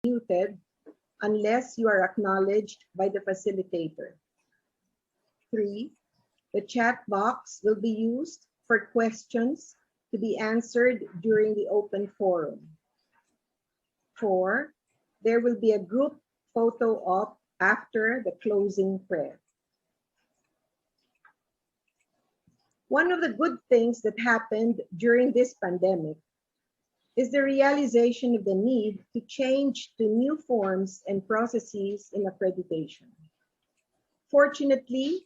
muted unless you are acknowledged by the facilitator. 3, the chat box will be used for questions to be answered during the open forum. 4, there will be a group photo op after the closing prayer. One of the good things that happened during this pandemic is the realization of the need to change to new forms and processes in accreditation. Fortunately,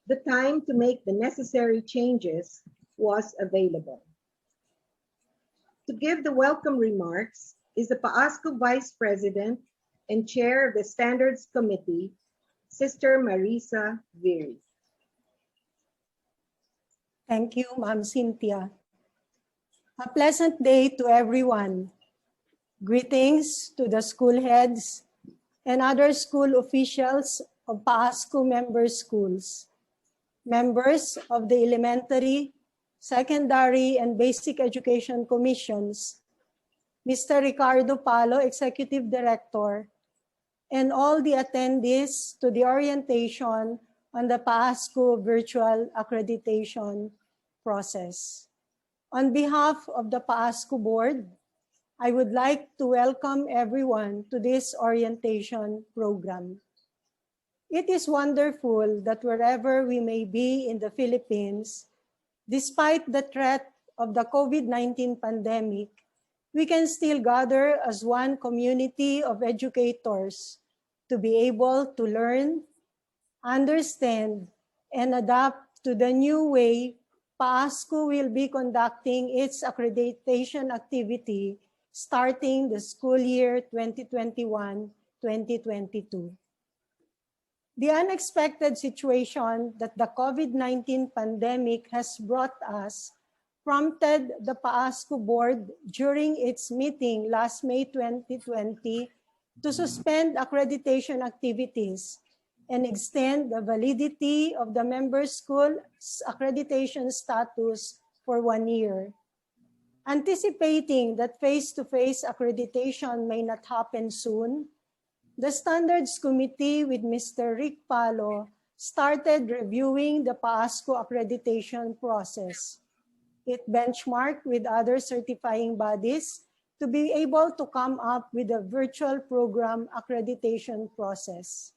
the time to make the necessary changes was available. To give the welcome remarks is the PAASCU Vice President and Chair of the Standards Committee, Sister Marisa Viri. Thank you, Ma'am Cynthia. A pleasant day to everyone. Greetings to the school heads and other school officials of PAASCU member schools, members of the elementary, secondary, and basic education commissions, Mr. Ricardo Palo, Executive Director, and all the attendees to the orientation on the PAASCU virtual accreditation process. On behalf of the PAASCU board, I would like to welcome everyone to this orientation program. It is wonderful that wherever we may be in the Philippines, despite the threat of the COVID-19 pandemic, we can still gather as one community of educators to be able to learn, understand, and adapt to the new way PAASCU will be conducting its accreditation activity starting the school year 2021-2022. The unexpected situation that the COVID-19 pandemic has brought us prompted the PAASCU board during its meeting last May 2020 to suspend accreditation activities and extend the validity of the member school's accreditation status for 1 year. Anticipating that face-to-face accreditation may not happen soon, the Standards Committee with Mr. Rick Palo started reviewing the PAASCU accreditation process. It benchmarked with other certifying bodies to be able to come up with a virtual program accreditation process.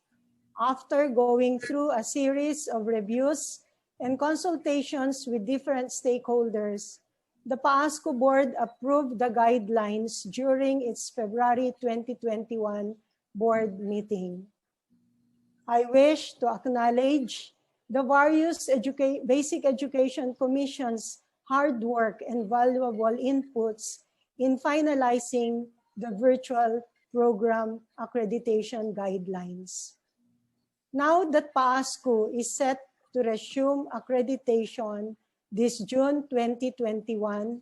After going through a series of reviews and consultations with different stakeholders, the PAASCU board approved the guidelines during its February 2021 board meeting. I wish to acknowledge the various basic education commissions' hard work and valuable inputs in finalizing the virtual program accreditation guidelines. Now that PAASCU is set to resume accreditation this June 2021,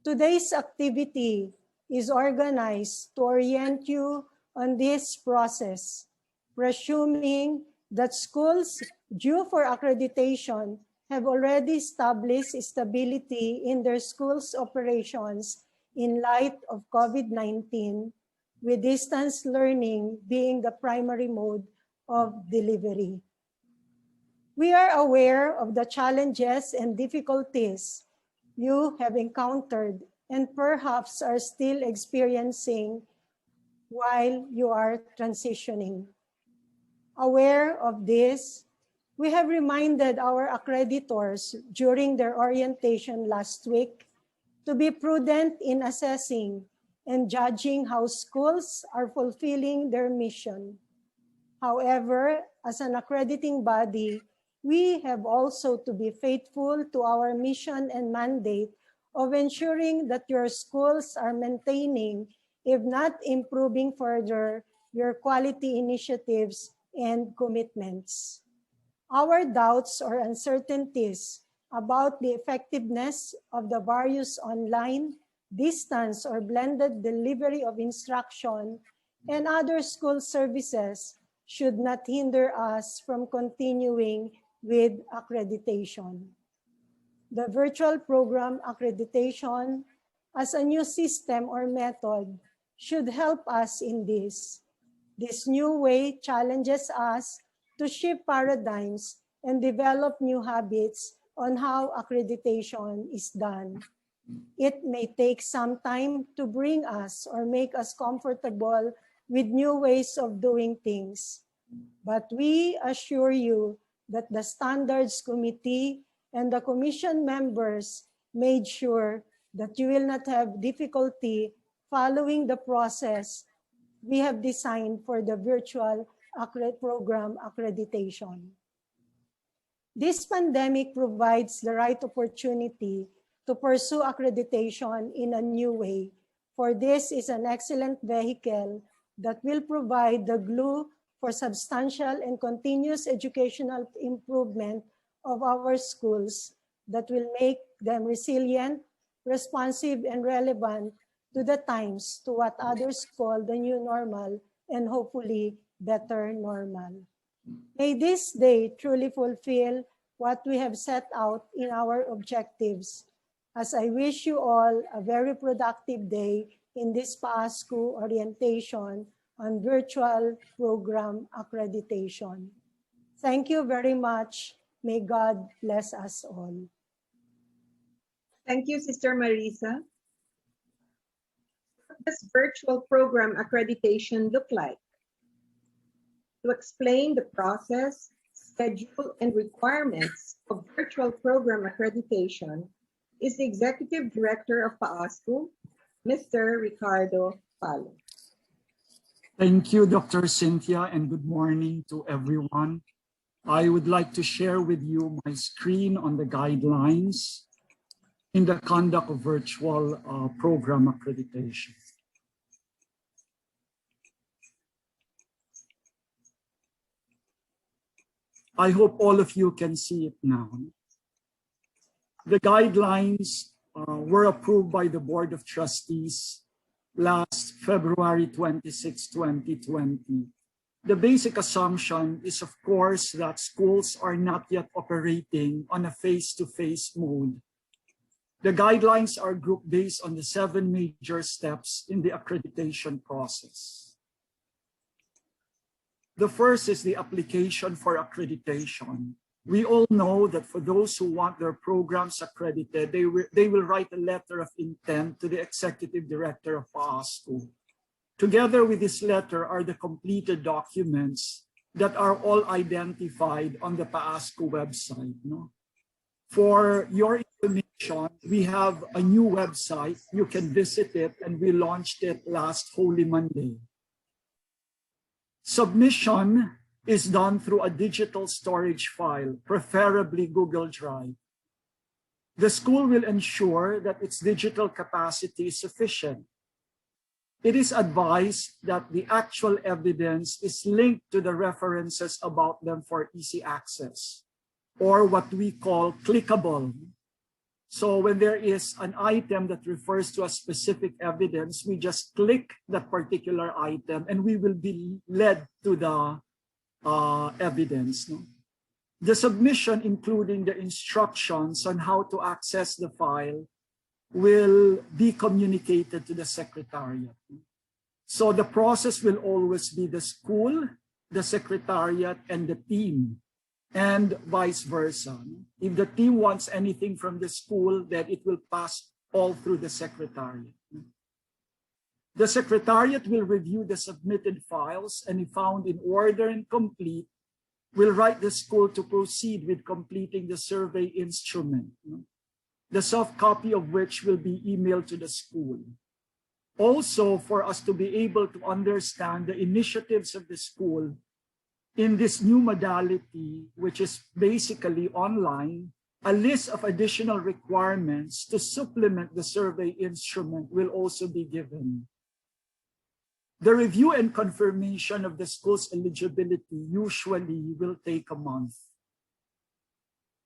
today's activity is organized to orient you on this process, presuming that schools due for accreditation have already established stability in their schools' operations in light of COVID-19, with distance learning being the primary mode of delivery. We are aware of the challenges and difficulties you have encountered and perhaps are still experiencing while you are transitioning. Aware of this, we have reminded our accreditors during their orientation last week to be prudent in assessing and judging how schools are fulfilling their mission. However, as an accrediting body, we have also to be faithful to our mission and mandate of ensuring that your schools are maintaining, if not improving further, your quality initiatives and commitments. Our doubts or uncertainties about the effectiveness of the various online, distance, or blended delivery of instruction and other school services should not hinder us from continuing with accreditation. The virtual program accreditation as a new system or method should help us in this. This new way challenges us to shift paradigms and develop new habits on how accreditation is done. It may take some time to bring us or make us comfortable with new ways of doing things. But we assure you that the Standards Committee and the Commission members made sure that you will not have difficulty following the process we have designed for the virtual program accreditation. This pandemic provides the right opportunity to pursue accreditation in a new way, for this is an excellent vehicle that will provide the glue for substantial and continuous educational improvement of our schools that will make them resilient, responsive, and relevant to the times, to what others call the new normal, and hopefully better normal. May this day truly fulfill what we have set out in our objectives, as I wish you all a very productive day in this PAASCU orientation on virtual program accreditation. Thank you very much. May God bless us all. Thank you, Sister Marisa. What does virtual program accreditation look like? To explain the process, schedule, and requirements of virtual program accreditation is the Executive Director of PAASCU, Mr. Ricardo Palo. Thank you, Dr. Cynthia, and good morning to everyone. I would like to share with you my screen on the guidelines in the conduct of virtual program accreditation. I hope all of you can see it now. The guidelines were approved by the Board of Trustees last February 26, 2020. The basic assumption is, of course, that schools are not yet operating on a face-to-face mode. The guidelines are grouped based on the 7 major steps in the accreditation process. The first is the application for accreditation. We all know that for those who want their programs accredited, they will write a letter of intent to the Executive Director of PAASCU. Together with this letter are the completed documents that are all identified on the PAASCU website. No? For your information, we have a new website. You can visit it, and we launched it last Holy Monday. Submission is done through a digital storage file, preferably Google Drive. The school will ensure that its digital capacity is sufficient. It is advised that the actual evidence is linked to the references about them for easy access, or what we call clickable. So when there is an item that refers to a specific evidence, we just click that particular item and we will be led to the evidence. No? The submission, including the instructions on how to access the file, will be communicated to the Secretariat. So the process will always be the school, the Secretariat, and the team, and vice versa. If the team wants anything from the school, then it will pass all through the Secretariat. The Secretariat will review the submitted files, and if found in order and complete, will write the school to proceed with completing the survey instrument, the soft copy of which will be emailed to the school. Also, for us to be able to understand the initiatives of the school in this new modality, which is basically online, a list of additional requirements to supplement the survey instrument will also be given. The review and confirmation of the school's eligibility usually will take a month.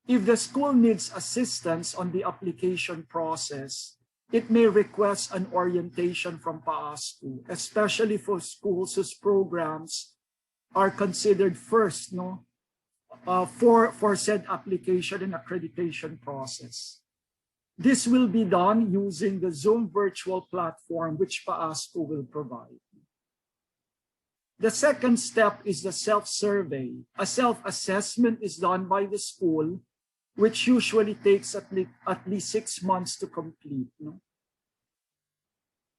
If the school needs assistance on the application process, it may request an orientation from PAASCU, especially for schools whose programs are considered first for said application and accreditation process. This will be done using the Zoom virtual platform, which PAASCU will provide. The second step is the self-survey. A self-assessment is done by the school, which usually takes at least 6 months to complete.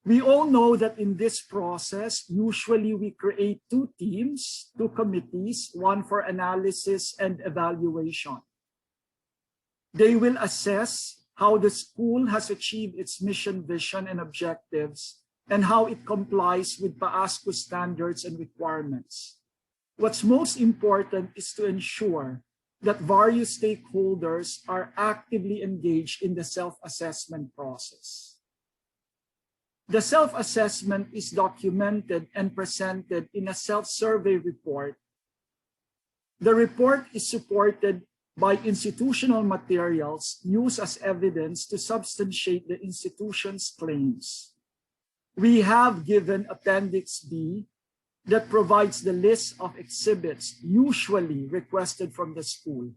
We all know that in this process, usually we create 2 teams, 2 committees, one for analysis and evaluation. They will assess how the school has achieved its mission, vision, and objectives, and how it complies with PAASCU standards and requirements. What's most important is to ensure that various stakeholders are actively engaged in the self-assessment process. The self-assessment is documented and presented in a self-survey report. The report is supported by institutional materials used as evidence to substantiate the institution's claims. We have given Appendix B that provides the list of exhibits usually requested from the school.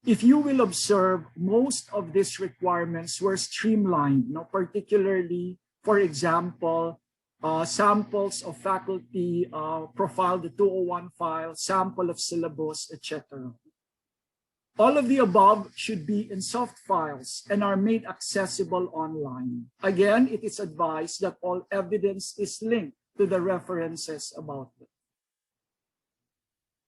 If you will observe, most of these requirements were streamlined, particularly, for example, samples of faculty profile, the 201 file, sample of syllabus, etc. All of the above should be in soft files and are made accessible online. Again, it is advised that all evidence is linked to the references about it.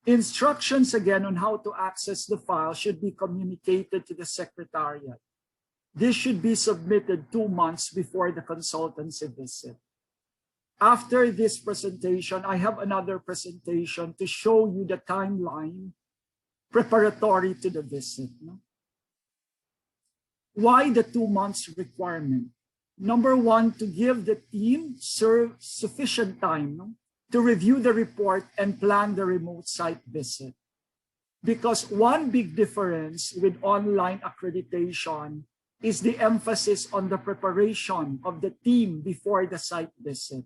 Instructions again on how to access the file should be communicated to the Secretariat. This should be submitted 2 months before the consultancy visit. After this presentation, I have another presentation to show you the timeline preparatory to the visit. Why the 2 months requirement? Number one, to give the team sufficient time to review the report and plan the remote site visit. Because one big difference with online accreditation is the emphasis on the preparation of the team before the site visit.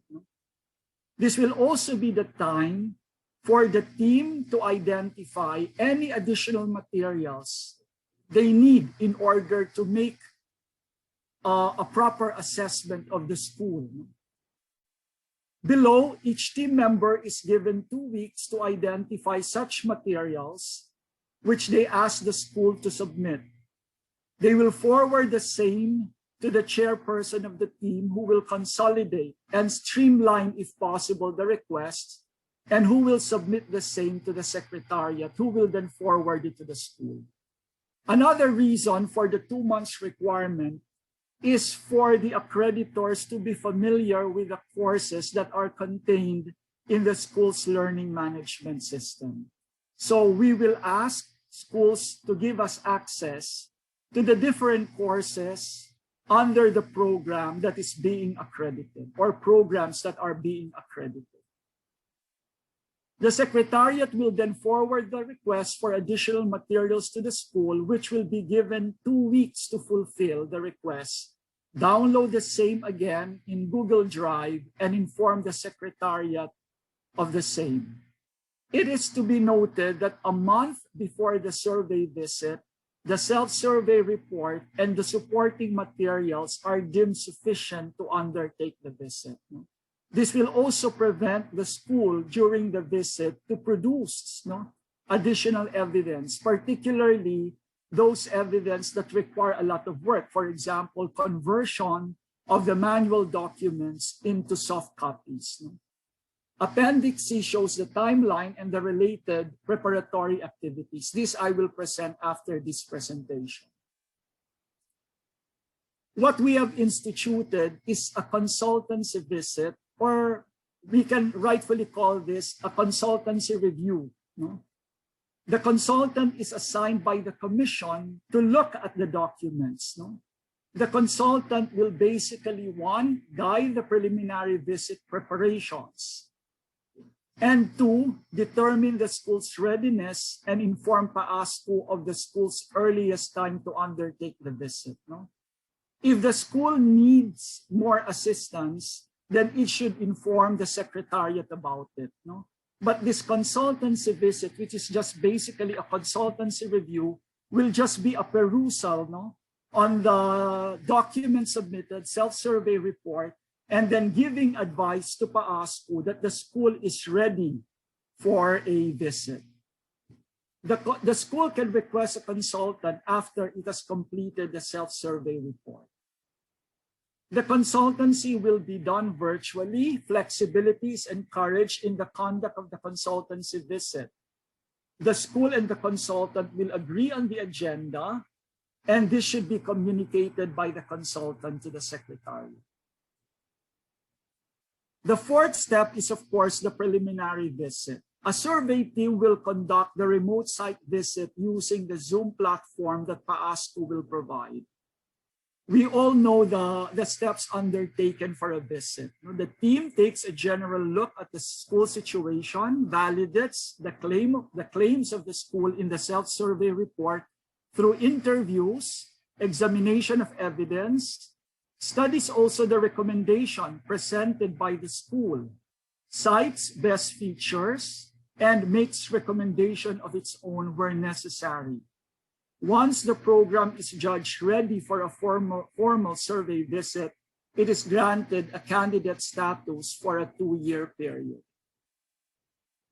This will also be the time for the team to identify any additional materials they need in order to make a proper assessment of the school. Below, each team member is given 2 weeks to identify such materials which they ask the school to submit. They will forward the same to the chairperson of the team, who will consolidate and streamline, if possible, the requests, and who will submit the same to the Secretariat, who will then forward it to the school. Another reason for the 2 months requirement is for the accreditors to be familiar with the courses that are contained in the school's learning management system. So we will ask schools to give us access to the different courses under the program that is being accredited, or programs that are being accredited. The Secretariat will then forward the request for additional materials to the school, which will be given 2 weeks to fulfill the request. Download the same again in Google Drive and inform the Secretariat of the same. It is to be noted that a month before the survey visit, the self-survey report and the supporting materials are deemed sufficient to undertake the visit. This will also prevent the school during the visit to produce additional evidence, particularly those evidence that require a lot of work. For example, conversion of the manual documents into soft copies. Appendix C shows the timeline and the related preparatory activities. This I will present after this presentation. What we have instituted is a consultancy visit, or we can rightfully call this a consultancy review. The consultant is assigned by the commission to look at the documents. The consultant will basically, one, guide the preliminary visit preparations, and two, determine the school's readiness and inform PAASCU of the school's earliest time to undertake the visit. If the school needs more assistance, then it should inform the Secretariat about it. But this consultancy visit, which is just basically a consultancy review, will just be a perusal on the document submitted, self-survey report, and then giving advice to PAASCU that the school is ready for a visit. The school can request a consultant after it has completed the self-survey report. The consultancy will be done virtually. Flexibility is encouraged in the conduct of the consultancy visit. The school and the consultant will agree on the agenda, and this should be communicated by the consultant to the secretary. The fourth step is, of course, the preliminary visit. A survey team will conduct the remote site visit using the Zoom platform that PAASCU will provide. We all know the steps undertaken for a visit. The team takes a general look at the school situation, validates the claims of the school in the self-survey report through interviews, examination of evidence, studies also the recommendation presented by the school, cites best features, and makes recommendation of its own where necessary. Once the program is judged ready for a formal survey visit, it is granted a candidate status for a 2-year period.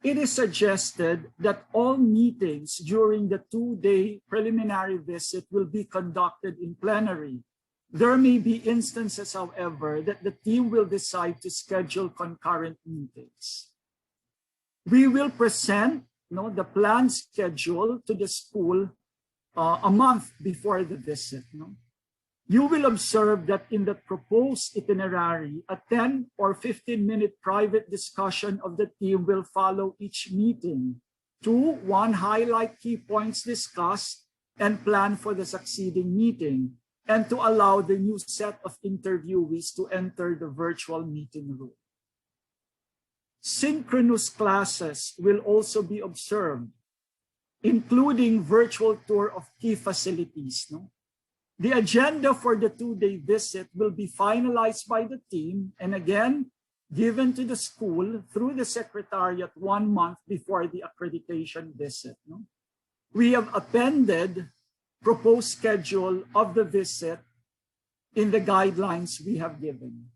It is suggested that all meetings during the 2-day preliminary visit will be conducted in plenary. There may be instances, however, that the team will decide to schedule concurrent meetings. We will present the planned schedule to the school a month before the visit. You will observe that in the proposed itinerary, a 10 or 15-minute private discussion of the team will follow each meeting. 2, 1, highlight key points discussed and plan for the succeeding meeting, and to allow the new set of interviewees to enter the virtual meeting room. Synchronous classes will also be observed, including virtual tour of key facilities. The agenda for the 2-day visit will be finalized by the team and again given to the school through the secretariat 1 month before the accreditation visit. We have appended proposed schedule of the visit in the guidelines we have given.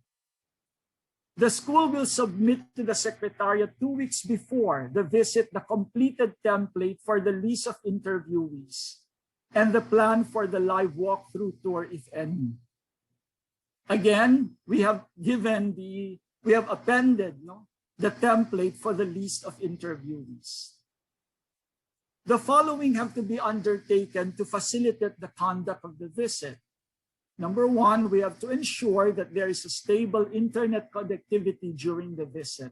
The school will submit to the secretariat 2 weeks before the visit the completed template for the list of interviewees and the plan for the live walkthrough tour, if any. Again, we have appended the template for the list of interviewees. The following have to be undertaken to facilitate the conduct of the visit. Number 1, we have to ensure that there is a stable internet connectivity during the visit.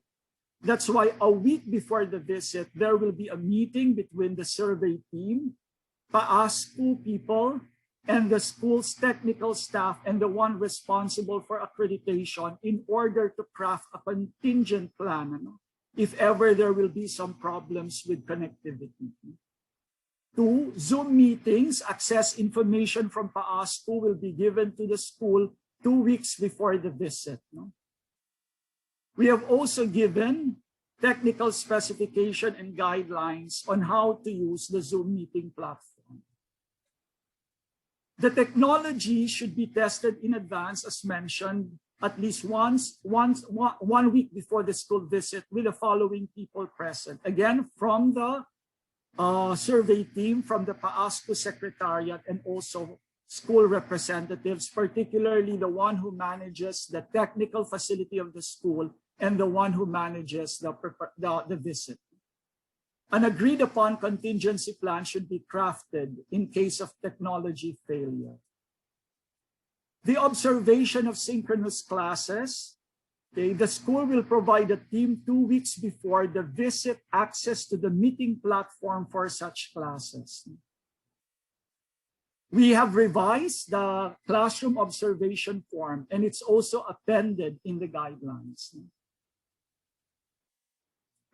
That's why a week before the visit, there will be a meeting between the survey team, PAASCU people, and the school's technical staff and the one responsible for accreditation in order to craft a contingent plan if ever there will be some problems with connectivity. 2, Zoom meetings, access information from PAASCU will be given to the school 2 weeks before the visit. We have also given technical specification and guidelines on how to use the Zoom meeting platform. The technology should be tested in advance, as mentioned, at least one week before the school visit with the following people present. Again, from the survey team, from the PAASCU secretariat, and also school representatives, particularly the one who manages the technical facility of the school and the one who manages the visit. An agreed upon contingency plan should be crafted in case of technology failure. The observation of synchronous classes. The school will provide the team 2 weeks before the visit access to the meeting platform for such classes. We have revised the classroom observation form, and it's also appended in the guidelines.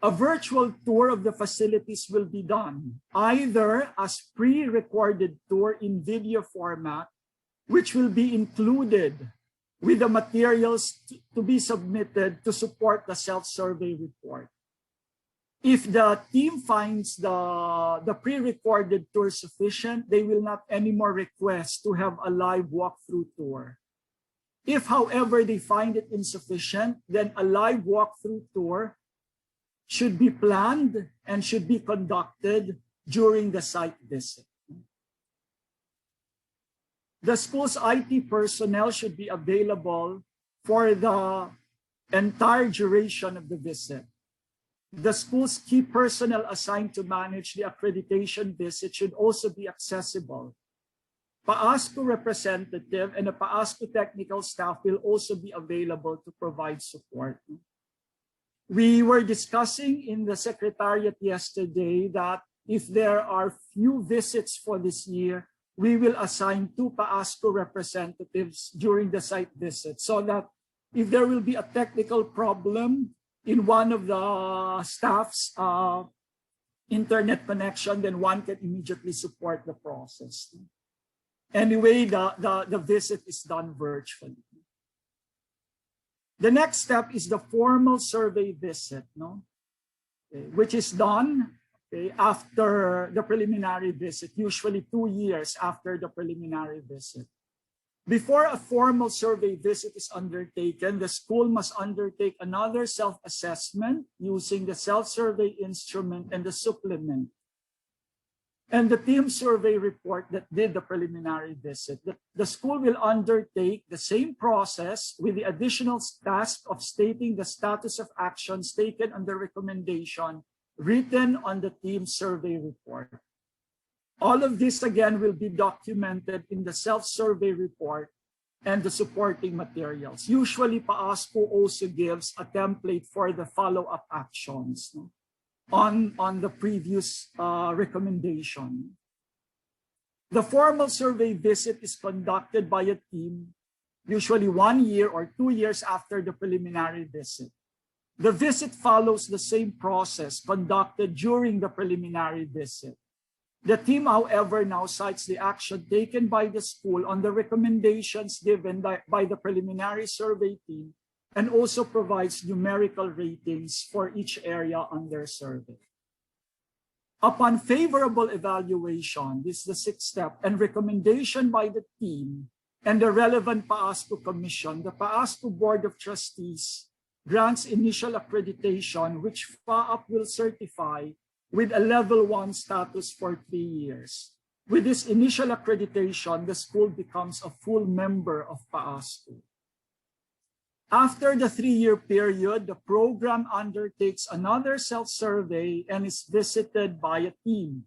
A virtual tour of the facilities will be done, either as pre-recorded tour in video format, which will be included with the materials to be submitted to support the self-survey report. If the team finds the pre-recorded tour sufficient, they will not anymore request to have a live walkthrough tour. If, however, they find it insufficient, then a live walkthrough tour should be planned and should be conducted during the site visit. The school's IT personnel should be available for the entire duration of the visit. The school's key personnel assigned to manage the accreditation visit should also be accessible. PAASCU representative and the PAASCU technical staff will also be available to provide support. We were discussing in the Secretariat yesterday that if there are few visits for this year, we will assign 2 PAASCU representatives during the site visit, so that if there will be a technical problem in one of the staff's internet connection, then one can immediately support the process. Anyway, the visit is done virtually. The next step is the formal survey visit, which is done after the preliminary visit, usually 2 years after the preliminary visit. Before a formal survey visit is undertaken, the school must undertake another self-assessment using the self-survey instrument and the supplement, and the team survey report that did the preliminary visit. The school will undertake the same process with the additional task of stating the status of actions taken under recommendation written on the team survey report. All of this, again, will be documented in the self-survey report and the supporting materials. Usually, PAASCU also gives a template for the follow-up actions on the previous recommendation. The formal survey visit is conducted by a team, usually 1 year or 2 years after the preliminary visit. The visit follows the same process conducted during the preliminary visit. The team, however, now cites the action taken by the school on the recommendations given by the preliminary survey team, and also provides numerical ratings for each area under survey. Upon favorable evaluation, this is the 6th step, and recommendation by the team and the relevant PAASCU commission, the PAASCU Board of Trustees grants initial accreditation, which FAAP will certify with a level 1 status for 3 years. With this initial accreditation, the school becomes a full member of PAASCU. After the 3-year period, the program undertakes another self-survey and is visited by a team.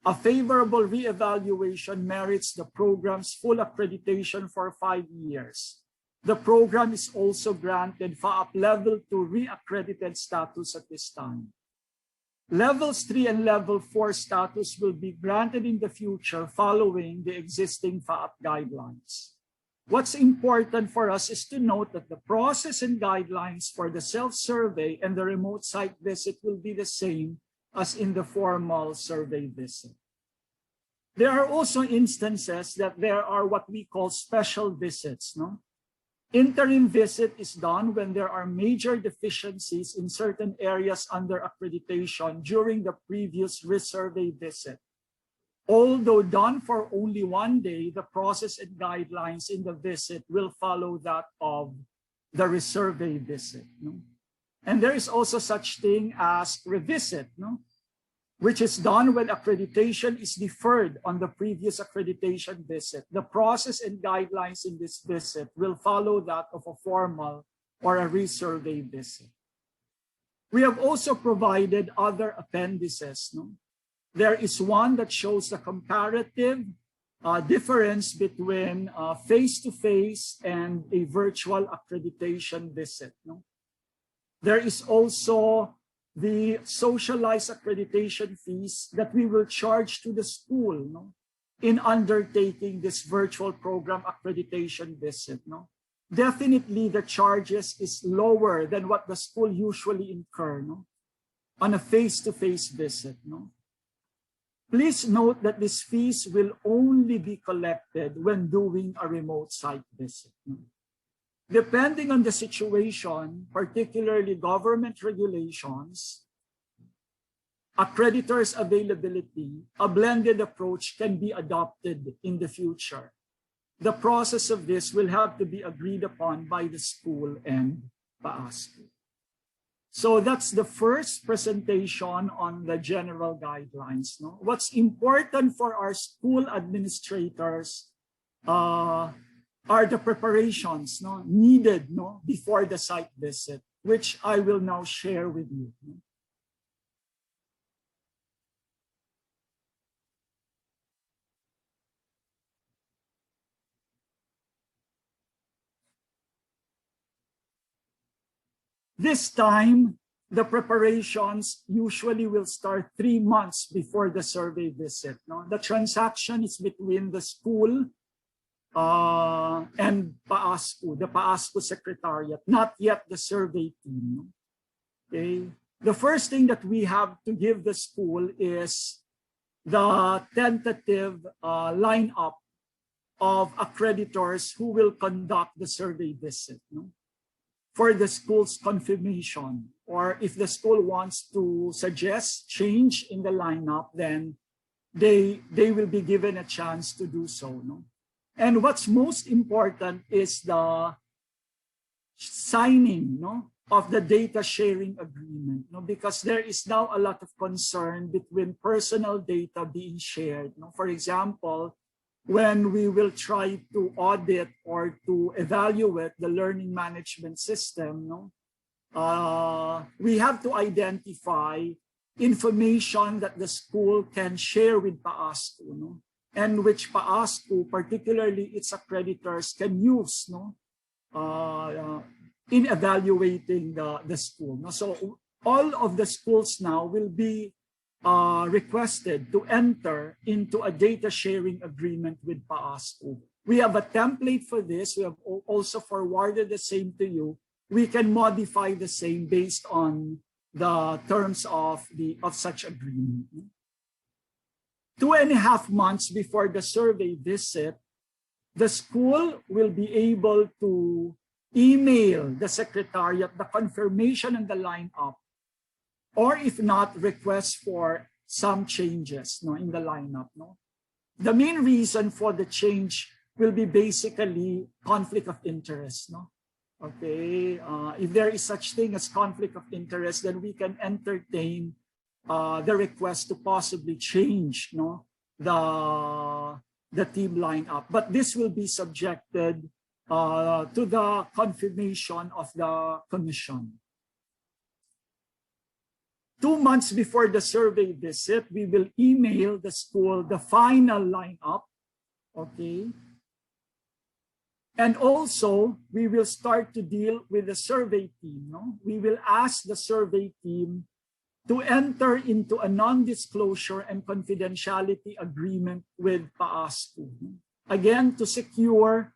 A favorable re-evaluation merits the program's full accreditation for 5 years. The program is also granted FAAP Level 2 re-accredited status at this time. Levels 3 and Level 4 status will be granted in the future following the existing FAAP guidelines. What's important for us is to note that the process and guidelines for the self-survey and the remote site visit will be the same as in the formal survey visit. There are also instances that there are what we call special visits. Interim visit is done when there are major deficiencies in certain areas under accreditation during the previous resurvey visit. Although done for only 1 day, the process and guidelines in the visit will follow that of the resurvey visit. And there is also such thing as revisit, which is done when accreditation is deferred on the previous accreditation visit. The process and guidelines in this visit will follow that of a formal or a resurvey visit. We have also provided other appendices. There is one that shows the comparative difference between face-to-face and a virtual accreditation visit. There is also the socialized accreditation fees that we will charge to the school in undertaking this virtual program accreditation visit. Definitely the charges is lower than what the school usually incur on a face-to-face visit. Please note that these fees will only be collected when doing a remote site visit. Depending on the situation, particularly government regulations, accreditors' availability, a blended approach can be adopted in the future. The process of this will have to be agreed upon by the school and PAASCU. So that's the first presentation on the general guidelines. No? What's important for our school administrators are the preparations needed before the site visit, which I will now share with you. This time, the preparations usually will start 3 months before the survey visit. No? The transaction is between the school and PAASCU, the PAASCU Secretariat, not yet the survey team. Okay? The first thing that we have to give the school is the tentative lineup of accreditors who will conduct the survey visit. No? For the school's confirmation, or if the school wants to suggest change in the lineup, then they will be given a chance to do so. No? And what's most important is the signing of the data sharing agreement, because there is now a lot of concern between personal data being shared. For example, when we will try to audit or to evaluate the learning management system, we have to identify information that the school can share with PAASCU, and which PAASCU, particularly its accreditors, can use in evaluating the school. So all of the schools now will be requested to enter into a data sharing agreement with PAASCU. We have a template for this. We have also forwarded the same to you. We can modify the same based on the terms of such agreement. 2.5 months before the survey visit, the school will be able to email the secretariat the confirmation and the lineup, or if not, request for some changes in the lineup. The main reason for the change will be basically conflict of interest. Okay, if there is such thing as conflict of interest, then we can entertain the request to possibly change the team lineup. But this will be subjected to the confirmation of the commission. 2 months before the survey visit, we will email the school the final lineup, okay? And also, we will start to deal with the survey team. We will ask the survey team to enter into a non-disclosure and confidentiality agreement with PAASCU. Again, to secure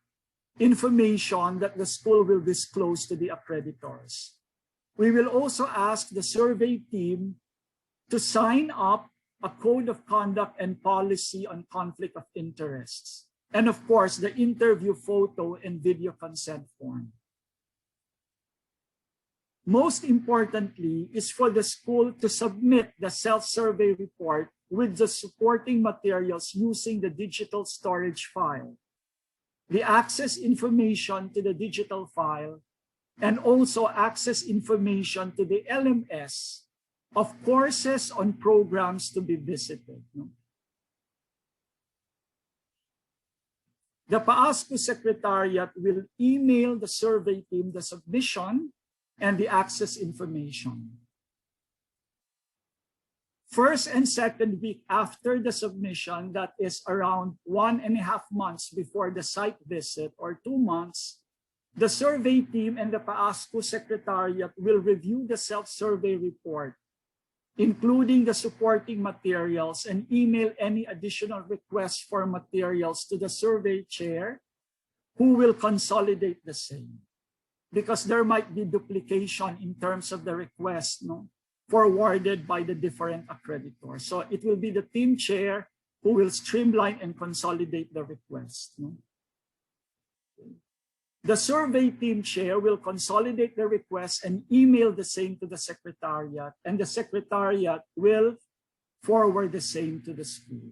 information that the school will disclose to the accreditors. We will also ask the survey team to sign up a code of conduct and policy on conflict of interests. And of course, the interview photo and video consent form. Most importantly is for the school to submit the self-survey report with the supporting materials using the digital storage file, the access information to the digital file, and also access information to the LMS of courses on programs to be visited. The PAASCU Secretariat will email the survey team the submission and the access information. First and second week after the submission, that is around 1.5 months before the site visit, or 2 months, the survey team and the PAASCU Secretariat will review the self-survey report, including the supporting materials, and email any additional requests for materials to the survey chair, who will consolidate the same. Because there might be duplication in terms of the request forwarded by the different accreditors. So it will be the team chair who will streamline and consolidate the request. The survey team chair will consolidate the request and email the same to the secretariat, and the secretariat will forward the same to the school.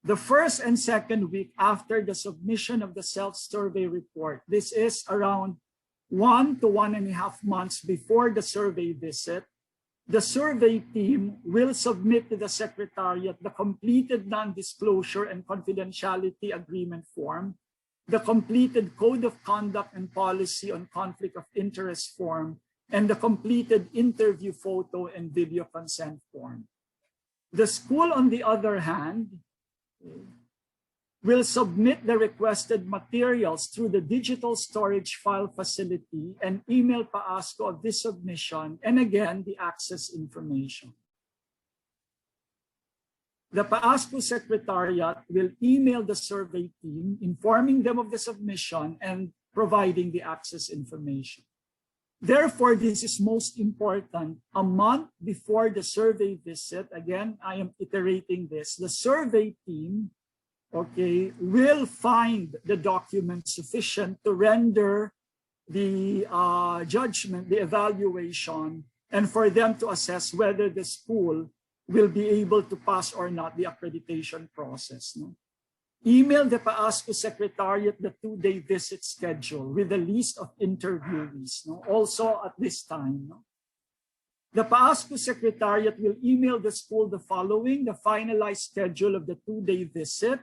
The first and second week after the submission of the self-survey report, this is around 1 to 1.5 months before the survey visit, the survey team will submit to the Secretariat the completed non-disclosure and confidentiality agreement form, the completed Code of Conduct and Policy on Conflict of Interest form, and the completed interview photo and video consent form. The school, on the other hand, will submit the requested materials through the digital storage file facility and email PAASCU of this submission and again the access information. The PAASCU Secretariat will email the survey team informing them of the submission and providing the access information. Therefore, this is most important. A month before the survey visit, again, I am iterating this, the survey team, will find the document sufficient to render the judgment, the evaluation, and for them to assess whether the school will be able to pass or not the accreditation process. No? Email the PAASCU Secretariat the 2-day visit schedule with a list of interviewees, no? Also at this time. No? The PAASCU Secretariat will email the school the following: the finalized schedule of the 2-day visit,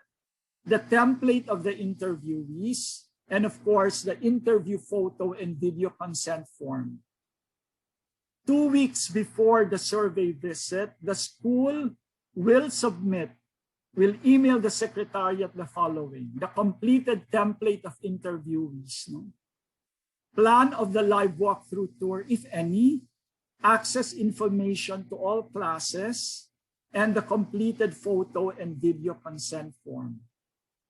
the template of the interviewees, and of course, the interview photo and video consent form. 2 weeks before the survey visit, the school will email the Secretariat the following: the completed template of interviewees, no? Plan of the live walkthrough tour, if any, access information to all classes, and the completed photo and video consent form.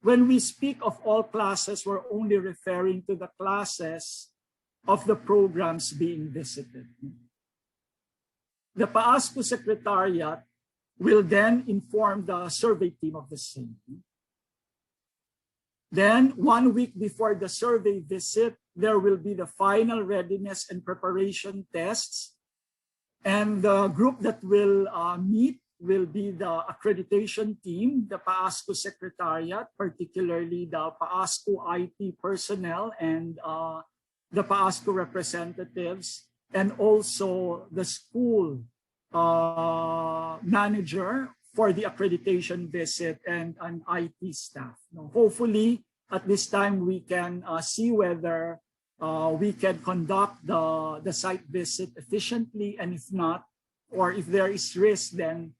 When we speak of all classes, we're only referring to the classes of the programs being visited. The PAASCU Secretariat will then inform the survey team of the same. Then, 1 week before the survey visit, there will be the final readiness and preparation tests. And the group that will meet will be the accreditation team, the PAASCU Secretariat, particularly the PAASCU IT personnel and the PAASCU representatives, and also the school manager for the accreditation visit and an IT staff. Now, hopefully, at this time, we can see whether we can conduct the site visit efficiently, and if not, or if there is risk, then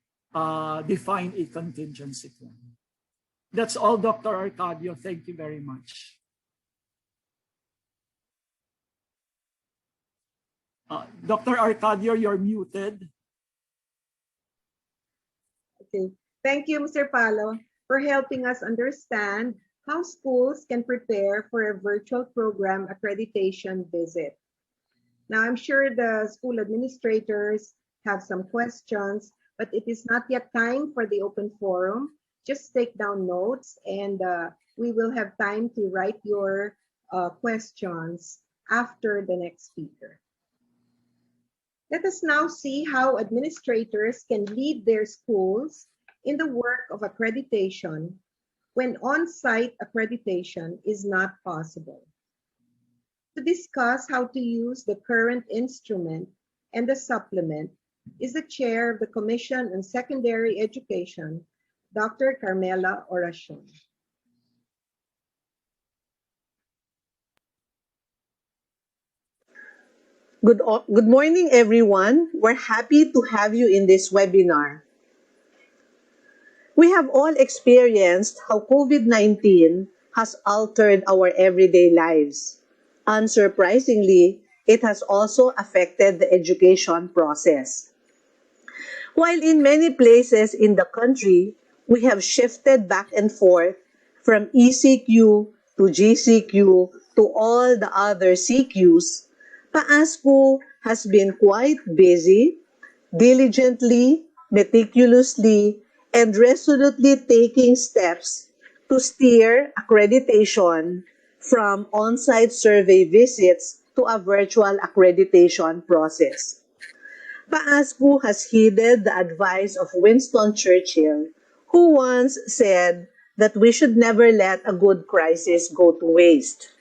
define a contingency plan. That's all, Dr. Arcadio. Thank you very much. Dr. Arcadio, you're muted. Okay. Thank you, Mr. Palo, for helping us understand how schools can prepare for a virtual program accreditation visit. Now, I'm sure the school administrators have some questions, but it is not yet time for the open forum. Just take down notes, and we will have time to write your questions after the next speaker. Let us now see how administrators can lead their schools in the work of accreditation when on-site accreditation is not possible. To discuss how to use the current instrument and the supplement is the chair of the Commission on Secondary Education, Dr. Carmela Oracion. Good morning, everyone. We're happy to have you in this webinar. We have all experienced how COVID-19 has altered our everyday lives. Unsurprisingly, it has also affected the education process. While in many places in the country, we have shifted back and forth from ECQ to GCQ to all the other CQs, PAASCU has been quite busy, diligently, meticulously, and resolutely taking steps to steer accreditation from on-site survey visits to a virtual accreditation process. PAASCU has heeded the advice of Winston Churchill, who once said that we should never let a good crisis go to waste.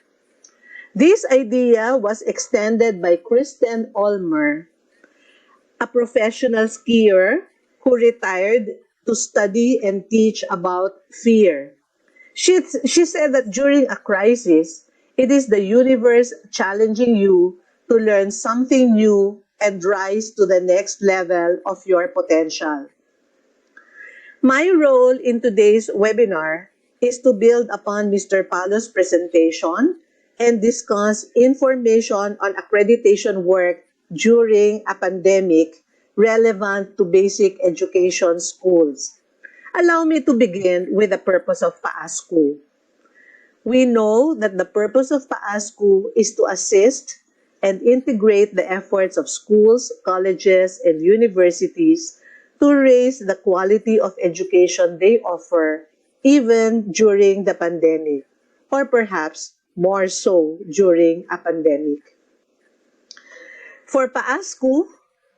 This idea was extended by Kristen Olmer, a professional skier who retired to study and teach about fear. She said that during a crisis, it is the universe challenging you to learn something new and rise to the next level of your potential. My role in today's webinar is to build upon Mr. Palo's presentation and discuss information on accreditation work during a pandemic relevant to basic education schools. Allow me to begin with the purpose of PAASCU. We know that the purpose of PAASCU is to assist and integrate the efforts of schools, colleges, and universities to raise the quality of education they offer even during the pandemic, or perhaps more so during a pandemic. For PAASCU,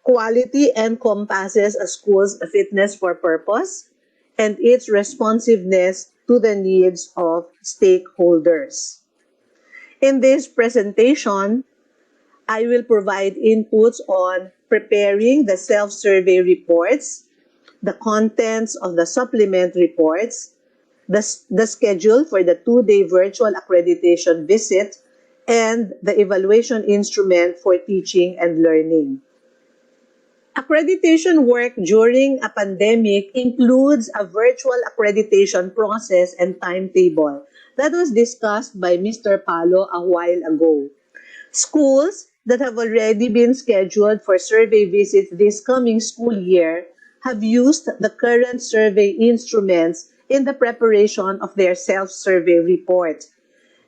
quality encompasses a school's fitness for purpose and its responsiveness to the needs of stakeholders. In this presentation, I will provide inputs on preparing the self-survey reports, the contents of the supplement reports, the schedule for the 2-day virtual accreditation visit, and the evaluation instrument for teaching and learning. Accreditation work during a pandemic includes a virtual accreditation process and timetable that was discussed by Mr. Palo a while ago. Schools that have already been scheduled for survey visits this coming school year have used the current survey instruments in the preparation of their self-survey report.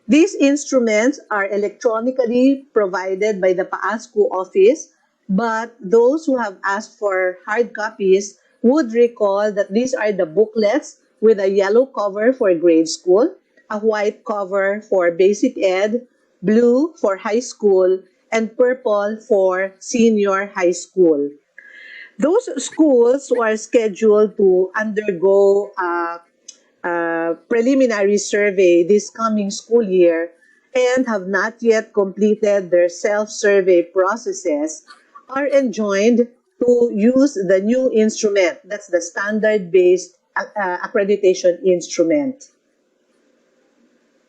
These instruments are electronically provided by the PAASCU office, but those who have asked for hard copies would recall that these are the booklets with a yellow cover for grade school, a white cover for basic ed, blue for high school, and purple for senior high school. Those schools who are scheduled to undergo preliminary survey this coming school year and have not yet completed their self-survey processes are enjoined to use the new instrument. That's the standard-based accreditation instrument.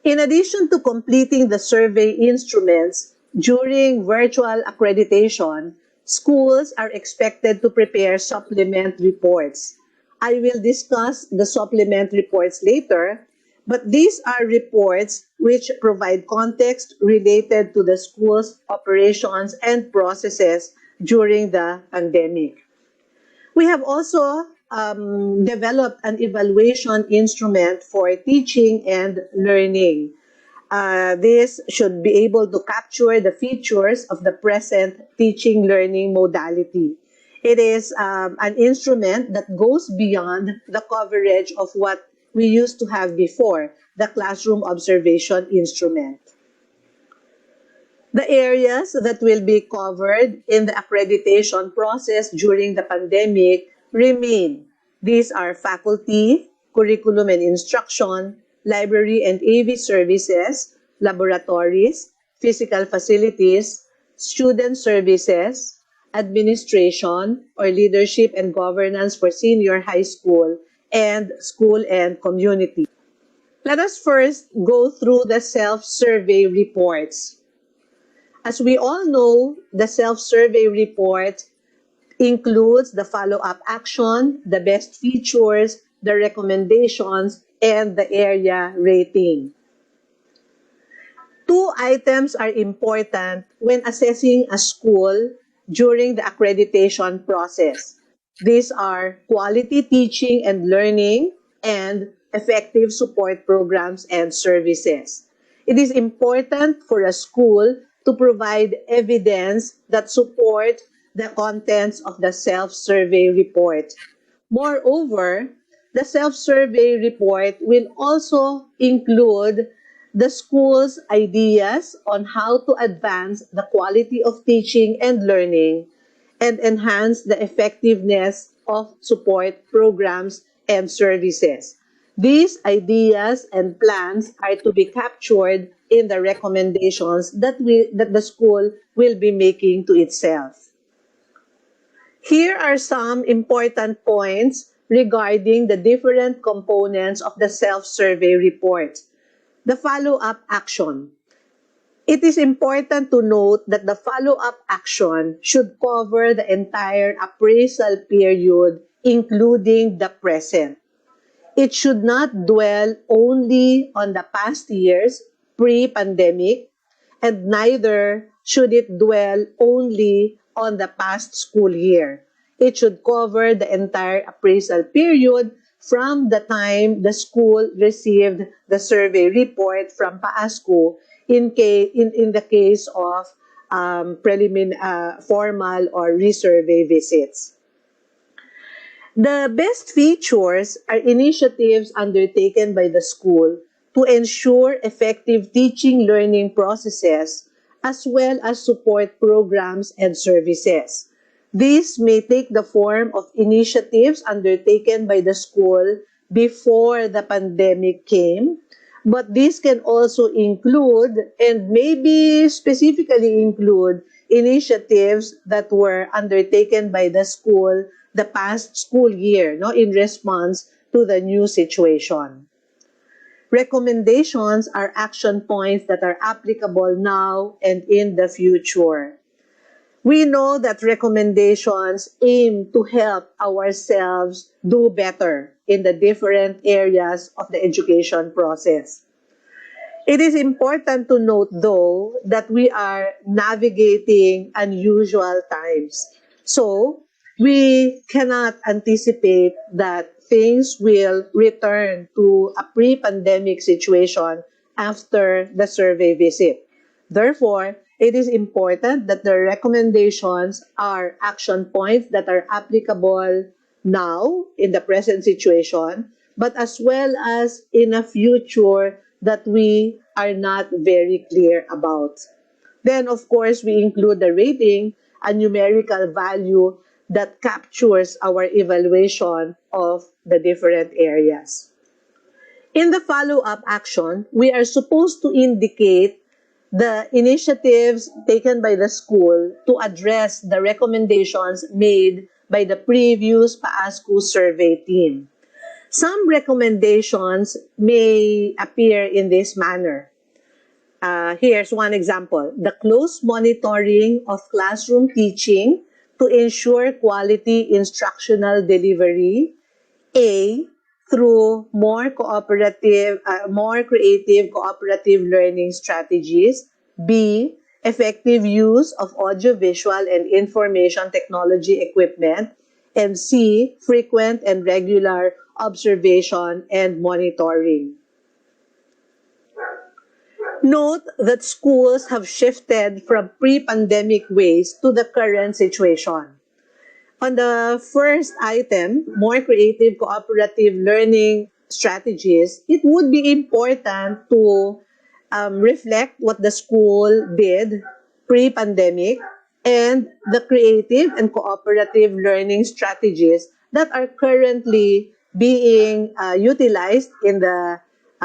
In addition to completing the survey instruments, during virtual accreditation, schools are expected to prepare supplement reports. I will discuss the supplement reports later, but these are reports which provide context related to the school's operations and processes during the pandemic. We have also developed an evaluation instrument for teaching and learning. This should be able to capture the features of the present teaching learning modality. It is an instrument that goes beyond the coverage of what we used to have before, the classroom observation instrument. The areas that will be covered in the accreditation process during the pandemic remain. These are faculty, curriculum and instruction, library and AV services, laboratories, physical facilities, student services, administration or leadership and governance for senior high school, and school and community. Let us first go through the self-survey reports. As we all know, the self-survey report includes the follow-up action, the best features, the recommendations, and the area rating. Two items are important when assessing a school during the accreditation process. These are quality teaching and learning and effective support programs and services. It is important for a school to provide evidence that support the contents of the self-survey report. Moreover, the self-survey report will also include the school's ideas on how to advance the quality of teaching and learning and enhance the effectiveness of support programs and services. These ideas and plans are to be captured in the recommendations that the school will be making to itself. Here are some important points regarding the different components of the self-survey report. The follow-up action. It is important to note that the follow-up action should cover the entire appraisal period, including the present. It should not dwell only on the past years, pre-pandemic, and neither should it dwell only on the past school year. It should cover the entire appraisal period from the time the school received the survey report from PAASCU in the case of formal or resurvey visits. The best features are initiatives undertaken by the school to ensure effective teaching-learning processes as well as support programs and services. These may take the form of initiatives undertaken by the school before the pandemic came, but this can also include and maybe specifically include initiatives that were undertaken by the school the past school year, in response to the new situation. Recommendations are action points that are applicable now and in the future. We know that recommendations aim to help ourselves do better in the different areas of the education process. It is important to note, though, that we are navigating unusual times. So, we cannot anticipate that things will return to a pre-pandemic situation after the survey visit. Therefore, it is important that the recommendations are action points that are applicable now in the present situation, but as well as in a future that we are not very clear about. Then, of course, we include the rating, a numerical value that captures our evaluation of the different areas. In the follow-up action, we are supposed to indicate the initiatives taken by the school to address the recommendations made by the previous PAASCU survey team. Some recommendations may appear in this manner. Here's one example. The close monitoring of classroom teaching to ensure quality instructional delivery, A, through more creative cooperative learning strategies, B, effective use of audiovisual and information technology equipment, and C, frequent and regular observation and monitoring. Note that schools have shifted from pre-pandemic ways to the current situation. On the first item, more creative cooperative learning strategies, it would be important to reflect what the school did pre-pandemic and the creative and cooperative learning strategies that are currently being utilized in the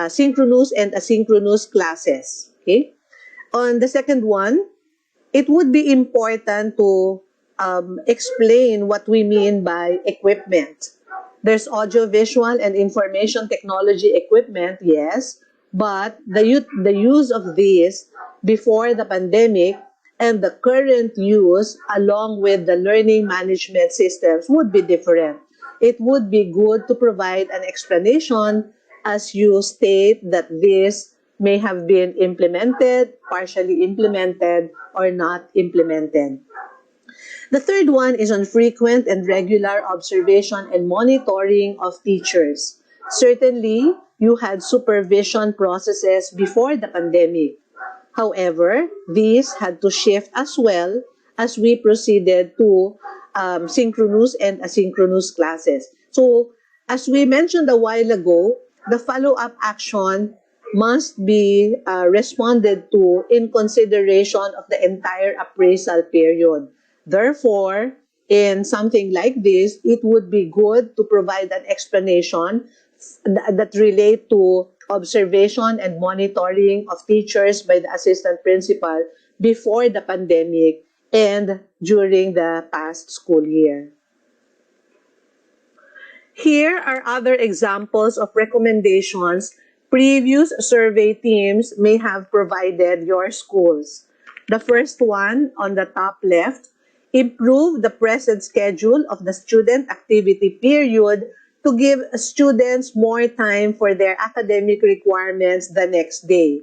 synchronous and asynchronous classes. Okay. On the second one, it would be important to explain what we mean by equipment. There's audiovisual and information technology equipment, yes, but the use of these before the pandemic and the current use along with the learning management systems would be different. It would be good to provide an explanation as you state that this may have been implemented, partially implemented, or not implemented. The third one is on frequent and regular observation and monitoring of teachers. Certainly, you had supervision processes before the pandemic. However, these had to shift as well as we proceeded to synchronous and asynchronous classes. So, as we mentioned a while ago, the follow-up action must be responded to in consideration of the entire appraisal period. Therefore, in something like this, it would be good to provide an explanation that relate to observation and monitoring of teachers by the assistant principal before the pandemic and during the past school year. Here are other examples of recommendations previous survey teams may have provided your schools. The first one on the top left, improve the present schedule of the student activity period to give students more time for their academic requirements the next day.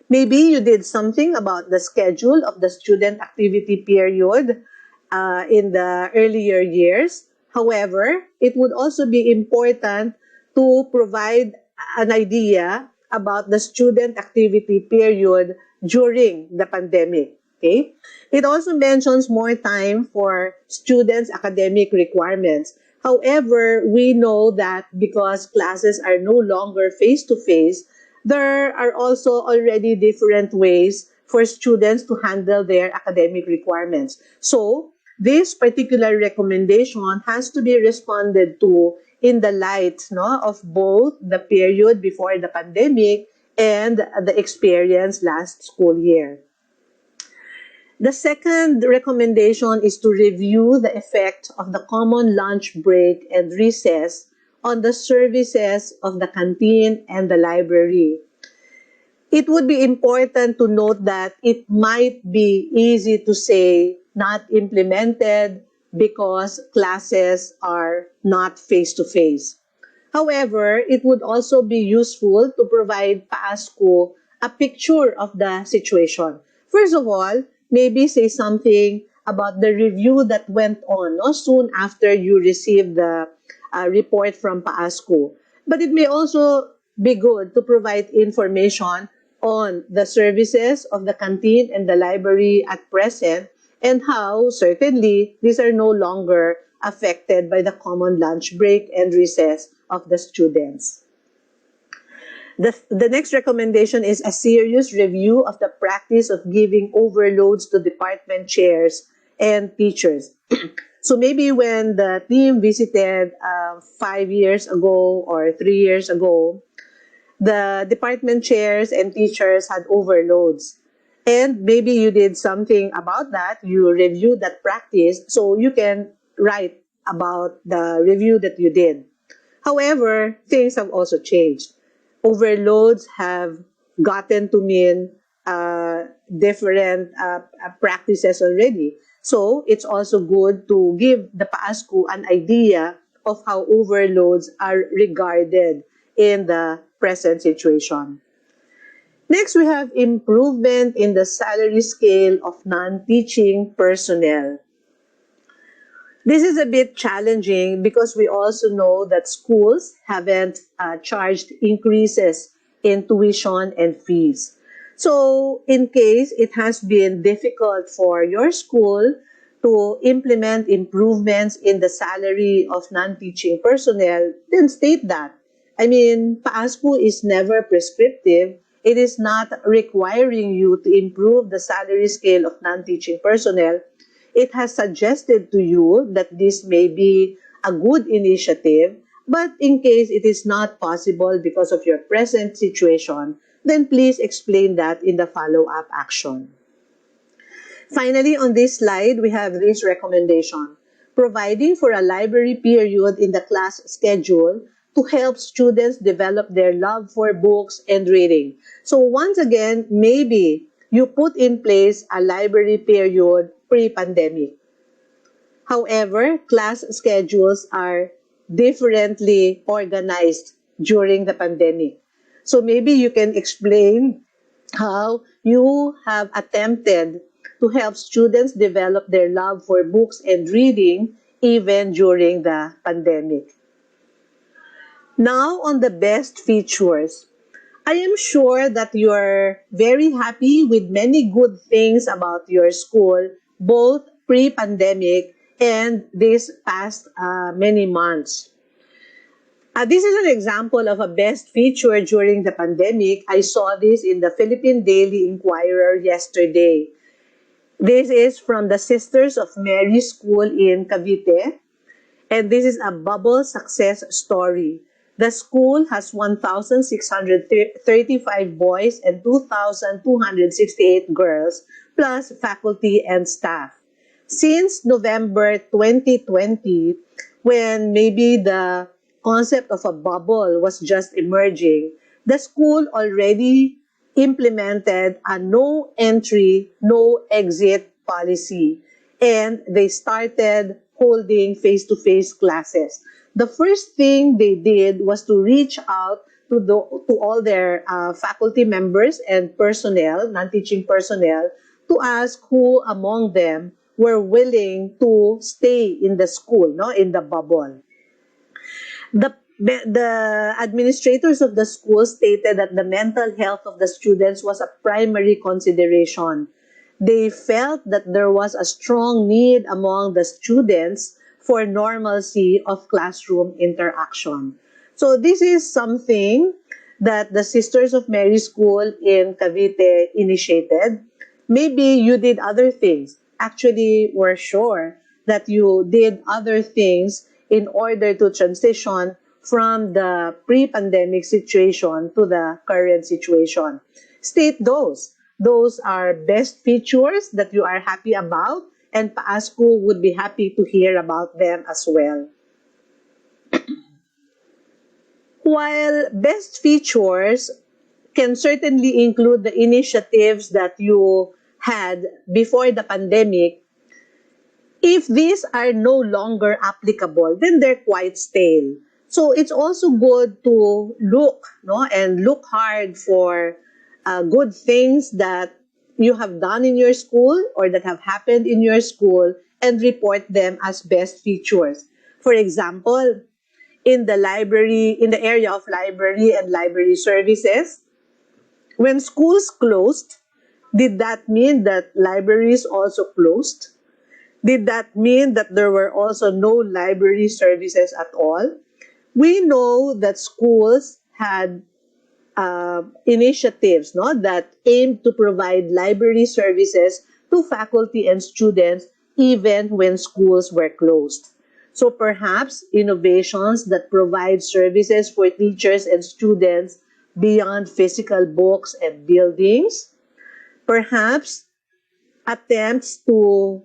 Maybe you did something about the schedule of the student activity period in the earlier years. However, it would also be important to provide an idea about the student activity period during the pandemic. Okay? It also mentions more time for students' academic requirements. However, we know that because classes are no longer face-to-face, there are also already different ways for students to handle their academic requirements. So, this particular recommendation has to be responded to in the light of both the period before the pandemic and the experience last school year. The second recommendation is to review the effect of the common lunch break and recess on the services of the canteen and the library. It would be important to note that it might be easy to say not implemented because classes are not face-to-face. However, it would also be useful to provide PAASCU a picture of the situation. First of all, maybe say something about the review that went on soon after you received the report from PAASCU. But it may also be good to provide information on the services of the canteen and the library at present and how certainly these are no longer affected by the common lunch break and recess of the students. The next recommendation is a serious review of the practice of giving overloads to department chairs and teachers. So maybe when the team visited 5 years ago or 3 years ago, the department chairs and teachers had overloads. And maybe you did something about that, you reviewed that practice, so you can write about the review that you did. However, things have also changed. Overloads have gotten to mean different practices already. So it's also good to give the PAASCU an idea of how overloads are regarded in the present situation. Next, we have improvement in the salary scale of non-teaching personnel. This is a bit challenging because we also know that schools haven't charged increases in tuition and fees. So, in case it has been difficult for your school to implement improvements in the salary of non-teaching personnel, then state that. I mean, PAASCU is never prescriptive. It is not requiring you to improve the salary scale of non-teaching personnel. It has suggested to you that this may be a good initiative, but in case it is not possible because of your present situation, then please explain that in the follow-up action. Finally, on this slide, we have this recommendation, providing for a library period in the class schedule to help students develop their love for books and reading. So once again, maybe you put in place a library period pre-pandemic. However, class schedules are differently organized during the pandemic. So maybe you can explain how you have attempted to help students develop their love for books and reading even during the pandemic. Now, on the best features, I am sure that you're very happy with many good things about your school, both pre-pandemic and this past many months. This is an example of a best feature during the pandemic. I saw this in the Philippine Daily Inquirer yesterday. This is from the Sisters of Mary School in Cavite, and this is a bubble success story. The school has 1,635 boys and 2,268 girls, plus faculty and staff. Since November 2020, when maybe the concept of a bubble was just emerging, the school already implemented a no entry, no exit policy. And they started holding face-to-face classes. The first thing they did was to reach out to all their faculty members and personnel, non-teaching personnel, to ask who among them were willing to stay in the school, no, in the bubble. The administrators of the school stated that the mental health of the students was a primary consideration. They felt that there was a strong need among the students for normalcy of classroom interaction. So this is something that the Sisters of Mary School in Cavite initiated. Maybe you did other things. Actually, we're sure that you did other things in order to transition from the pre-pandemic situation to the current situation. State those. Those are best features that you are happy about, and PAASCU would be happy to hear about them as well. While best features can certainly include the initiatives that you had before the pandemic, if these are no longer applicable, then they're quite stale. So it's also good to look, no, and look hard for good things that you have done in your school or that have happened in your school and report them as best features. For example, in the library, in the area of library and library services, when schools closed, did that mean that libraries also closed? Did that mean that there were also no library services at all? We know that schools had initiatives, no, that aimed to provide library services to faculty and students even when schools were closed. So perhaps innovations that provide services for teachers and students beyond physical books and buildings. Perhaps attempts to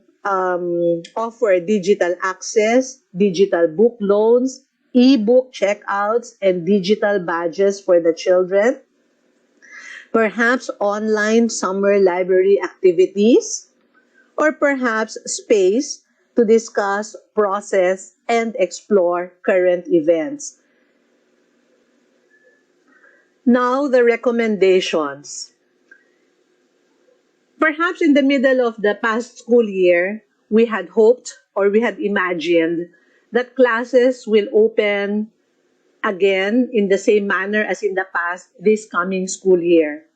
offer digital access, digital book loans, e-book checkouts, and digital badges for the children. Perhaps online summer library activities, or perhaps space to discuss, process, and explore current events. Now, the recommendations. Perhaps in the middle of the past school year, we had hoped or we had imagined that classes will open again in the same manner as in the past this coming school year.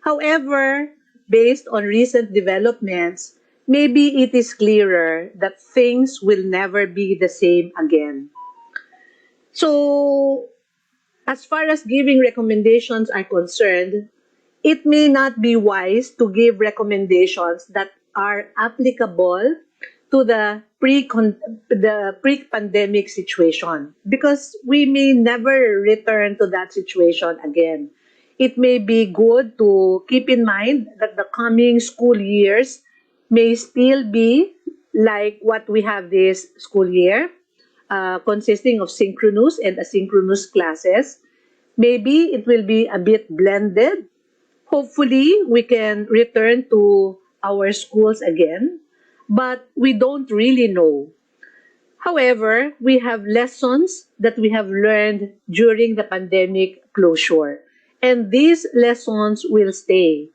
However, based on recent developments, maybe it is clearer that things will never be the same again. So, as far as giving recommendations are concerned, it may not be wise to give recommendations that are applicable to the pre-pandemic situation, because we may never return to that situation again. It may be good to keep in mind that the coming school years may still be like what we have this school year, consisting of synchronous and asynchronous classes. Maybe it will be a bit blended. Hopefully, we can return to our schools again, but we don't really know. However, we have lessons that we have learned during the pandemic closure, and these lessons will stay.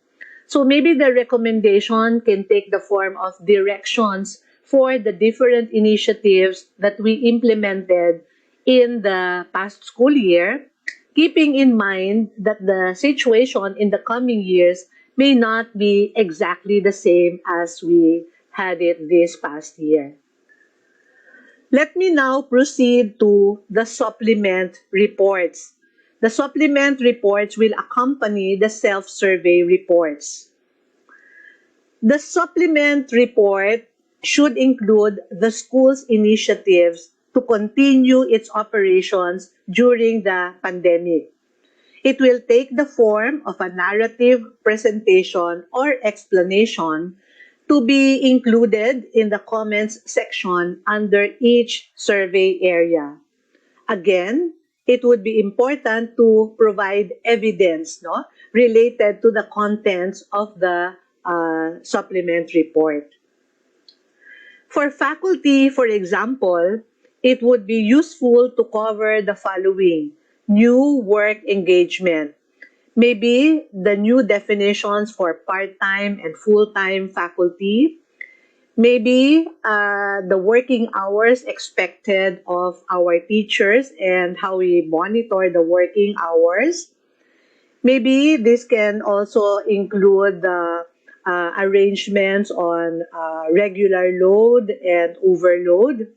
So maybe the recommendation can take the form of directions for the different initiatives that we implemented in the past school year, keeping in mind that the situation in the coming years may not be exactly the same as we had it this past year. Let me now proceed to the supplement reports. The supplement reports will accompany the self-survey reports. The supplement report should include the school's initiatives to continue its operations during the pandemic. It will take the form of a narrative presentation or explanation to be included in the comments section under each survey area. Again, it would be important to provide evidence, no, related to the contents of the supplement report. For faculty, for example, it would be useful to cover the following: new work engagement, maybe the new definitions for part-time and full-time faculty, maybe the working hours expected of our teachers and how we monitor the working hours. Maybe this can also include the arrangements on regular load and overload.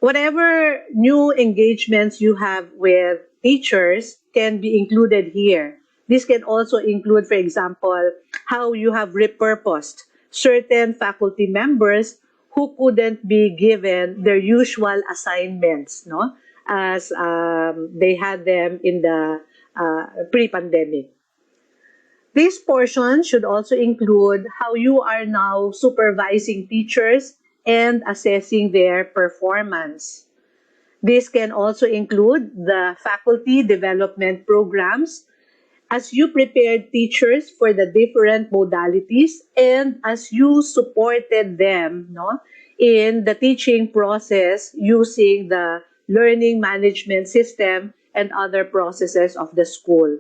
Whatever new engagements you have with teachers can be included here. This can also include, for example, how you have repurposed certain faculty members who couldn't be given their usual assignments, no, as they had them in the pre-pandemic. This portion should also include how you are now supervising teachers and assessing their performance. This can also include the faculty development programs as you prepared teachers for the different modalities and as you supported them, no, in the teaching process using the learning management system and other processes of the school.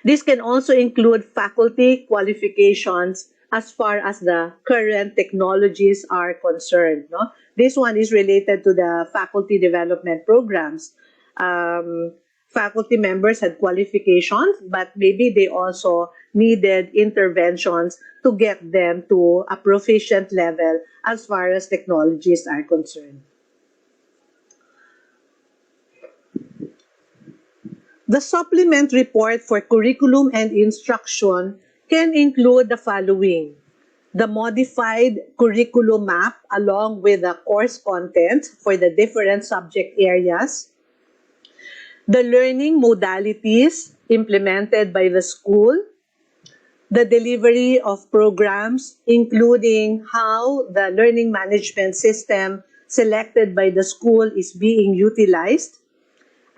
This can also include faculty qualifications as far as the current technologies are concerned. No? This one is related to the faculty development programs. Faculty members had qualifications, but maybe they also needed interventions to get them to a proficient level as far as technologies are concerned. The supplement report for curriculum and instruction can include the following: the modified curriculum map along with the course content for the different subject areas, the learning modalities implemented by the school, the delivery of programs, including how the learning management system selected by the school is being utilized,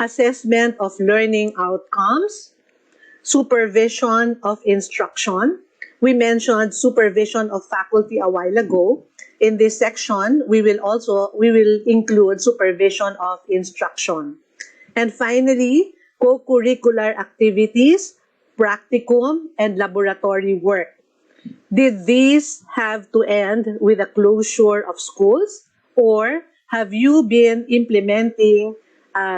assessment of learning outcomes, supervision of instruction. We mentioned supervision of faculty a while ago. In this section, we will include supervision of instruction. And finally, co-curricular activities, practicum, and laboratory work. Did these have to end with the closure of schools, or have you been implementing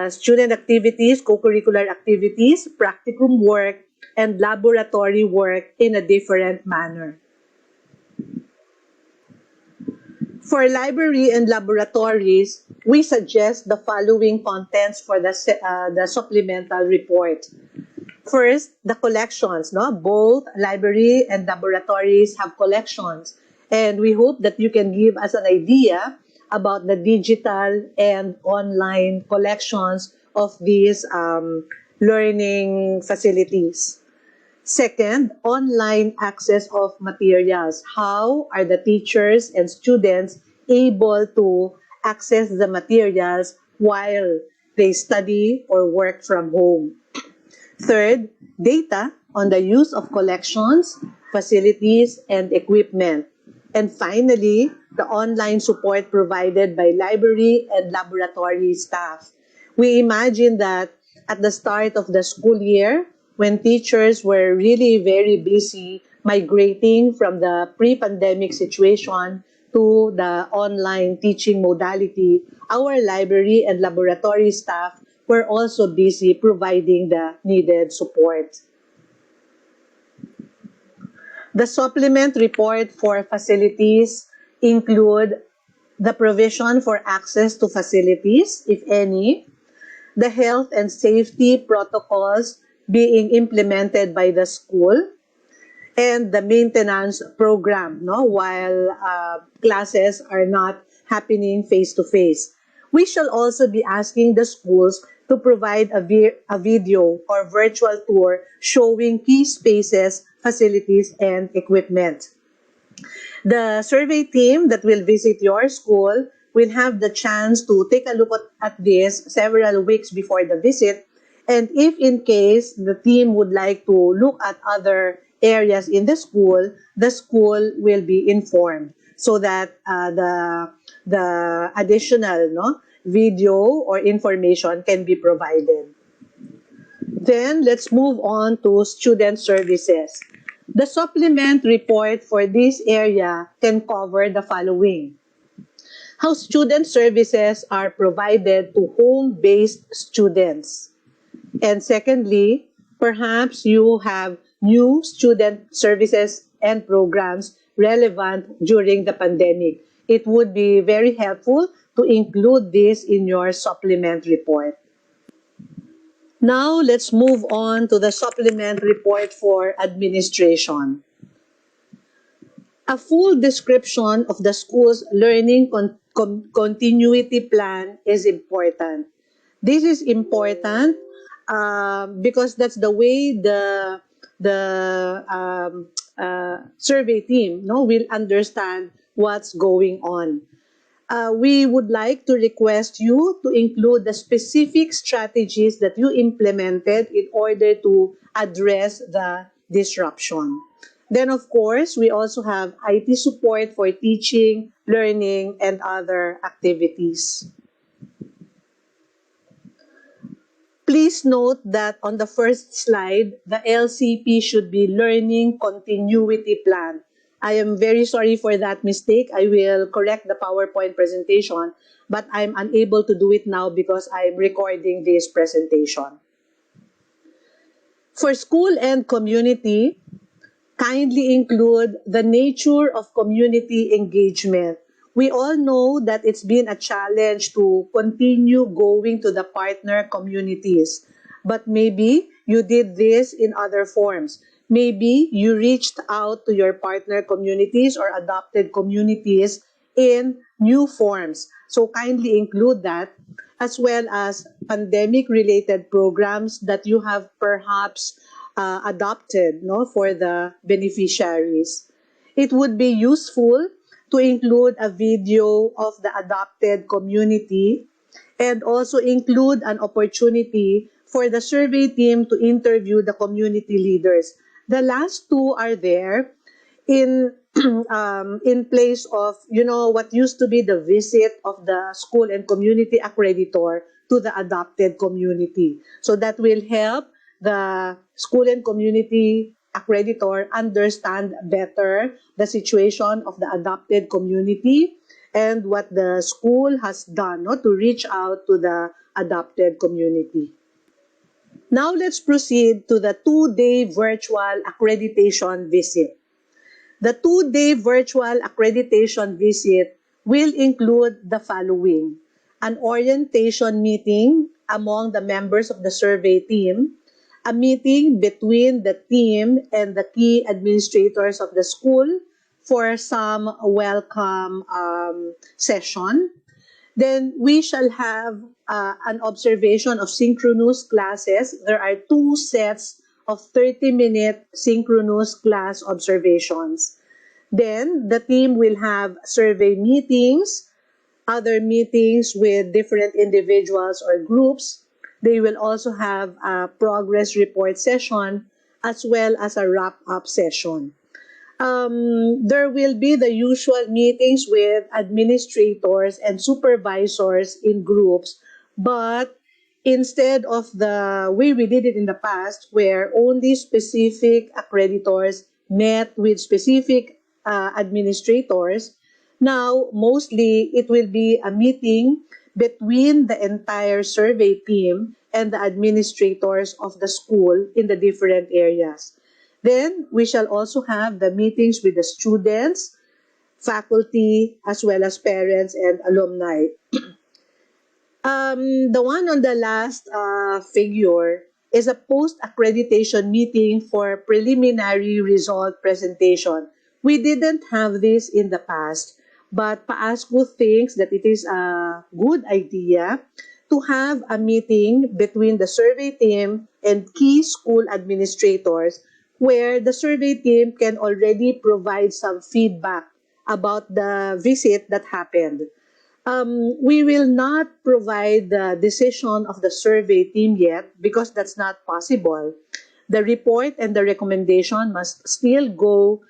student activities, co-curricular activities, practicum work, and laboratory work in a different manner? For library and laboratories, we suggest the following contents for the supplemental report. First, the collections. No? Both library and laboratories have collections. And we hope that you can give us an idea about the digital and online collections of these learning facilities. Second, online access of materials. How are the teachers and students able to access the materials while they study or work from home? Third, data on the use of collections, facilities, and equipment. And finally, the online support provided by library and laboratory staff. We imagine that at the start of the school year, when teachers were really very busy migrating from the pre-pandemic situation to the online teaching modality, our library and laboratory staff were also busy providing the needed support. The supplement report for facilities include the provision for access to facilities, if any, the health and safety protocols being implemented by the school, and the maintenance program, no, while classes are not happening face-to-face. We shall also be asking the schools to provide a video or virtual tour showing key spaces, facilities, and equipment. The survey team that will visit your school will have the chance to take a look at this several weeks before the visit. And if in case the team would like to look at other areas in the school will be informed so that the additional video or information can be provided. Then let's move on to student services. The supplement report for this area can cover the following: how student services are provided to home-based students. And secondly, perhaps you have new student services and programs relevant during the pandemic. It would be very helpful to include this in your supplement report. Now, let's move on to the supplement report for administration. A full description of the school's learning continuity plan is important. This is important because that's the way the survey team will understand what's going on. We would like to request you to include the specific strategies that you implemented in order to address the disruption. Then, of course, we also have IT support for teaching, learning, and other activities. Please note that on the first slide, the LCP should be Learning Continuity Plan. I am very sorry for that mistake. I will correct the PowerPoint presentation, but I'm unable to do it now because I'm recording this presentation. For school and community, kindly include the nature of community engagement. We all know that it's been a challenge to continue going to the partner communities, but maybe you did this in other forms. Maybe you reached out to your partner communities or adopted communities in new forms. So kindly include that, as well as pandemic-related programs that you have perhaps adopted for the beneficiaries. It would be useful to include a video of the adopted community and also include an opportunity for the survey team to interview the community leaders. The last two are there in place of what used to be the visit of the school and community accreditor to the adopted community. So that will help the school and community accreditor understand better the situation of the adopted community and what the school has done to reach out to the adopted community. Now let's proceed to the 2-day virtual accreditation visit. The 2-day virtual accreditation visit will include the following: an orientation meeting among the members of the survey team, a meeting between the team and the key administrators of the school for some welcome session. Then we shall have an observation of synchronous classes. There are 2 sets of 30-minute synchronous class observations. Then the team will have survey meetings, other meetings with different individuals or groups. They will also have a progress report session as well as a wrap-up session. There will be the usual meetings with administrators and supervisors in groups, but instead of the way we did it in the past, where only specific accreditors met with specific administrators, now mostly it will be a meeting between the entire survey team and the administrators of the school in the different areas. Then we shall also have the meetings with the students, faculty, as well as parents and alumni. The one on the last figure is a post-accreditation meeting for preliminary result presentation. We didn't have this in the past, but PAASCU thinks that it is a good idea to have a meeting between the survey team and key school administrators where the survey team can already provide some feedback about the visit that happened. We will not provide the decision of the survey team yet because that's not possible. The report and the recommendation must still go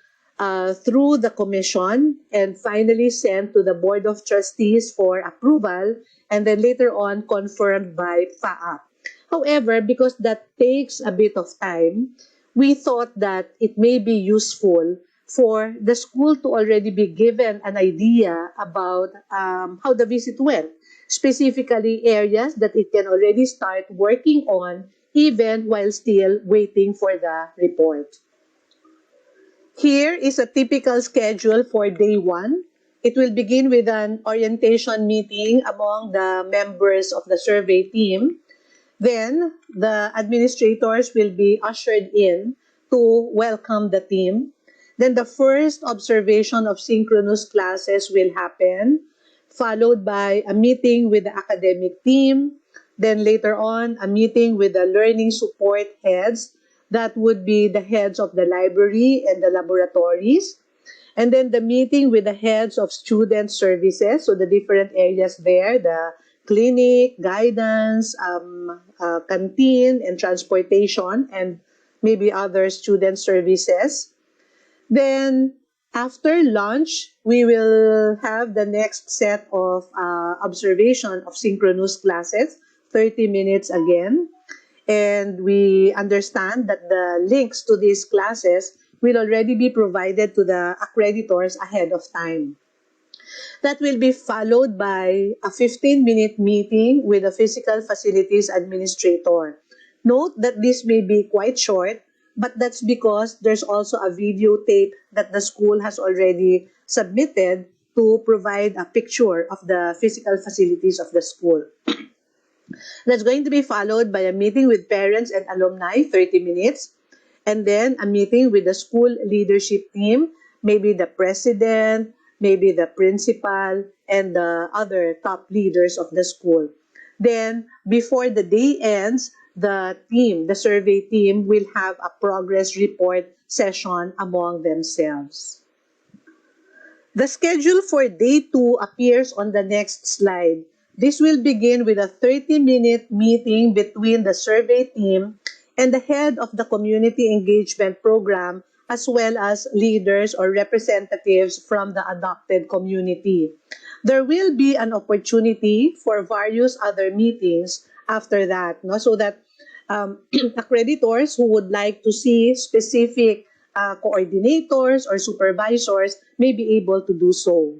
through the commission and finally sent to the Board of Trustees for approval and then later on confirmed by PAA. However, because that takes a bit of time, we thought that it may be useful for the school to already be given an idea about how the visit went, specifically areas that it can already start working on even while still waiting for the report. Here is a typical schedule for day one. It will begin with an orientation meeting among the members of the survey team. Then, the administrators will be ushered in to welcome the team. Then, the first observation of synchronous classes will happen, followed by a meeting with the academic team. Then, later on, a meeting with the learning support heads. That would be the heads of the library and the laboratories. And then the meeting with the heads of student services, so the different areas there, the clinic, guidance, canteen, and transportation, and maybe other student services. Then, after lunch, we will have the next set of observation of synchronous classes, 30 minutes again. And we understand that the links to these classes will already be provided to the accreditors ahead of time. That will be followed by a 15-minute meeting with the physical facilities administrator. Note that this may be quite short, but that's because there's also a videotape that the school has already submitted to provide a picture of the physical facilities of the school. That's going to be followed by a meeting with parents and alumni, 30 minutes, and then a meeting with the school leadership team, maybe the president, maybe the principal, and the other top leaders of the school. Then, before the day ends, the team, the survey team, will have a progress report session among themselves. The schedule for day 2 appears on the next slide. This will begin with a 30-minute meeting between the survey team and the head of the community engagement program, as well as leaders or representatives from the adopted community. There will be an opportunity for various other meetings after that, no? So that accreditors who would like to see specific coordinators or supervisors may be able to do so.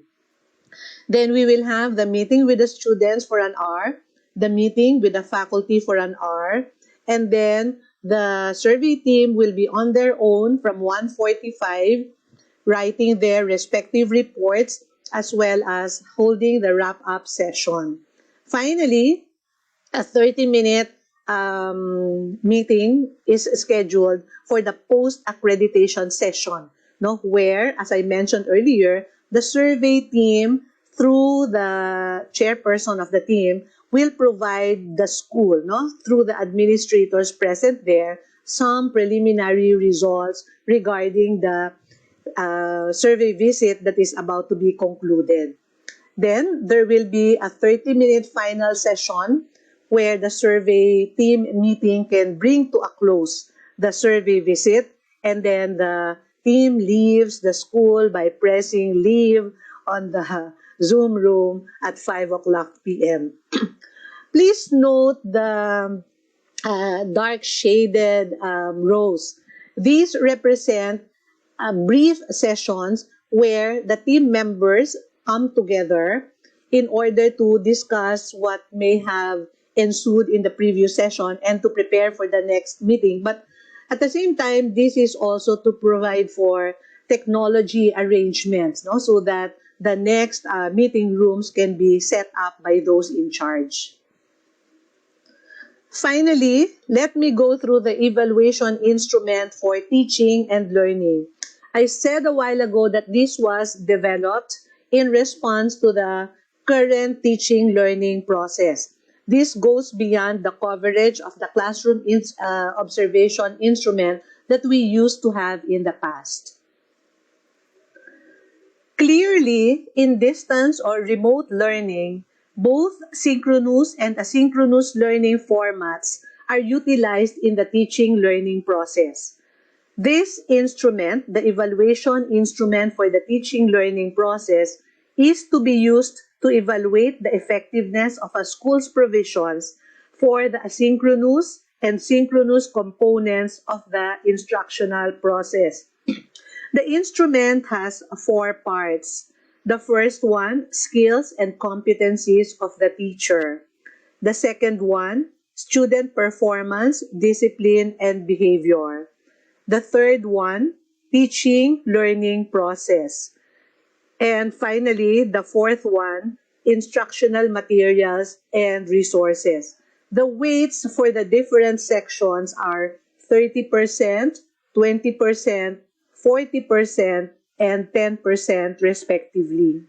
Then we will have the meeting with the students for an hour, the meeting with the faculty for an hour, and then the survey team will be on their own from 1:45, writing their respective reports as well as holding the wrap-up session. Finally, a 30-minute meeting is scheduled for the post-accreditation session, no? Where, as I mentioned earlier, the survey team, through the chairperson of the team, will provide the school, no, through the administrators present there, some preliminary results regarding the survey visit that is about to be concluded. Then there will be a 30-minute final session where the survey team meeting can bring to a close the survey visit, and then the team leaves the school by pressing leave on the Zoom room at 5 o'clock p.m. Please note the dark shaded rows. These represent brief sessions where the team members come together in order to discuss what may have ensued in the previous session and to prepare for the next meeting. But at the same time, this is also to provide for technology arrangements, no? So that the next meeting rooms can be set up by those in charge. Finally, let me go through the evaluation instrument for teaching and learning. I said a while ago that this was developed in response to the current teaching learning process. This goes beyond the coverage of the classroom observation instrument that we used to have in the past. Clearly, in distance or remote learning, both synchronous and asynchronous learning formats are utilized in the teaching learning process. This instrument, the evaluation instrument for the teaching learning process, is to be used to evaluate the effectiveness of a school's provisions for the asynchronous and synchronous components of the instructional process. The instrument has 4 parts. The first one, skills and competencies of the teacher. The second one, student performance, discipline, and behavior. The third one, teaching, learning process. And finally, the fourth one, instructional materials and resources. The weights for the different sections are 30%, 20%, 40%, and 10% respectively.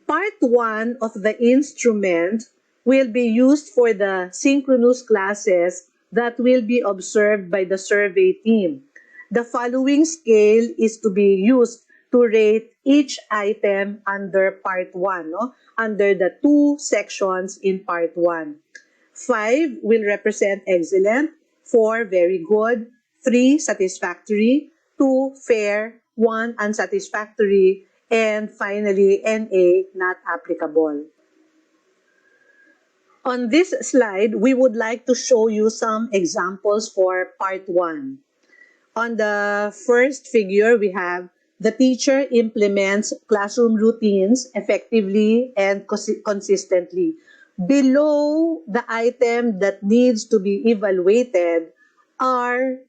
Part 1 of the instrument will be used for the synchronous classes that will be observed by the survey team. The following scale is to be used to rate each item under Part 1, under the 2 sections in Part 1. 5 will represent excellent, 4 very good, 3 satisfactory, 2 fair, 1 unsatisfactory, and finally NA not applicable. On this slide, we would like to show you some examples for Part 1. On the first figure, we have the teacher implements classroom routines effectively and consistently. Below the item that needs to be evaluated are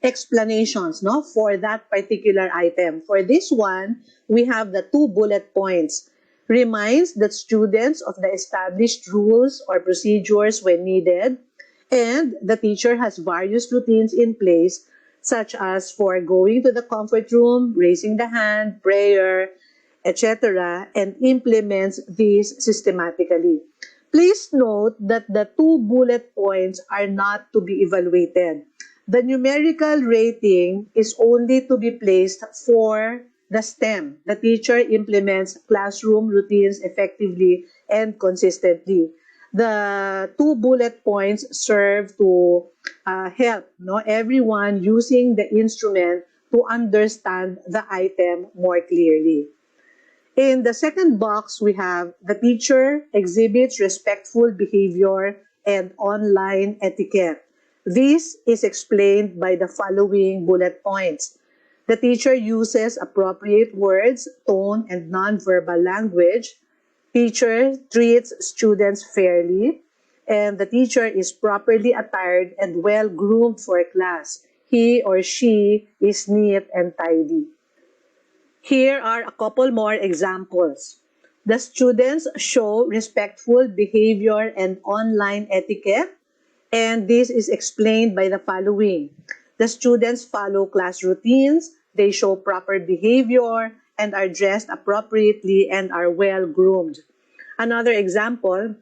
explanations for that particular item. For this one, we have the 2 bullet points. Reminds that students of the established rules or procedures when needed, and the teacher has various routines in place, such as for going to the comfort room, raising the hand, prayer, etc., and implements these systematically. Please note that the 2 bullet points are not to be evaluated. The numerical rating is only to be placed for the STEM. The teacher implements classroom routines effectively and consistently. The 2 bullet points serve to help everyone using the instrument to understand the item more clearly. In the second box, we have the teacher exhibits respectful behavior and online etiquette. This is explained by the following bullet points. The teacher uses appropriate words, tone, and nonverbal language. Teacher treats students fairly. And the teacher is properly attired and well-groomed for class. He or she is neat and tidy. Here are a couple more examples. The students show respectful behavior and online etiquette, and this is explained by the following. The students follow class routines, they show proper behavior, and are dressed appropriately and are well-groomed. Another example,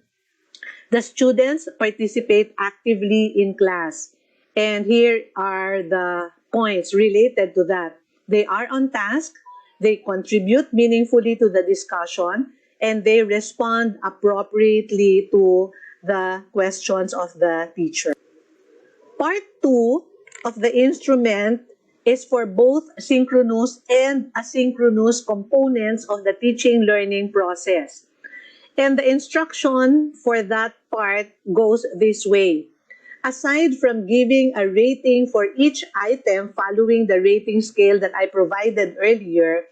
the students participate actively in class, and here are the points related to that. They are on task, they contribute meaningfully to the discussion, and they respond appropriately to the questions of the teacher. Part 2 of the instrument is for both synchronous and asynchronous components of the teaching learning process. And the instruction for that part goes this way. Aside from giving a rating for each item following the rating scale that I provided earlier,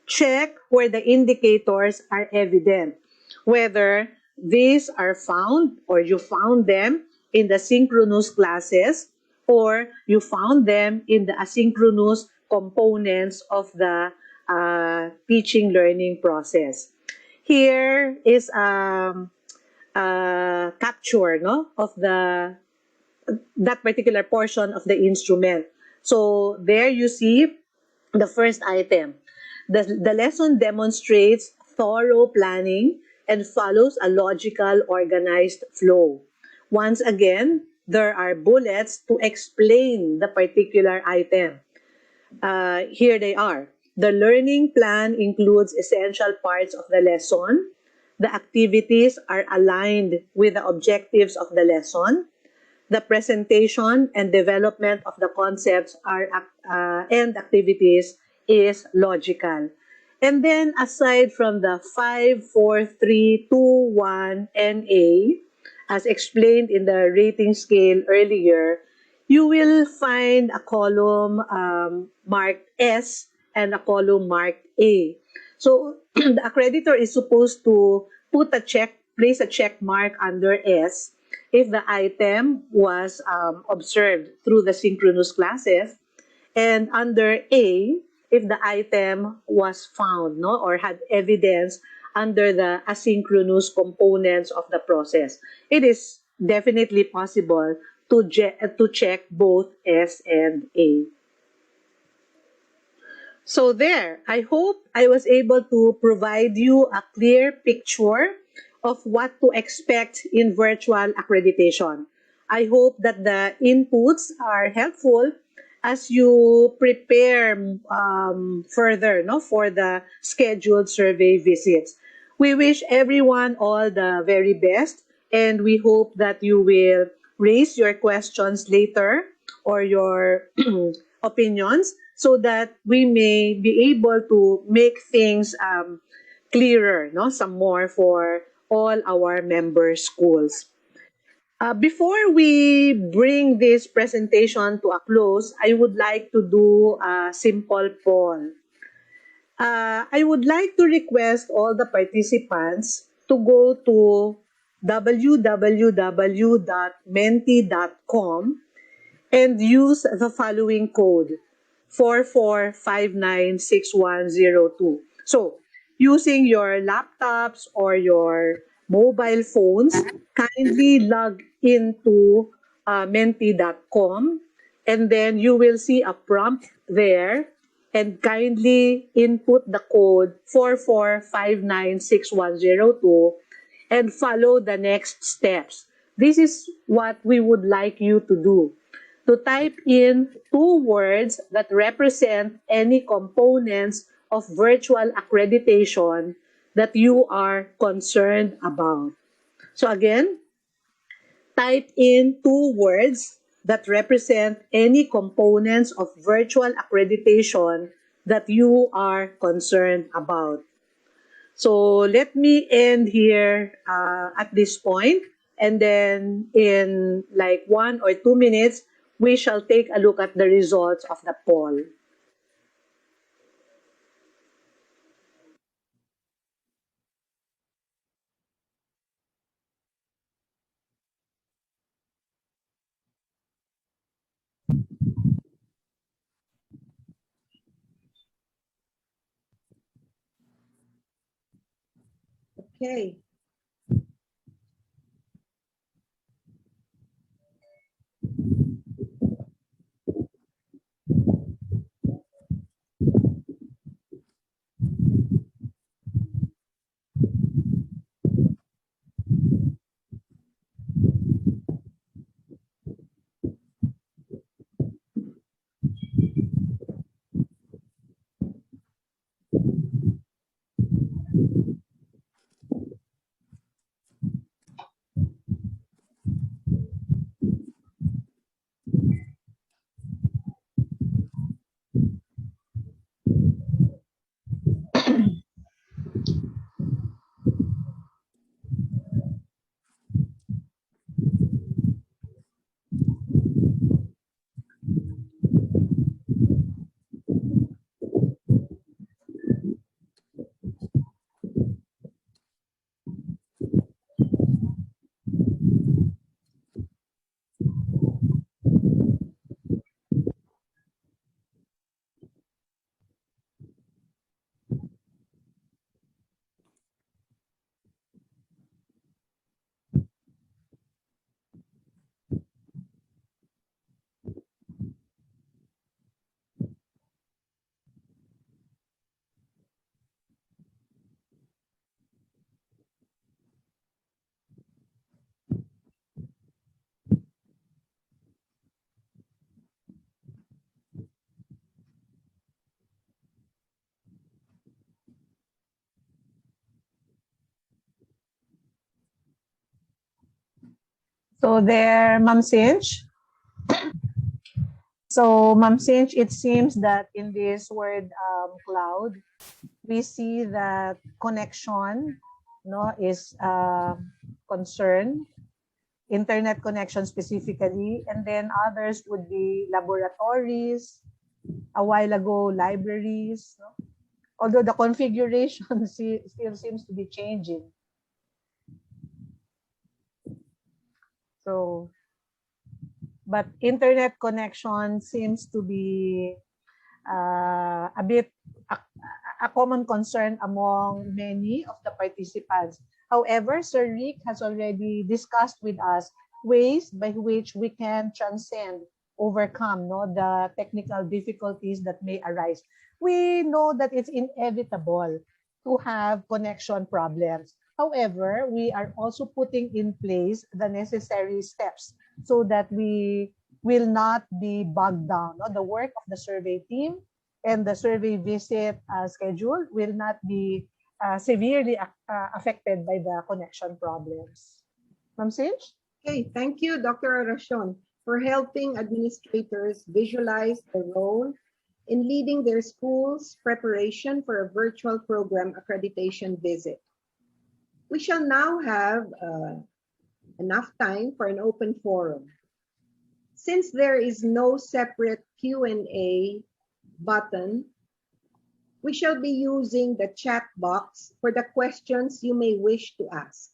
check where the indicators are evident, whether these are found or you found them in the synchronous classes or you found them in the asynchronous components of the teaching learning process. Here is a capture, no, of that particular portion of the instrument. So there you see the first item. The lesson demonstrates thorough planning and follows a logical, organized flow. Once again, there are bullets to explain the particular item. Here they are. The learning plan includes essential parts of the lesson. The activities are aligned with the objectives of the lesson. The presentation and development of the concepts and activities is logical. And then aside from the 5, 4, 3, 2, 1, NA, as explained in the rating scale earlier, you will find a column marked S and a column marked A. So the accreditor is supposed to place a check mark under S if the item was observed through the synchronous classes, and under A, if the item was found, no, or had evidence under the asynchronous components of the process. It is definitely possible to check both S and A. So there, I hope I was able to provide you a clear picture of what to expect in virtual accreditation. I hope that the inputs are helpful as you prepare further, no, for the scheduled survey visits. We wish everyone all the very best, and we hope that you will raise your questions later or your opinions so that we may be able to make things clearer, no, some more for all our member schools. Before we bring this presentation to a close, I would like to do a simple poll. I would like to request all the participants to go to www.menti.com and use the following code, 44596102. So, using your laptops or your mobile phones, kindly log into menti.com, and then you will see a prompt there, and kindly input the code 44596102 and follow the next steps. This is what we would like you to do. To type in 2 words that represent any components of virtual accreditation that you are concerned about. So again, type in 2 words that represent any components of virtual accreditation that you are concerned about. So let me end here at this point, and then in like 1 or 2 minutes, we shall take a look at the results of the poll. Okay. So there, Ma'am Sinch. So, Ma'am Sinch, it seems that in this word cloud, we see that connection, no, is concern, internet connection specifically, and then others would be laboratories, a while ago libraries, no? Although the configuration still seems to be changing. So, but internet connection seems to be a bit a common concern among many of the participants. However, Sir Rick has already discussed with us ways by which we can overcome the technical difficulties that may arise. We know that it's inevitable to have connection problems. However, we are also putting in place the necessary steps so that we will not be bogged down. The work of the survey team and the survey visit schedule will not be severely affected by the connection problems. Ma'am Sinch? Okay, thank you, Dr. Aracion, for helping administrators visualize the role in leading their school's preparation for a virtual program accreditation visit. We shall now have enough time for an open forum. Since there is no separate Q&A button, we shall be using the chat box for the questions you may wish to ask.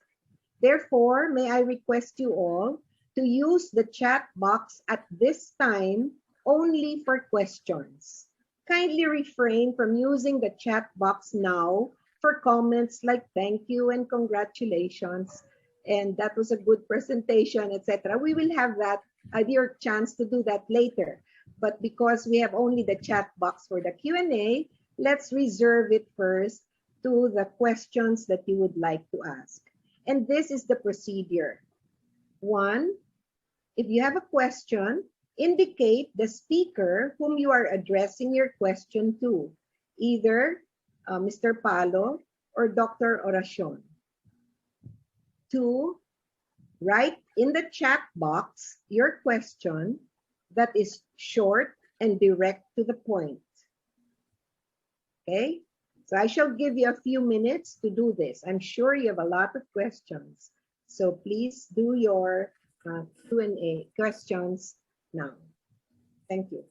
Therefore, may I request you all to use the chat box at this time only for questions. Kindly refrain from using the chat box now for comments like thank you and congratulations, and that was a good presentation, etc. We will have that, your chance to do that later. But because we have only the chat box for the Q&A, let's reserve it first to the questions that you would like to ask. And this is the procedure. 1, if you have a question, indicate the speaker whom you are addressing your question to, either Mr. Palo or Dr. Oracion. 2, write in the chat box your question that is short and direct to the point. Okay, so I shall give you a few minutes to do this. I'm sure you have a lot of questions. So please do your Q&A questions now. Thank you.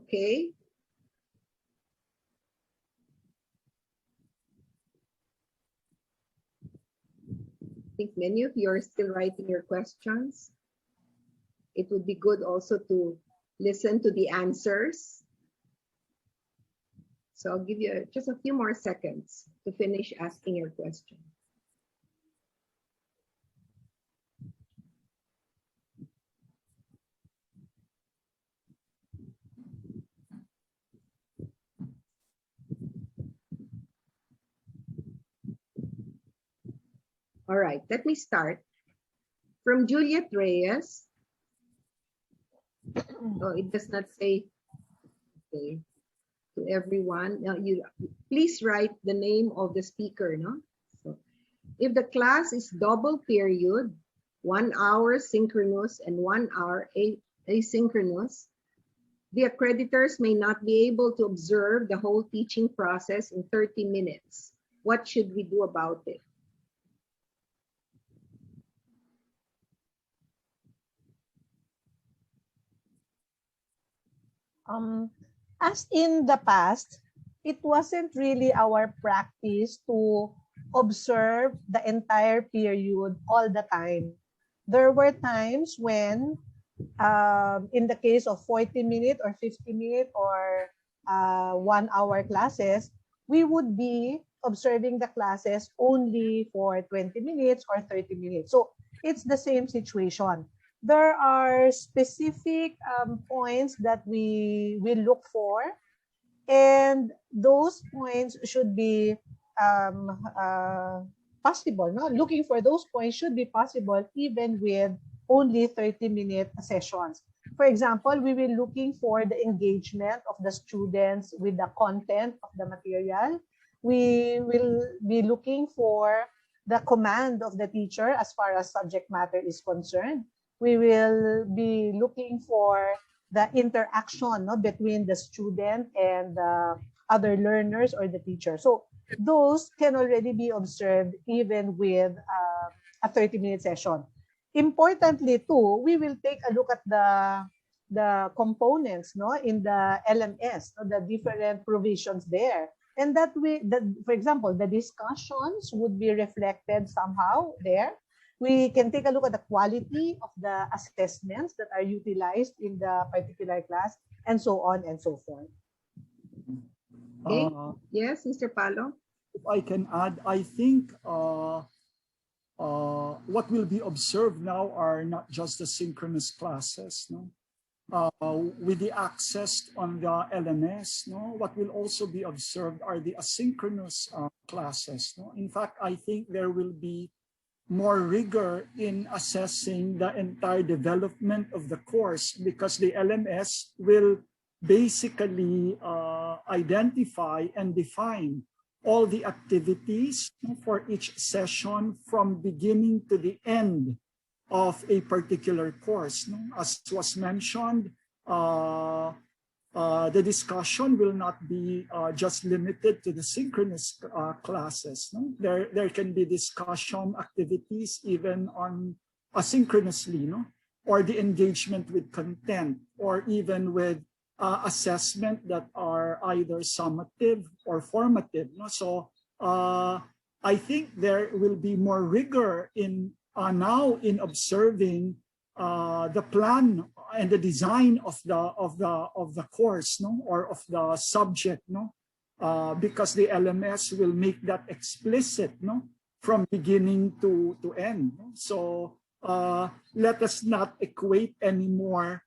Okay. I think many of you are still writing your questions. It would be good also to listen to the answers. So I'll give you just a few more seconds to finish asking your question. All right, let me start. From Juliet Reyes. Oh, it does not say. Okay. to everyone. Now, please write the name of the speaker, no? So, if the class is double period, 1 hour synchronous and 1 hour asynchronous, the accreditors may not be able to observe the whole teaching process in 30 minutes. What should we do about it? As in the past, it wasn't really our practice to observe the entire period all the time. There were times when, in the case of 40-minute or 50-minute or 1 hour classes, we would be observing the classes only for 20 minutes or 30 minutes. So it's the same situation. There are specific points that we will look for, and those points should be possible. No? Looking for those points should be possible even with only 30-minute sessions. For example, we will be looking for the engagement of the students with the content of the material. We will be looking for the command of the teacher as far as subject matter is concerned. We will be looking for the interaction, no, between the student and the other learners or the teacher. So those can already be observed even with a 30-minute session. Importantly too, we will take a look at the components, no, in the LMS, no, the different provisions there. And that way, for example, the discussions would be reflected somehow there. We can take a look at the quality of the assessments that are utilized in the particular class, and so on and so forth. Okay. Yes, Mr. Palo? If I can add, I think what will be observed now are not just the synchronous classes, no? With the access on the LMS, no? What will also be observed are the asynchronous classes. No? In fact, I think there will be more rigor in assessing the entire development of the course, because the LMS will basically identify and define all the activities for each session from beginning to the end of a particular course. As was mentioned, the discussion will not be just limited to the synchronous classes. No? There can be discussion activities even on asynchronously, no? Or the engagement with content, or even with assessment that are either summative or formative. No? So I think there will be more rigor in now in observing the plan and the design of the course, no, or of the subject, no, because the LMS will make that explicit, no, from beginning to end. No? So let us not equate anymore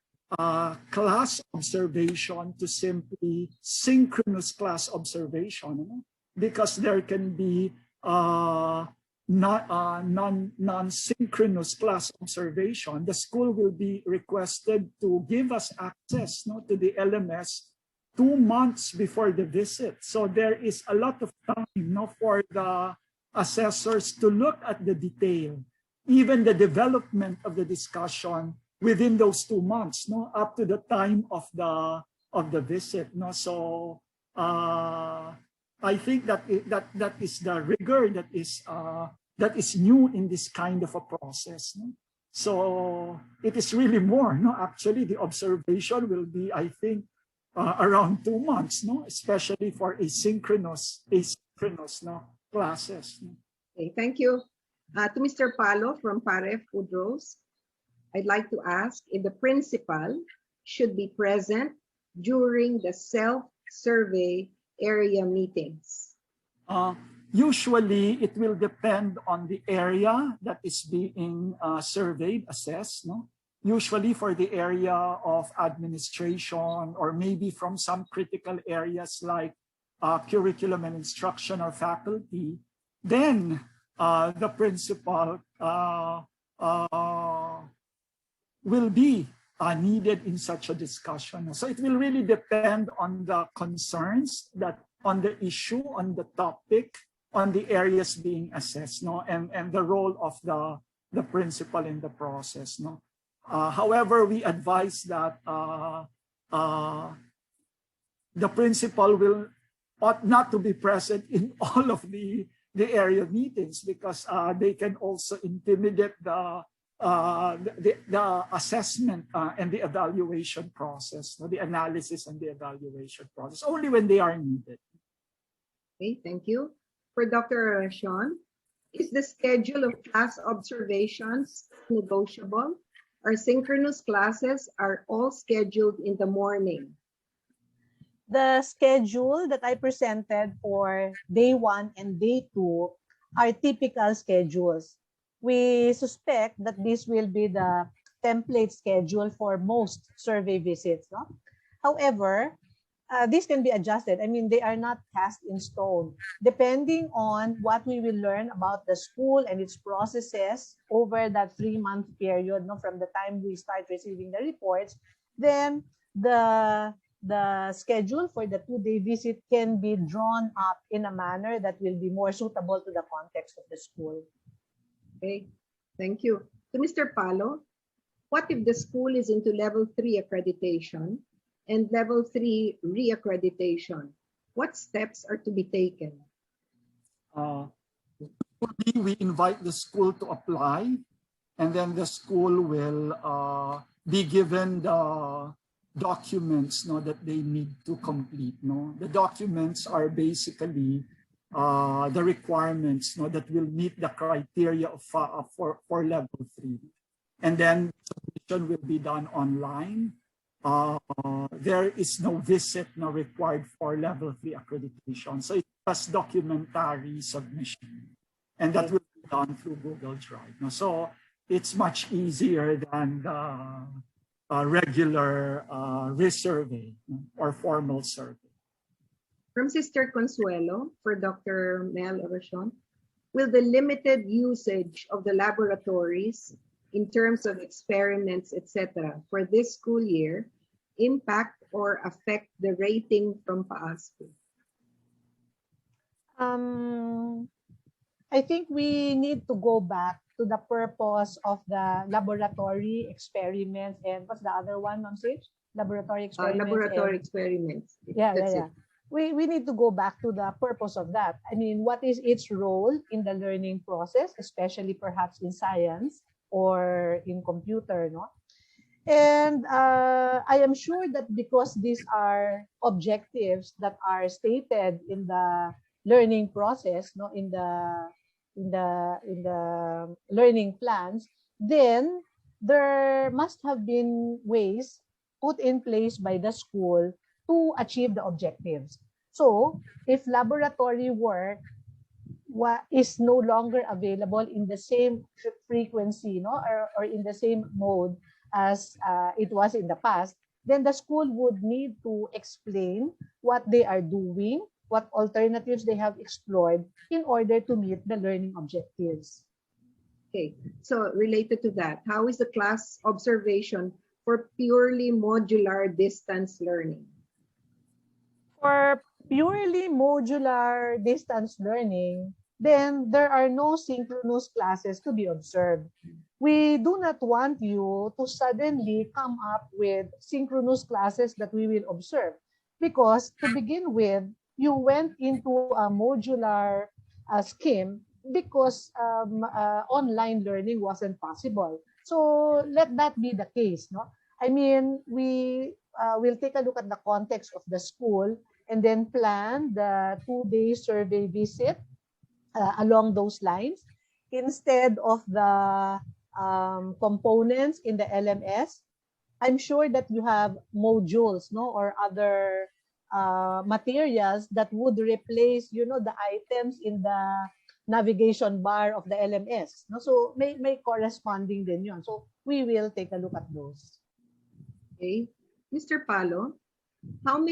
class observation to simply synchronous class observation, no? Because there can be non-synchronous class observation. The school will be requested to give us access, no, to the LMS 2 months before the visit. So there is a lot of time, no, for the assessors to look at the detail, even the development of the discussion within those 2 months, no, up to the time of the visit. No? So I think that is the rigor that is new in this kind of a process. No? So it is really more. No, actually, the observation will be, I think, around 2 months. No, especially for asynchronous no, classes. No? Okay, thank you. To Mr. Palo from Paref Woodrose, I'd like to ask if the principal should be present during the self-survey area meetings. Usually, it will depend on the area that is being surveyed, assessed. No? Usually for the area of administration, or maybe from some critical areas like curriculum and instruction or faculty, then the principal will be needed in such a discussion. So it will really depend on the concerns, that on the issue, on the topic, on the areas being assessed, no, and the role of the principal in the process, no. However, we advise that the principal ought not to be present in all of the area meetings, because they can also intimidate the assessment and the evaluation process, the analysis and the evaluation process, only when they are needed. Okay, thank you. For Dr. Sean, is the schedule of class observations negotiable? Our synchronous classes are all scheduled in the morning. The schedule that I presented for day 1 and day 2 are typical schedules. We suspect that this will be the template schedule for most survey visits. No? However, this can be adjusted. I mean, they are not cast in stone. Depending on what we will learn about the school and its processes over that 3-month period, no, from the time we start receiving the reports, then the schedule for the 2-day visit can be drawn up in a manner that will be more suitable to the context of the school. Okay, thank you. To Mr. Palo, what if the school is into level 3 accreditation and level 3 re-accreditation? What steps are to be taken? We invite the school to apply, and then the school will be given the documents, no, that they need to complete. No, the documents are basically the requirements, no, that will meet the criteria of for level 3, and then submission will be done online. There is no visit, no, required for level 3 accreditation, so it's just documentary submission, and that will be done through Google Drive. No? So it's much easier than the regular resurvey or formal survey. From Sister Consuelo, for Dr. Mel Orocion, will the limited usage of the laboratories in terms of experiments, etc., for this school year impact or affect the rating from PAASCU? I think we need to go back to the purpose of the laboratory experiments and what's the other one, Ma'am Sage? Laboratory experiments. Laboratory experiments. Yeah. We need to go back to the purpose of that. I mean, what is its role in the learning process, especially perhaps in science or in computer, no? And I am sure that because these are objectives that are stated in the learning process, no, in the learning plans, then there must have been ways put in place by the school to achieve the objectives. So if laboratory work is no longer available in the same frequency, no, or in the same mode as it was in the past, then the school would need to explain what they are doing, what alternatives they have explored in order to meet the learning objectives. Okay, so related to that, how is the class observation for purely modular distance learning? For purely modular distance learning, then there are no synchronous classes to be observed. We do not want you to suddenly come up with synchronous classes that we will observe, because to begin with, you went into a modular scheme because online learning wasn't possible. So let that be the case, no? I mean, we will take a look at the context of the school and then plan the 2-day survey visit along those lines. Instead of the components in the LMS, I'm sure that you have modules, no, or other materials that would replace, you know, the items in the navigation bar of the LMS. No? So may corresponding din yun. So we will take a look at those. Okay. Mr. Palo, from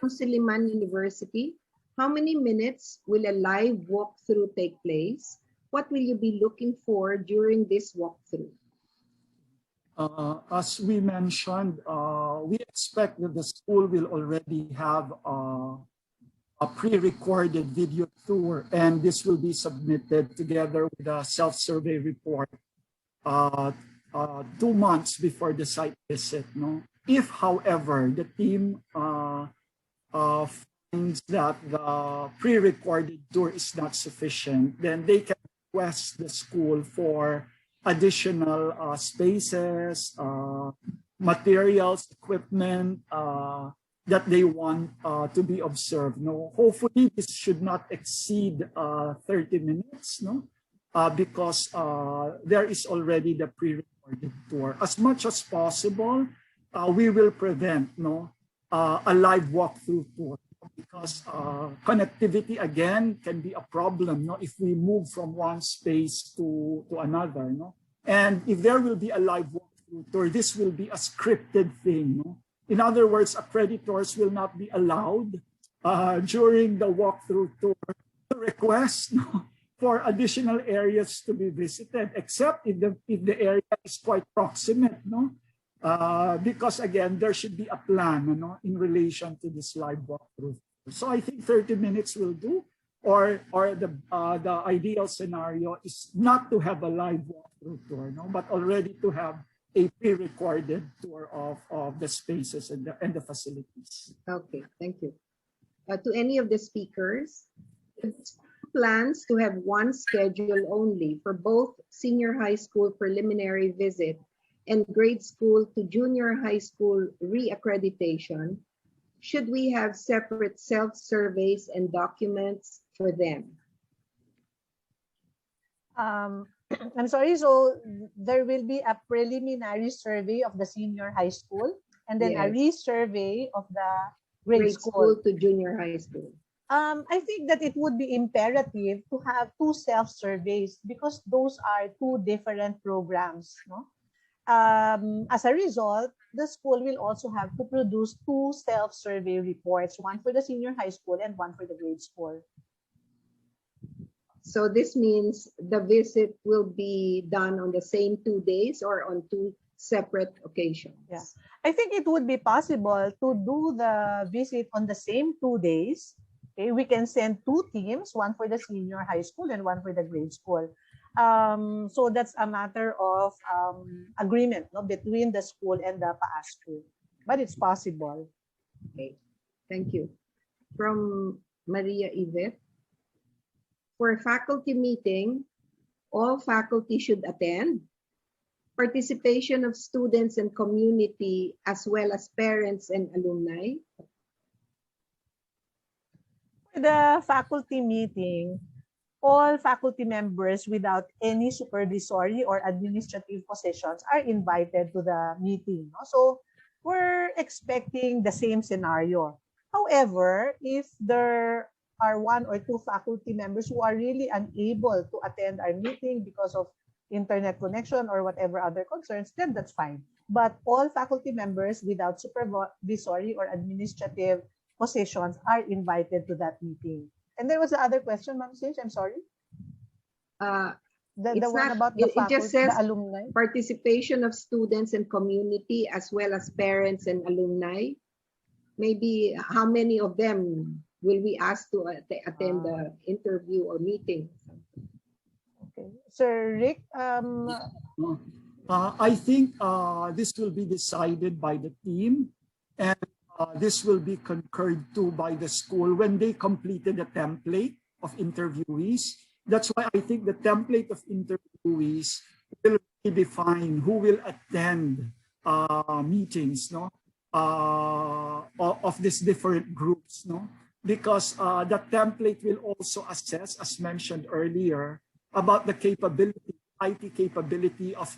Silliman University, how many minutes will a live walkthrough take place? What will you be looking for during this walkthrough? As we mentioned, we expect that the school will already have a pre-recorded video tour, and this will be submitted together with a self-survey report 2 months before the site visit. No? If, however, the team finds that the pre-recorded tour is not sufficient, then they can request the school for additional spaces, materials, equipment that they want to be observed. No, hopefully this should not exceed 30 minutes. No, because there is already the pre-recorded tour. As much as possible, we will prevent a live walkthrough tour, because connectivity again can be a problem if we move from one space to another. And if there will be a live walkthrough tour, this will be a scripted thing. In other words, accreditors will not be allowed during the walkthrough tour to request for additional areas to be visited, except if the area is quite proximate. Because again, there should be a plan in relation to this live walkthrough. So I think 30 minutes will do, or the ideal scenario is not to have a live walkthrough tour, but already to have a pre-recorded tour of the spaces and the facilities. Okay, thank you. To any of the speakers, plans to have one schedule only for both senior high school preliminary visit and grade school to junior high school re-accreditation, should we have separate self-surveys and documents for them? I'm sorry, so there will be a preliminary survey of the senior high school and then a re-survey of the grade school to junior high school. I think that it would be imperative to have 2 self-surveys because those are 2 different programs. As a result, the school will also have to produce 2 self-survey reports, one for the senior high school and one for the grade school. So this means the visit will be done on the same 2 days or on 2 separate occasions? Yeah, I think it would be possible to do the visit on the same 2 days. Okay, we can send 2 teams, one for the senior high school and one for the grade school. So that's a matter of agreement between the school and the PAASCU, but it's possible. Okay, thank you. From Maria Yvette, for a faculty meeting, all faculty should attend. Participation of students and community as well as parents and alumni. For the faculty meeting, all faculty members without any supervisory or administrative positions are invited to the meeting. So we're expecting the same scenario. However, if there are 1 or 2 faculty members who are really unable to attend our meeting because of internet connection or whatever other concerns, then that's fine. But all faculty members without supervisory or administrative positions are invited to that meeting. And there was the other question, Ma'am Sage, I'm sorry. The one about the faculty, just says the alumni. Participation of students and community as well as parents and alumni. Maybe how many of them will we ask to attend the interview or meeting? Okay, Sir Rick. I think this will be decided by the team, and this will be concurred to by the school when they completed the template of interviewees. That's why I think the template of interviewees will define who will attend meetings of these different groups. Because the template will also assess, as mentioned earlier, about the capability, IT capability of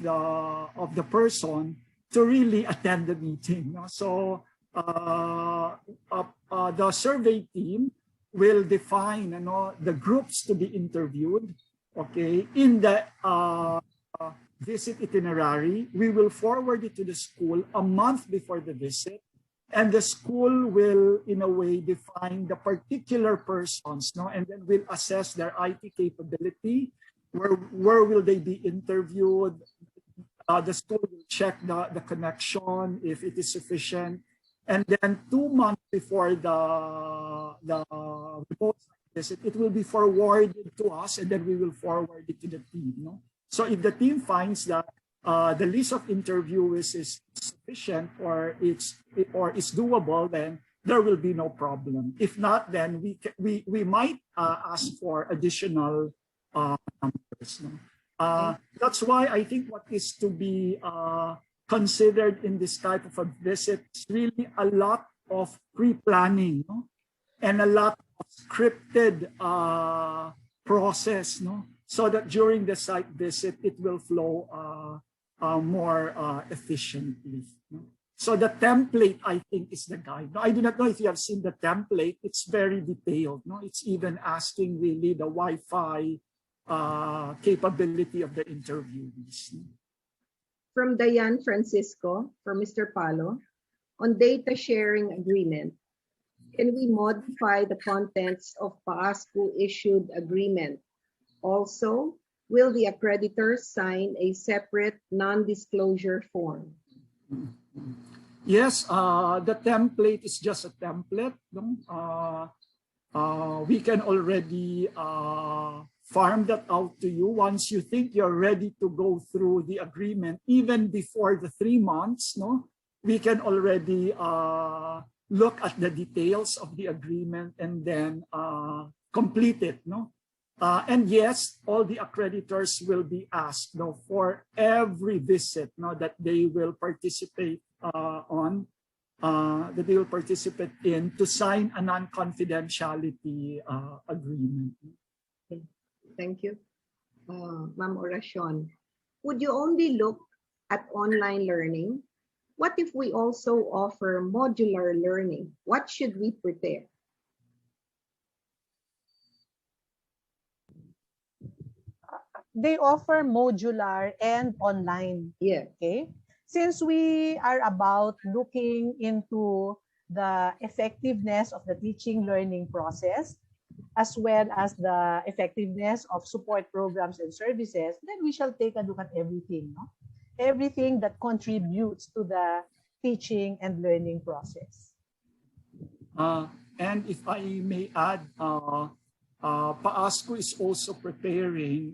the person to really attend the meeting. So the survey team will define the groups to be interviewed. Okay, in the visit itinerary, we will forward it to the school a month before the visit. And the school will, in a way, define the particular persons, and then will assess their IT capability. Where will they be interviewed? the school will check the connection, if it is sufficient. And then 2 months before the remote visit, it will be forwarded to us, and then we will forward it to the team. No? So if the team finds that the list of interviews is sufficient or is doable, then there will be no problem. If not, then we might ask for additional numbers. No? That's why I think what is to be considered in this type of a visit is really a lot of pre-planning, no? And a lot of scripted process, no? So that during the site visit, it will flow more efficiently. No? So the template, I think, is the guide. Now, I do not know if you have seen the template. It's very detailed. No? It's even asking really the Wi-Fi capability of the interviewees. From Diane Francisco, for Mr. Palo, on data sharing agreement, can we modify the contents of PAASCU issued agreement? Also, will the accreditors sign a separate non-disclosure form? Yes, the template is just a template. No? We can already farm that out to you once you think you're ready to go through the agreement, even before the 3 months. No, we can already look at the details of the agreement and then complete it. No, and yes, all the accreditors will be asked, no, for every visit, no, that they will participate that they will participate in, to sign a non-confidentiality agreement. Okay. Thank you. Ma'am Oracion, would you only look at online learning? What if we also offer modular learning? What should we prepare? They offer modular and online. Yeah. Okay. Since we are about looking into the effectiveness of the teaching learning process, as well as the effectiveness of support programs and services, then we shall take a look at everything, no? Everything that contributes to the teaching and learning process. And if I may add, PAASCU is also preparing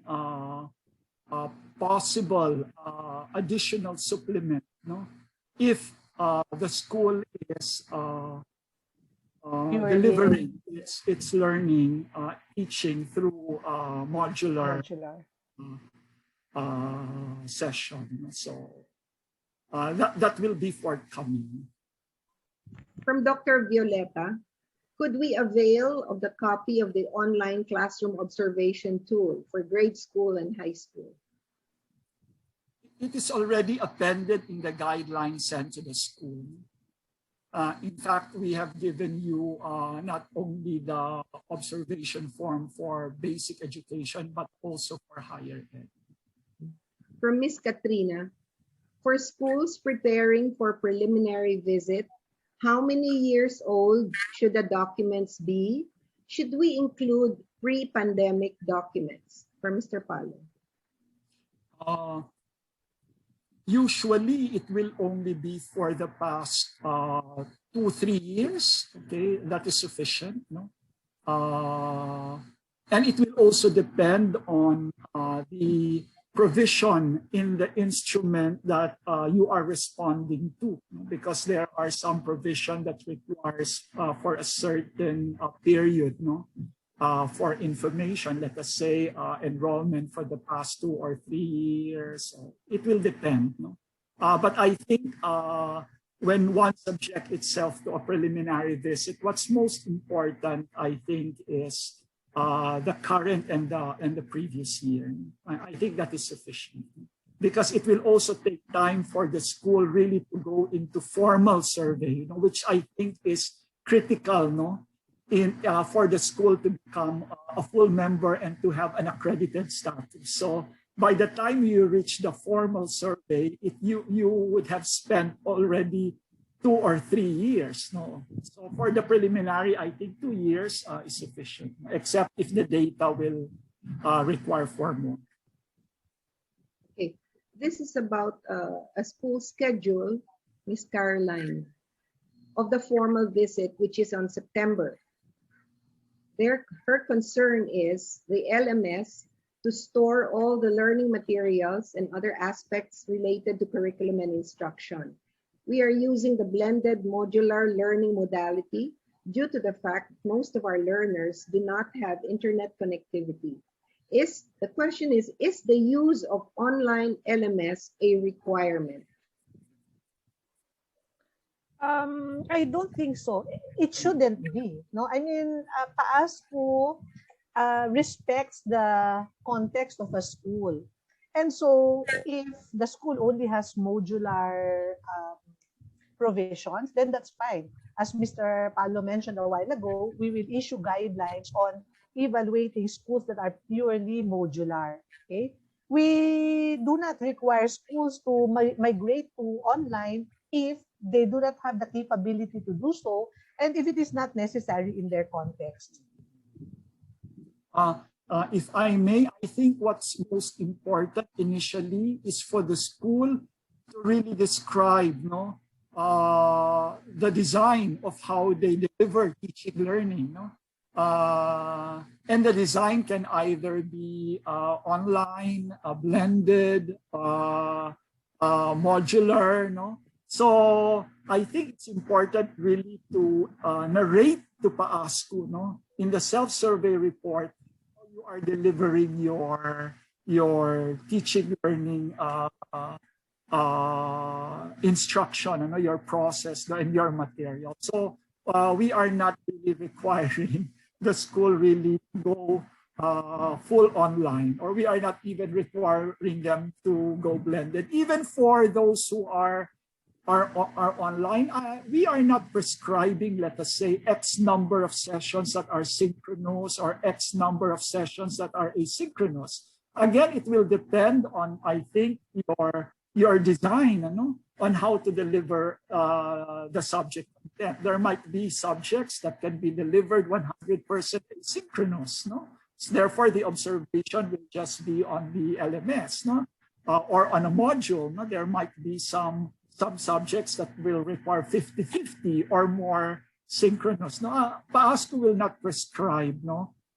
possible additional supplement, no? If the school is delivering its learning, teaching through modular session. So that will be forthcoming. From Dr. Violeta, could we avail of the copy of the online classroom observation tool for grade school and high school? It is already appended in the guidelines sent to the school. In fact, we have given you not only the observation form for basic education, but also for higher ed. From Ms. Katrina, for schools preparing for preliminary visit, how many years old should the documents be? Should we include pre-pandemic documents? For Mr. Palo. Usually, it will only be for the past 2-3 years. Okay, that is sufficient. No, and it will also depend on the provision in the instrument that you are responding to, because there are some provision that requires for a certain period, no, for information, let us say enrollment for the past 2 or 3 years. It will depend, no? But I think when one subject itself to a preliminary visit, what's most important, I think, is the current and the previous year. I think that is sufficient, because it will also take time for the school really to go into formal survey, which I think is critical, no, for the school to become a full member and to have an accredited status. So by the time you reach the formal survey, you would have spent already 2 or 3 years. No, so for the preliminary, I think 2 years is sufficient, except if the data will require 4 more. Okay, This is about a school schedule, Miss Caroline, of the formal visit, which is on September. Her concern is the LMS to store all the learning materials and other aspects related to curriculum and instruction. We are using the blended modular learning modality due to the fact that most of our learners do not have internet connectivity. The question is the use of online LMS a requirement? I don't think so. It shouldn't be. No, I mean, PAASCU respects the context of a school. And so if the school only has modular provisions, then that's fine. As Mr. Palo mentioned a while ago, we will issue guidelines on evaluating schools that are purely modular. Okay? We do not require schools to migrate to online if they do not have the capability to do so, and if it is not necessary in their context. If I may, I think what's most important initially is for the school to really describe the design of how they deliver teaching learning. And the design can either be online, blended, modular. So I think it's important really to narrate to PAASCU in the self-survey report how you are delivering your teaching learning instruction, your process and your material. So we are not really requiring the school really go full online, or we are not even requiring them to go blended. Even for those who are online, we are not prescribing, let us say, X number of sessions that are synchronous or X number of sessions that are asynchronous. Again, it will depend on, I think, your design, on how to deliver the subject content. There might be subjects that can be delivered 100% asynchronous. So therefore, the observation will just be on the LMS, or on a module. There might be some subjects that will require 50-50 or more synchronous. PAASCU will not prescribe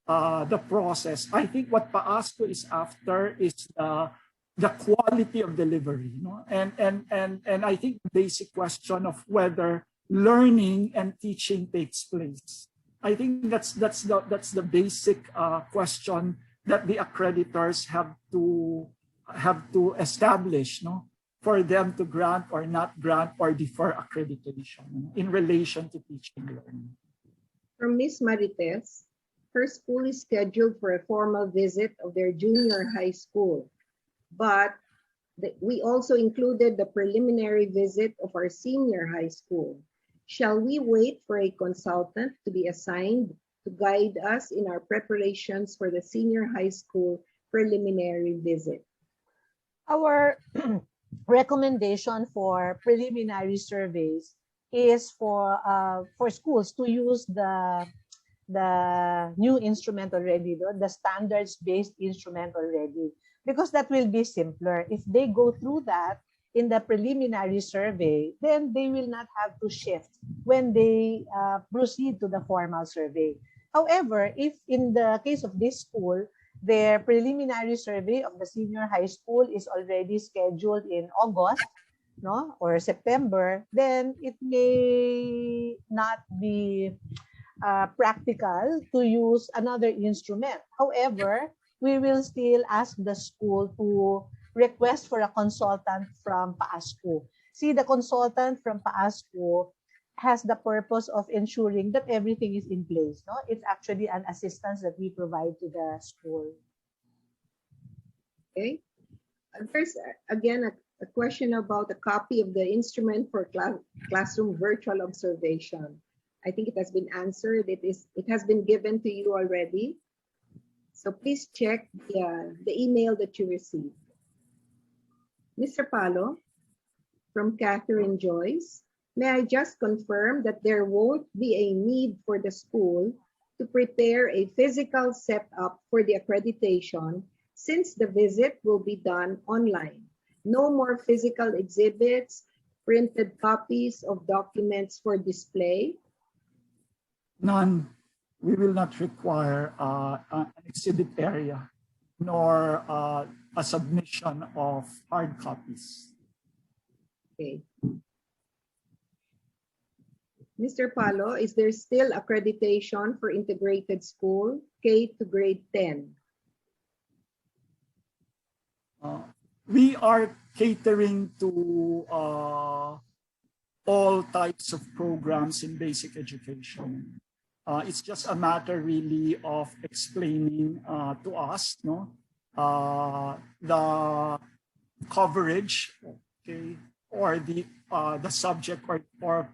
the process. I think what PAASCU is after is the quality of delivery, and I think the basic question of whether learning and teaching takes place. I think that's the basic question that the accreditors have to establish, for them to grant or not grant or defer accreditation in relation to teaching learning. From Ms. Marites, her school is scheduled for a formal visit of their junior high school, but we also included the preliminary visit of our senior high school. Shall we wait for a consultant to be assigned to guide us in our preparations for the senior high school preliminary visit? Our recommendation for preliminary surveys is for schools to use the new instrument already, the standards-based instrument already, because that will be simpler. If they go through that in the preliminary survey, then they will not have to shift when they proceed to the formal survey. However, if in the case of this school, their preliminary survey of the senior high school is already scheduled in August, or September, then it may not be practical to use another instrument. However, we will still ask the school to request for a consultant from PAASCU. See, the consultant from PAASCU has the purpose of ensuring that everything is in place. It's actually an assistance that we provide to the school. Okay. There's again a question about a copy of the instrument for classroom virtual observation. I think it has been answered. It has been given to you already. So please check the email that you received. Mr. Palo, from Catherine Joyce, may I just confirm that there won't be a need for the school to prepare a physical setup for the accreditation, since the visit will be done online. No more physical exhibits, printed copies of documents for display. None. We will not require an exhibit area, nor a submission of hard copies. Okay. Mr. Palo, is there still accreditation for integrated school, K to grade 10? We are catering to all types of programs in basic education. It's just a matter really of explaining to us, no, the coverage, okay, or the subject or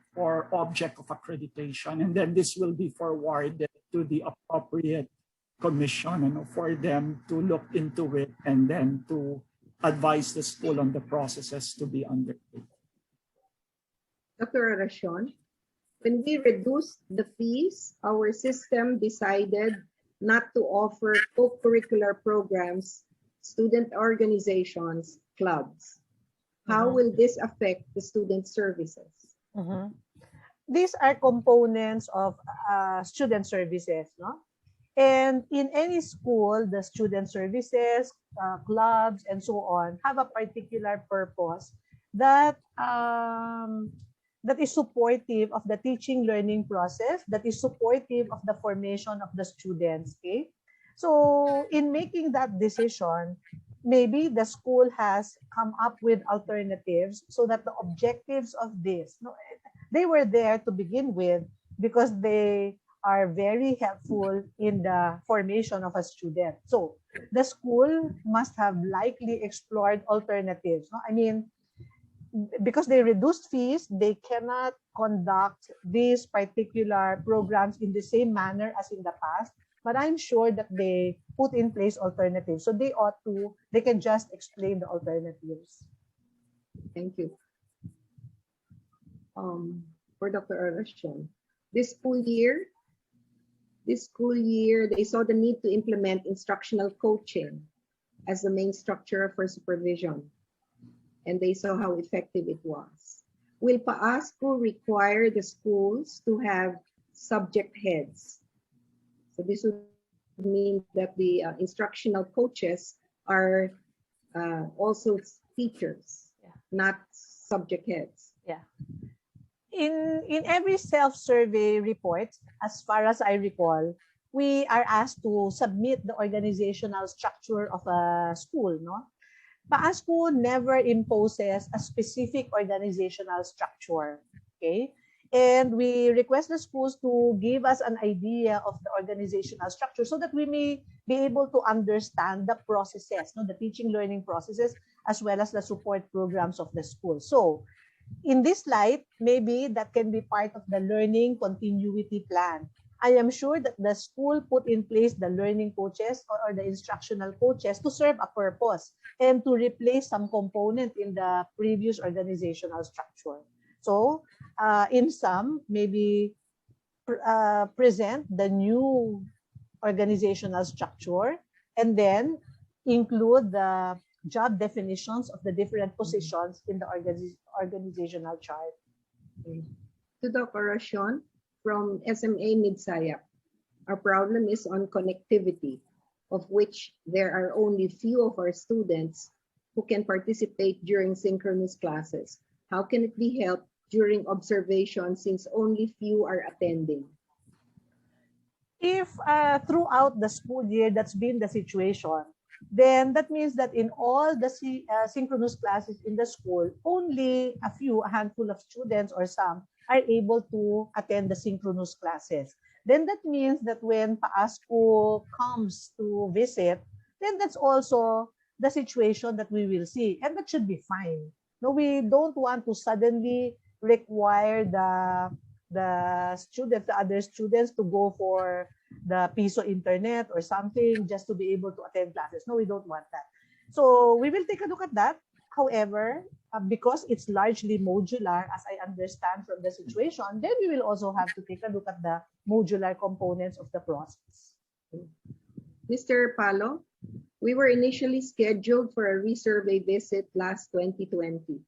object of accreditation, and then this will be forwarded to the appropriate commission, and for them to look into it and then to advise the school on the processes to be undertaken. Dr. Aracion, when we reduced the fees, our system decided not to offer co-curricular programs, student organizations, clubs. How will this affect the student services? These are components of student services, no? And in any school, the student services, clubs, and so on have a particular purpose that that is supportive of the teaching learning process, that is supportive of the formation of the students. Okay, so in making that decision, maybe the school has come up with alternatives so that the objectives of this, no, they were there to begin with because they are very helpful in the formation of a student. So the school must have likely explored alternatives. No? I mean, because they reduced fees, they cannot conduct these particular programs in the same manner as in the past. But I'm sure that they put in place alternatives. So they can just explain the alternatives. Thank you. For Dr. Aracion, this school year, they saw the need to implement instructional coaching as the main structure for supervision, and they saw how effective it was. Will PAASCU require the schools to have subject heads? So this would mean that the instructional coaches are also teachers, not subject heads. Yeah. In every self-survey report, as far as I recall, we are asked to submit the organizational structure of a school, no? PAASCU never imposes a specific organizational structure, okay? And we request the schools to give us an idea of the organizational structure so that we may be able to understand the processes, no, the teaching learning processes, as well as the support programs of the school. So in this light, maybe that can be part of the learning continuity plan. I am sure that the school put in place the learning coaches or the instructional coaches to serve a purpose and to replace some component in the previous organizational structure. So in sum, maybe present the new organizational structure and then include the job definitions of the different positions in the organizational chart. To Dr. Aracion, from SMA Midsayap, our problem is on connectivity, of which there are only few of our students who can participate during synchronous classes. How can it be helped during observation since only few are attending? If throughout the school year that's been the situation, then that means that in all the synchronous classes in the school, only a handful of students or some are able to attend the synchronous classes. Then that means that when PAASCU comes to visit, then that's also the situation that we will see. And that should be fine. No, we don't want to suddenly require the other students to go for the piso internet or something just to be able to attend classes. No, we don't want that. So we will take a look at that. However, because it's largely modular, as I understand from the situation, then we will also have to take a look at the modular components of the process. Mr. Palo, We were initially scheduled for a resurvey visit last 2020,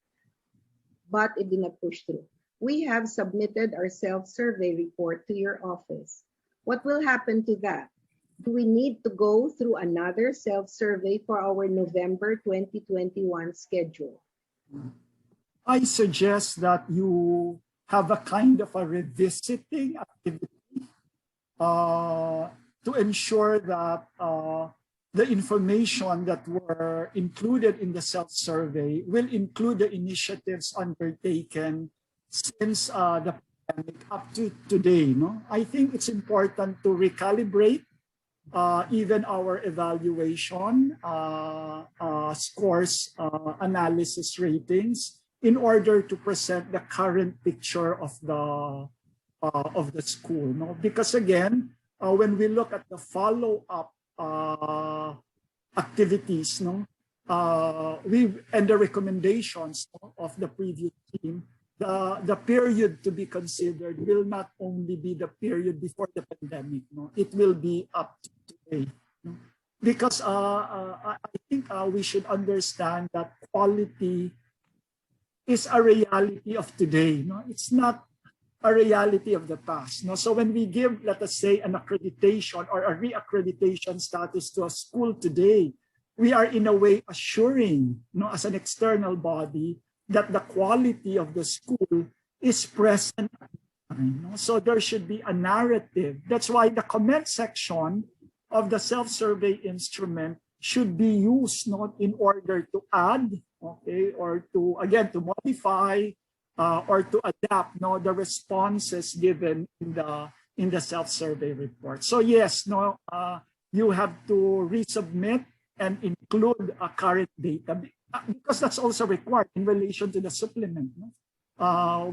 but it did not push through. We have submitted our self-survey report to your office. What will happen to that? Do we need to go through another self-survey for our November 2021 schedule? I suggest that you have a kind of a revisiting activity to ensure that the information that were included in the self-survey will include the initiatives undertaken since the pandemic up to today. No? I think it's important to recalibrate even our evaluation scores, analysis ratings in order to present the current picture of the school. No? Because again, when we look at the follow-up activities, no, and the recommendations of the previous team, the period to be considered will not only be the period before the pandemic, no, it will be up to today. No? Because I think we should understand that quality is a reality of today. No? It's not a reality of the past. No? So when we give, let us say, an accreditation or a re-accreditation status to a school today, we are in a way assuring, no, as an external body, that the quality of the school is present. No? So there should be a narrative. That's why the comment section of the self-survey instrument should be used not in order to add, okay, or to, again, to modify, or to adapt, no, the responses given in the self-survey report. So yes, no, you have to resubmit and include a current data because that's also required in relation to the supplement. No?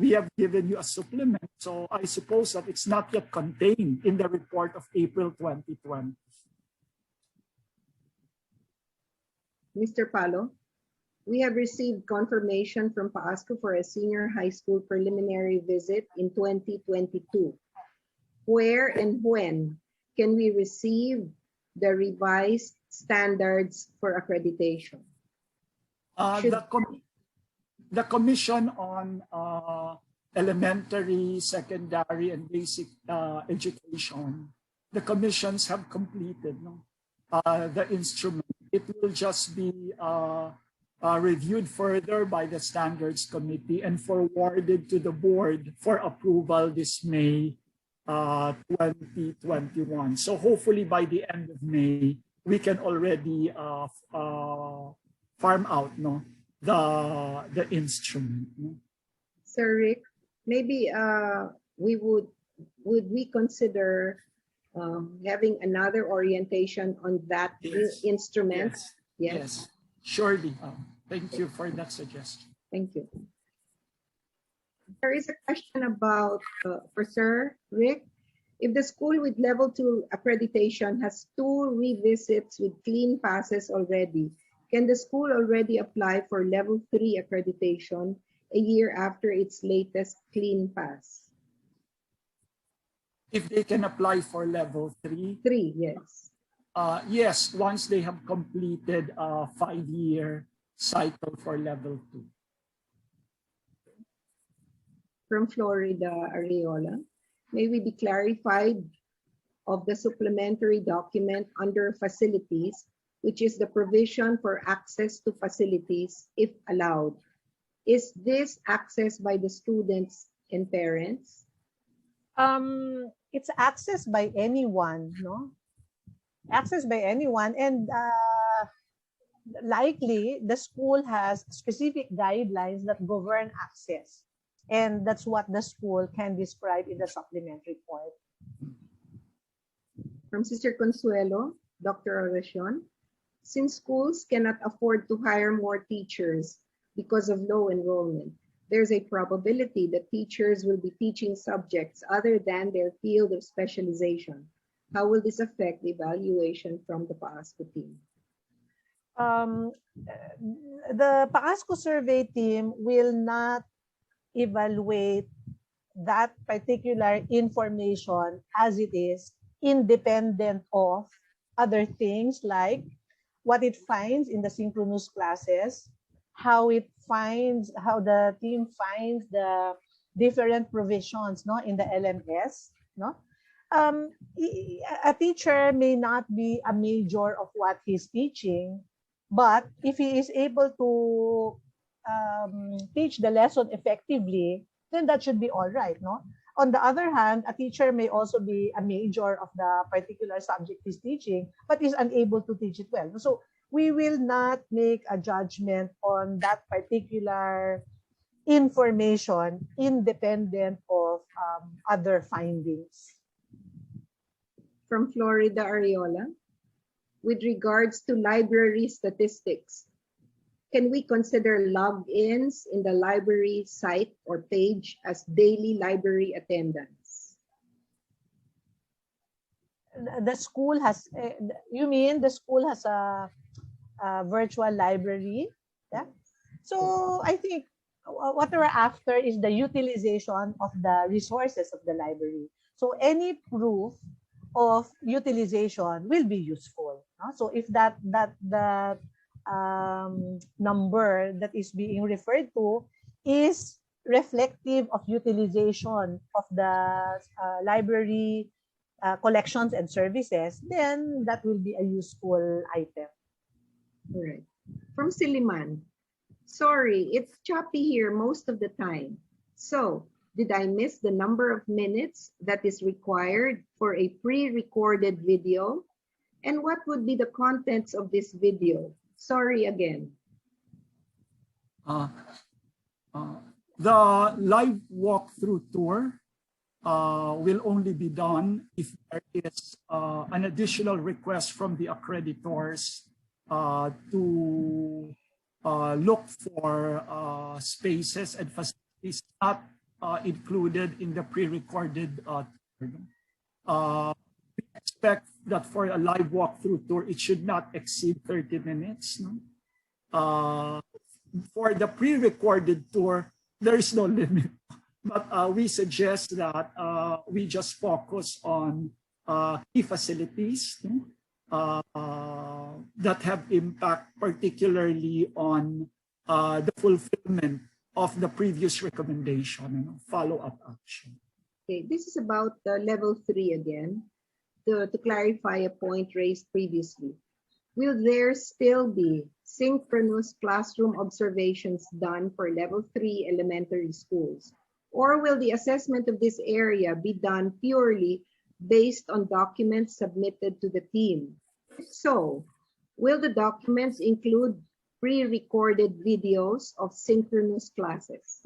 We have given you a supplement, so I suppose that it's not yet contained in the report of April 2020. Mr. Palo? We have received confirmation from PAASCU for a senior high school preliminary visit in 2022. Where and when can we receive the revised standards for accreditation? The Commission on Elementary, Secondary, and Basic Education, the commissions have completed, no, the instrument. It will just be reviewed further by the Standards Committee and forwarded to the board for approval this May 2021. So hopefully by the end of May, we can already farm out, no, the instrument. No? Sir Rick, maybe would we consider having another orientation on that instrument? Yes. Surely. Thank you for that suggestion. Thank you. There is a question about, for Sir Rick, if the school with level 2 accreditation has 2 revisits with clean passes already, can the school already apply for level 3 accreditation a year after its latest clean pass? If they can apply for level 3? 3, yes. Yes, once they have completed a 5-year cycle for level 2. From Florida, Areola, may we be clarified of the supplementary document under facilities, which is the provision for access to facilities if allowed. Is this access by the students and parents? It's accessed by anyone, no? Accessed by anyone, and likely the school has specific guidelines that govern access, and that's what the school can describe in the supplementary report. From Sister Consuelo, Dr. Oracion, since schools cannot afford to hire more teachers because of low enrollment, there's a probability that teachers will be teaching subjects other than their field of specialization. How will this affect the evaluation from the PAASCU team? The PAASCU survey team will not evaluate that particular information as it is, independent of other things like what it finds in the synchronous classes, how the team finds the different provisions, no, in the LMS, no. A teacher may not be a major of what he's teaching, but if he is able to teach the lesson effectively, then that should be all right, no? On the other hand, a teacher may also be a major of the particular subject he's teaching, but is unable to teach it well. So we will not make a judgment on that particular information independent of other findings. From Florida, Ariola, with regards to library statistics, can we consider logins in the library site or page as daily library attendance? The school has, you mean the school has a virtual library? Yeah. So I think what we're after is the utilization of the resources of the library. So any proof of utilization will be useful. No? So if that number that is being referred to is reflective of utilization of the library collections and services, then that will be a useful item. All right. From Siliman, sorry, it's choppy here most of the time. So, did I miss the number of minutes that is required for a pre-recorded video? And what would be the contents of this video? Sorry again. The live walkthrough tour will only be done if there is an additional request from the accreditors to look for spaces and facilities not included in the pre-recorded tour. We expect that for a live walkthrough tour, it should not exceed 30 minutes. No? For the pre-recorded tour, there is no limit. But we suggest that we just focus on key facilities that have impact, particularly on the fulfillment of the previous recommendation, follow-up action. Okay, this is about level 3 again, to clarify a point raised previously. Will there still be synchronous classroom observations done for level 3 elementary schools? Or will the assessment of this area be done purely based on documents submitted to the team? If so, will the documents include pre-recorded videos of synchronous classes?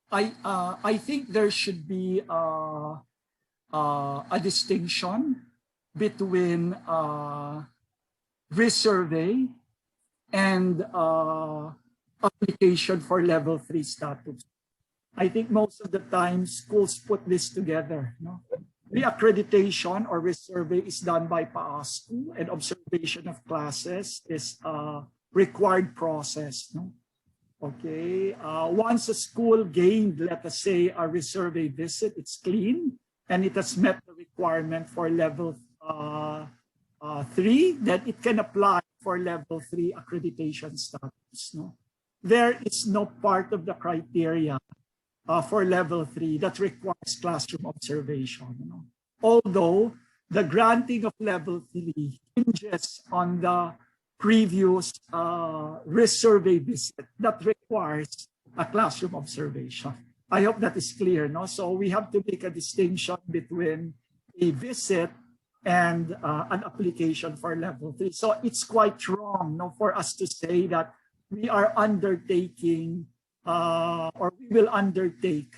I think there should be a distinction between resurvey and application for level 3 status. I think most of the time schools put this together. No? Reaccreditation or resurvey is done by PAASCU, and observation of classes is a required process. No? Okay, once a school gained, let us say, a resurvey visit, it's clean, and it has met the requirement for level 3, then it can apply for level 3 accreditation status. No? There is no part of the criteria for level 3 that requires classroom observation. You know? Although the granting of level 3 hinges on the previous resurvey visit that requires a classroom observation. I hope that is clear. No? So we have to make a distinction between a visit and an application for level 3. So it's quite wrong, no, for us to say that we are undertaking or we will undertake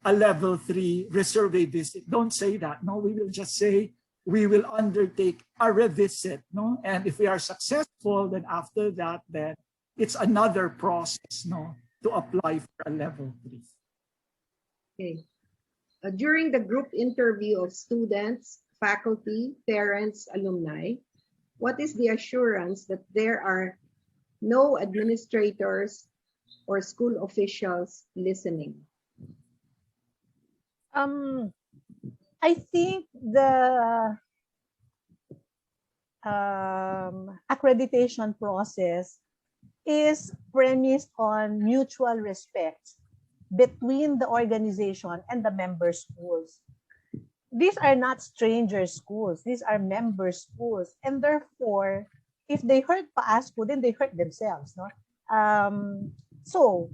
a level 3 resurvey visit. Don't say that. No, we will just say we will undertake a revisit. No, and if we are successful, then after that, then it's another process, no, to apply for a level 3. Okay. During the group interview of students, faculty, parents, alumni, what is the assurance that there are no administrators or school officials listening? I think the accreditation process is premised on mutual respect between the organization and the member schools. These are not stranger schools. These are member schools. And therefore, if they hurt PAASCU, then they hurt themselves. No? So,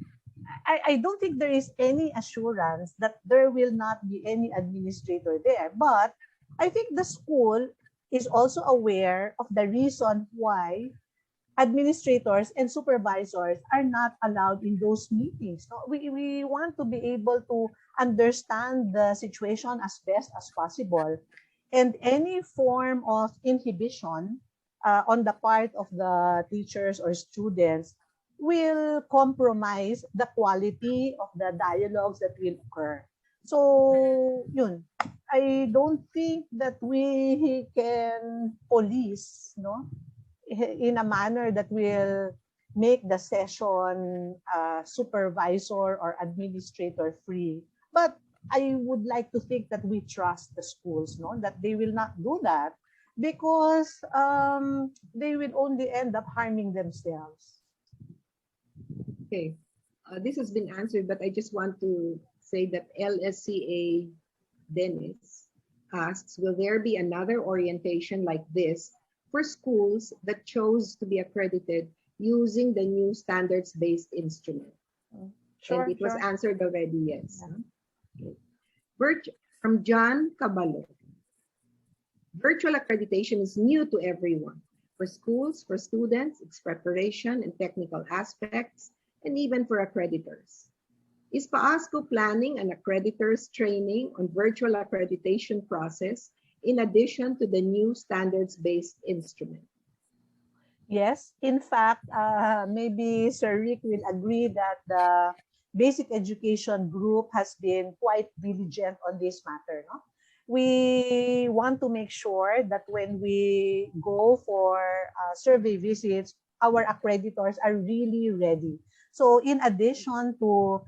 I don't think there is any assurance that there will not be any administrator there. But I think the school is also aware of the reason why administrators and supervisors are not allowed in those meetings. No, we want to be able to understand the situation as best as possible. And any form of inhibition on the part of the teachers or students will compromise the quality of the dialogues that will occur. So, yun, I don't think that we can police, no, in a manner that will make the session supervisor or administrator free. But I would like to think that we trust the schools, no, that they will not do that because they will only end up harming themselves. Okay, this has been answered, but I just want to say that LSCA Dennis asks, will there be another orientation like this for schools that chose to be accredited using the new standards-based instrument? Sure, and it was answered already, yes. Yeah. Okay. From John Cabalo. Virtual accreditation is new to everyone. For schools, for students, its preparation and technical aspects, and even for accreditors. Is PAASCU planning an accreditors training on virtual accreditation process in addition to the new standards-based instrument? Yes, in fact, maybe Sir Rick will agree that the basic education group has been quite diligent on this matter. No? We want to make sure that when we go for survey visits, our accreditors are really ready. So in addition to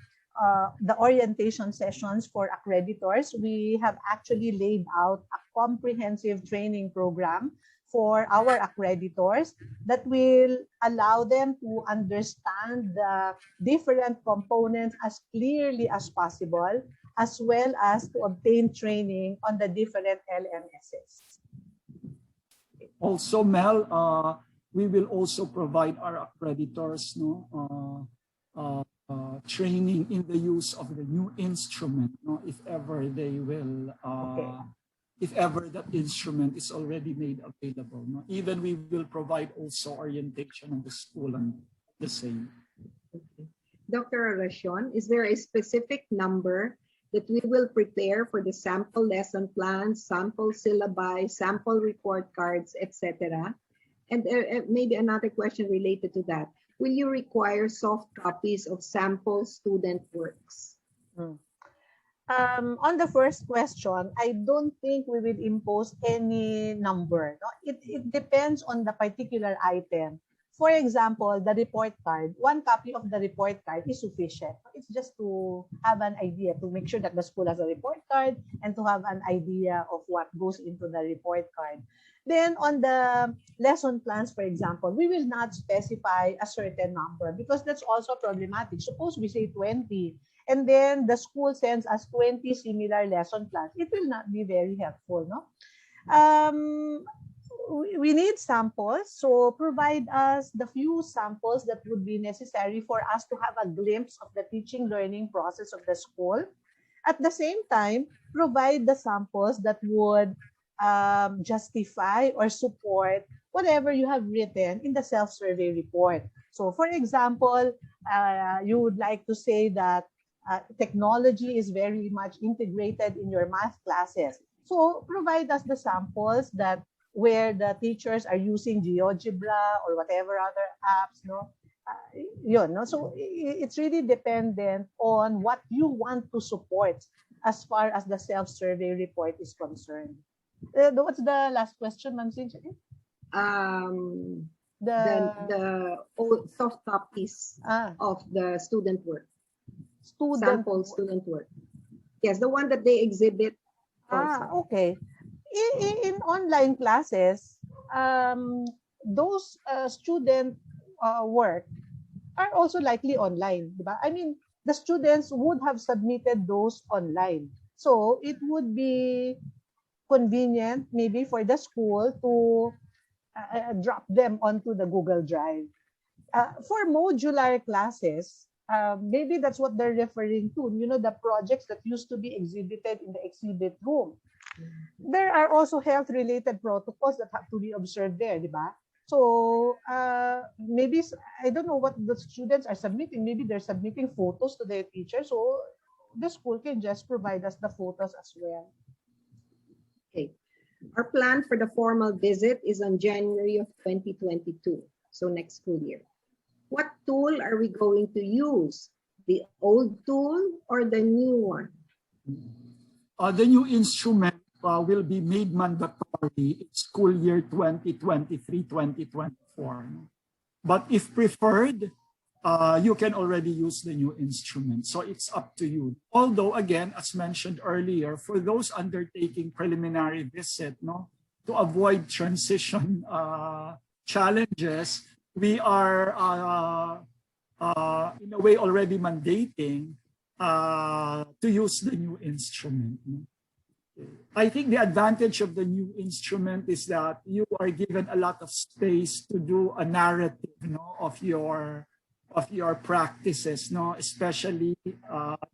the orientation sessions for accreditors, we have actually laid out a comprehensive training program for our accreditors that will allow them to understand the different components as clearly as possible, as well as to obtain training on the different LMSs. Also, Mel, we will also provide our accreditors training in the use of the new instrument, if ever they will, if ever that instrument is already made available. Even we will provide also orientation on the school and the same. Okay. Dr. Aracion, is there a specific number that we will prepare for the sample lesson plans, sample syllabi, sample report cards, etc.? And maybe another question related to that. Will you require soft copies of sample student works? On the first question, I don't think we will impose any number. No? It depends on the particular item. For example, the report card, one copy of the report card is sufficient. It's just to have an idea, to make sure that the school has a report card and to have an idea of what goes into the report card. Then on the lesson plans, for example, we will not specify a certain number because that's also problematic. Suppose we say 20 and then the school sends us 20 similar lesson plans. It will not be very helpful, no? We need samples, so provide us the few samples that would be necessary for us to have a glimpse of the teaching learning process of the school. At the same time, provide the samples that would justify or support whatever you have written in the self-survey report. So for example, you would like to say that technology is very much integrated in your math classes. So provide us the samples that where the teachers are using GeoGebra or whatever other apps, no? No? So it's really dependent on what you want to support as far as the self-survey report is concerned. What's the last question, Ma'am Cynthia? The old soft copies of the student work. Sample student work. Yes, the one that they exhibit also. Okay. In online classes, those student work are also likely online, diba? I mean, the students would have submitted those online. So it would be convenient maybe for the school to drop them onto the Google Drive. For modular classes, maybe that's what they're referring to. You know, the projects that used to be exhibited in the exhibit room. There are also health-related protocols that have to be observed there, di ba? So maybe, I don't know what the students are submitting. Maybe they're submitting photos to their teacher. So the school can just provide us the photos as well. Okay. Our plan for the formal visit is on January of 2022, so next school year. What tool are we going to use? The old tool or the new one? The new instrument will be made mandatory in school year 2023-2024. But if preferred, you can already use the new instrument. So it's up to you. Although, again, as mentioned earlier, for those undertaking preliminary visit, to avoid transition challenges, we are, in a way, already mandating to use the new instrument. I think the advantage of the new instrument is that you are given a lot of space to do a narrative, of your practices, especially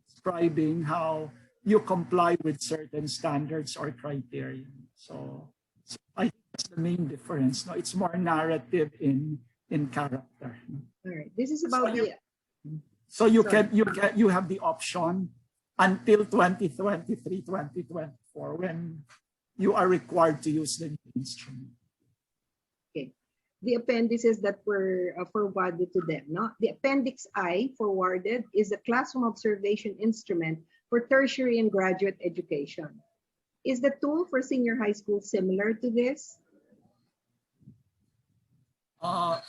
describing how you comply with certain standards or criteria. So I think that's the main difference. It's more narrative in character. All right. This is about so you have the option until 2023-2024 when you are required to use the new instrument. Okay. The appendices that were forwarded to them. The Appendix I forwarded is a classroom observation instrument for tertiary and graduate education. Is the tool for senior high school similar to this?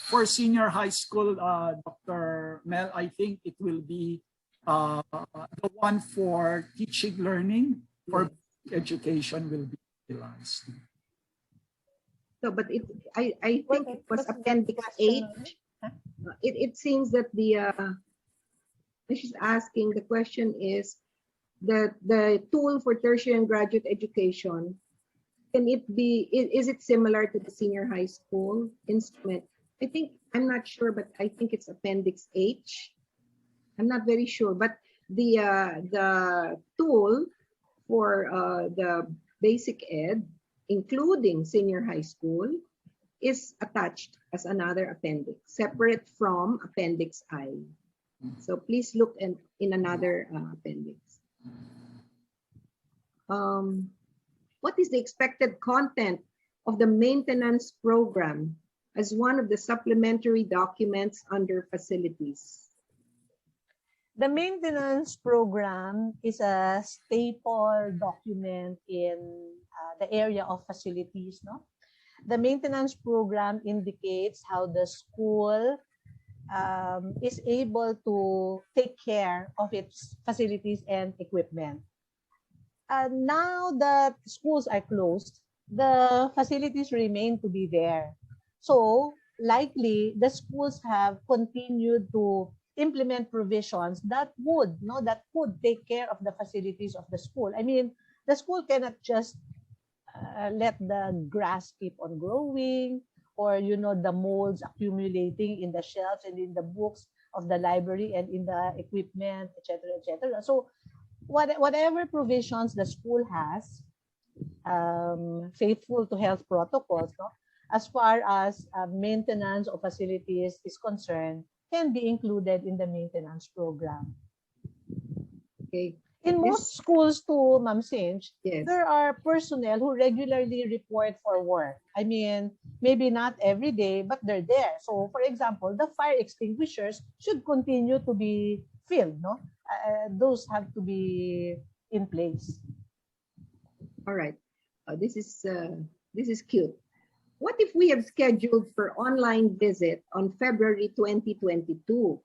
For senior high school, Dr. Mel, I think it will be the one for teaching learning, for education will be utilized. So, but I think it was Appendix H. It seems that she's asking, the question is that the tool for tertiary and graduate education, can it be, is it similar to the senior high school instrument? I think, I'm not sure, but I think it's Appendix H. I'm not very sure, but the tool for the basic ed, including senior high school, is attached as another appendix, separate from Appendix I. So please look in another appendix. What is the expected content of the maintenance program as one of the supplementary documents under facilities? The maintenance program is a staple document in the area of facilities. The maintenance program indicates how the school is able to take care of its facilities and equipment. Now that schools are closed, the facilities remain to be there. So likely the schools have continued to implement provisions that would take care of the facilities of the school. I mean, the school cannot just let the grass keep on growing, or the molds accumulating in the shelves and in the books of the library and in the equipment, etc., etc. So whatever provisions the school has, faithful to health protocols, as far as maintenance of facilities is concerned, can be included in the maintenance program. Okay. In most schools too, Ma'am Sinch, yes, there are personnel who regularly report for work. I mean, maybe not every day, but they're there. So, for example, the fire extinguishers should continue to be filled, those have to be in place. All right. This is cute. What if we have scheduled for online visit on February 2022,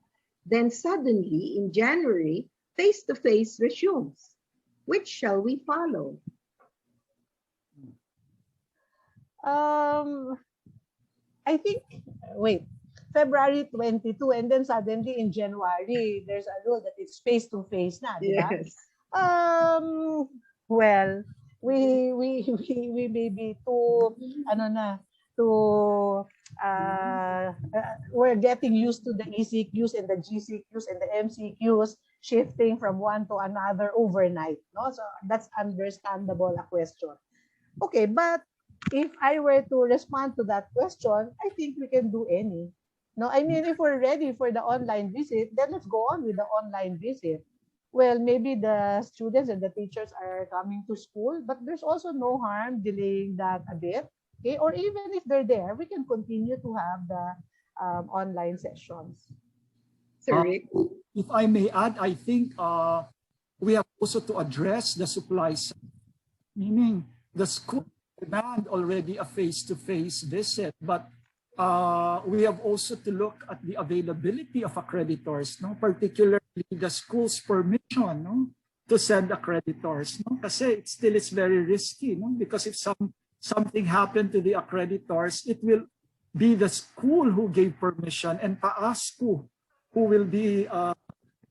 then suddenly in January, face-to-face resumes? Which shall we follow? I think, wait, February 22, and then suddenly in January, there's a rule that it's face-to-face na, di ba? Yes. Well, we may be too, ano na, too, we're getting used to the ECQs and the GCQs and the MCQs shifting from one to another overnight, no? So that's understandable, a question. Okay, but if I were to respond to that question, I think we can do any. No, I mean, if we're ready for the online visit, then let's go on with the online visit. Well, maybe the students and the teachers are coming to school, but there's also no harm delaying that a bit. Okay, or even if they're there, we can continue to have the online sessions. Sir Rick? If I may add, I think we have also to address the supply side, meaning the school demand already a face-to-face visit, but we have also to look at the availability of accreditors, no? Particularly the school's permission, no? To send accreditors, no? Kasi it still is very risky, no? Because if something happened to the accreditors, it will be the school who gave permission and PAASCU who will be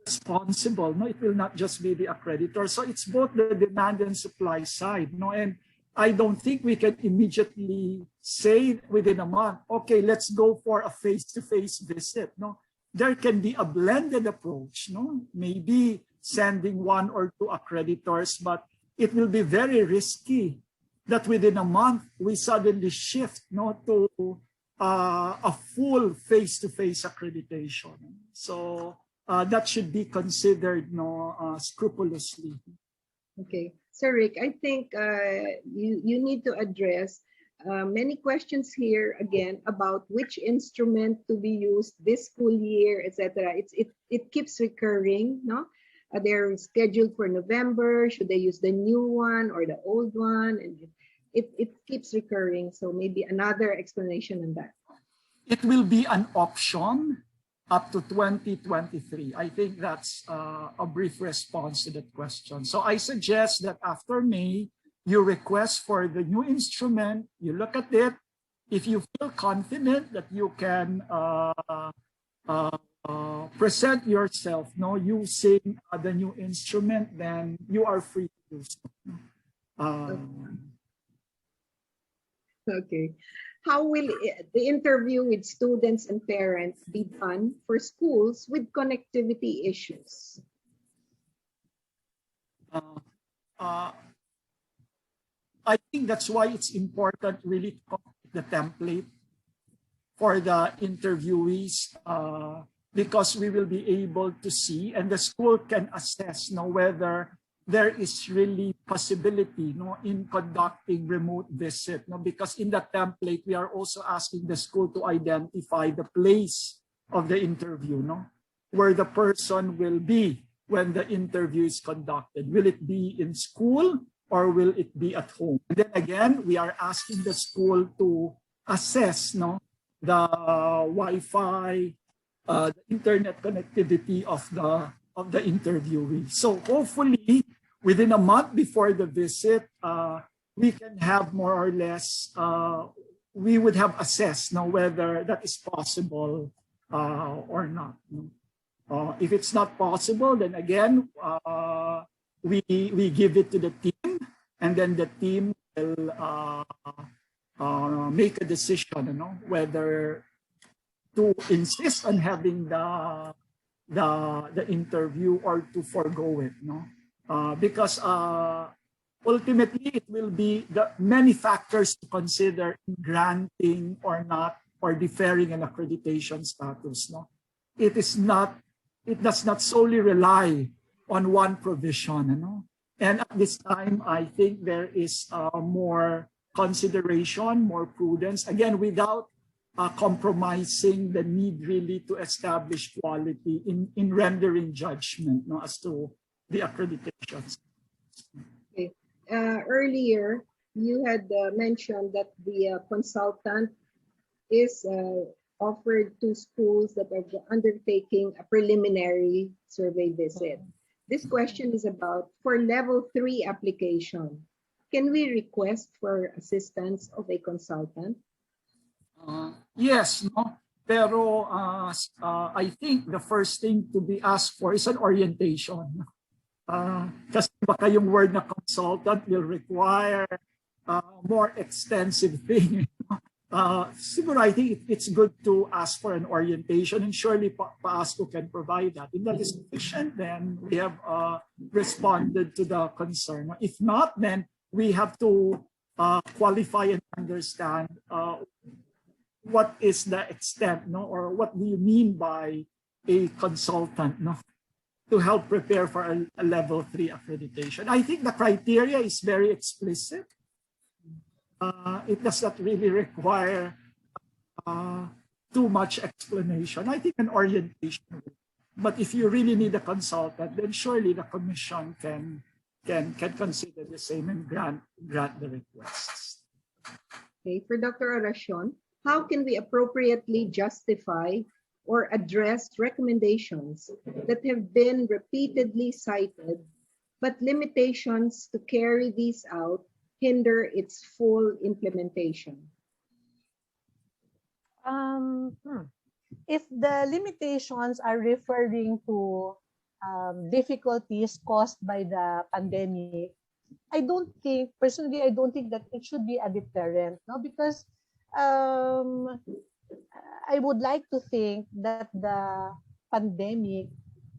responsible, no? It will not just be the accreditor. So it's both the demand and supply side, no? And I don't think we can immediately say within a month, okay, let's go for a face-to-face visit, no? There can be a blended approach, no? Maybe sending 1 or 2 accreditors, but it will be very risky that within a month we suddenly shift, no, to a full face-to-face accreditation. So that should be considered, no, scrupulously. Okay. Sir Rick, I think you need to address many questions here again about which instrument to be used this school year, etc. It keeps recurring, no? They're scheduled for November. Should they use the new one or the old one? And it keeps recurring. So maybe another explanation on that. It will be an option up to 2023. I think that's a brief response to that question. So I suggest that after May, you request for the new instrument, you look at it. If you feel confident that you can present yourself, no, using the new instrument, then you are free to do so. Okay. How will the interview with students and parents be done for schools with connectivity issues? I think that's why it's important really to complete the template for the interviewees, because we will be able to see and the school can assess, no, whether there is really possibility, no, in conducting remote visit, no, because in the template we are also asking the school to identify the place of the interview, no, where the person will be when the interview is conducted. Will it be in school or will it be at home? And then again, we are asking the school to assess, no, the Wi-Fi, the internet connectivity of the interviewee. So hopefully, within a month before the visit, we can have more or less, we would have assessed, no, whether that is possible or not. If it's not possible, then again, we give it to the team, and then the team will make a decision, you know, whether to insist on having the interview or to forego it, no. Because ultimately it will be the many factors to consider in granting or not, or deferring an accreditation status, no. It does not solely rely on one provision, you know. And at this time, I think there is more consideration, more prudence, again, without compromising the need really to establish quality in rendering judgment, no, as to the accreditations. Okay. Earlier, you had mentioned that the consultant is offered to schools that are undertaking a preliminary survey visit. This question is about for level 3 application. Can we request for assistance of a consultant? Yes, no? Pero I think the first thing to be asked for is an orientation. Kasi baka yung word na consultant will require more extensive thing. Siguro I think it's good to ask for an orientation, and surely PAASCU can provide that. If that is sufficient, then we have responded to the concern. If not, then we have to qualify and understand what is the extent, no, or what do you mean by a consultant, no, to help prepare for a level 3 accreditation. I think the criteria is very explicit. It does not really require too much explanation. I think an orientation. But if you really need a consultant, then surely the commission can consider the same and grant the requests. Okay, for Dr. Oracion, how can we appropriately justify or address recommendations that have been repeatedly cited, but limitations to carry these out hinder its full implementation? If the limitations are referring to difficulties caused by the pandemic, personally, I don't think that it should be a deterrent, no? Because I would like to think that the pandemic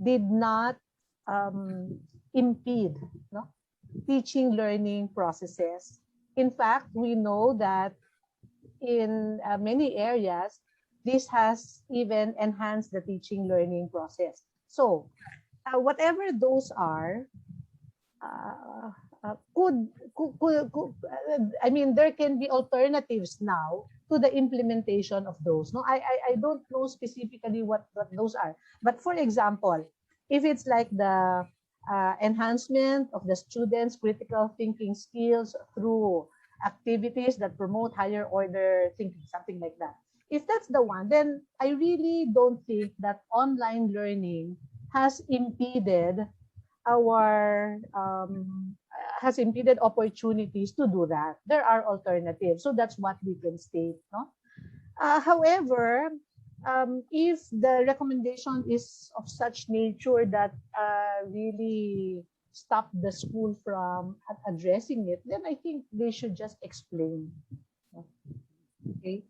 did not impede, no, teaching learning processes. In fact, we know that in many areas, this has even enhanced the teaching learning process. So, whatever those are, I mean, there can be alternatives now to the implementation of those. No, I don't know specifically what those are. But for example, if it's like the enhancement of the students' critical thinking skills through activities that promote higher order thinking, something like that. If that's the one, then I really don't think that online learning has impeded opportunities to do that. There are alternatives, so that's what we can state, no? However, if the recommendation is of such nature that really stop the school from addressing it, then I think they should just explain. Okay.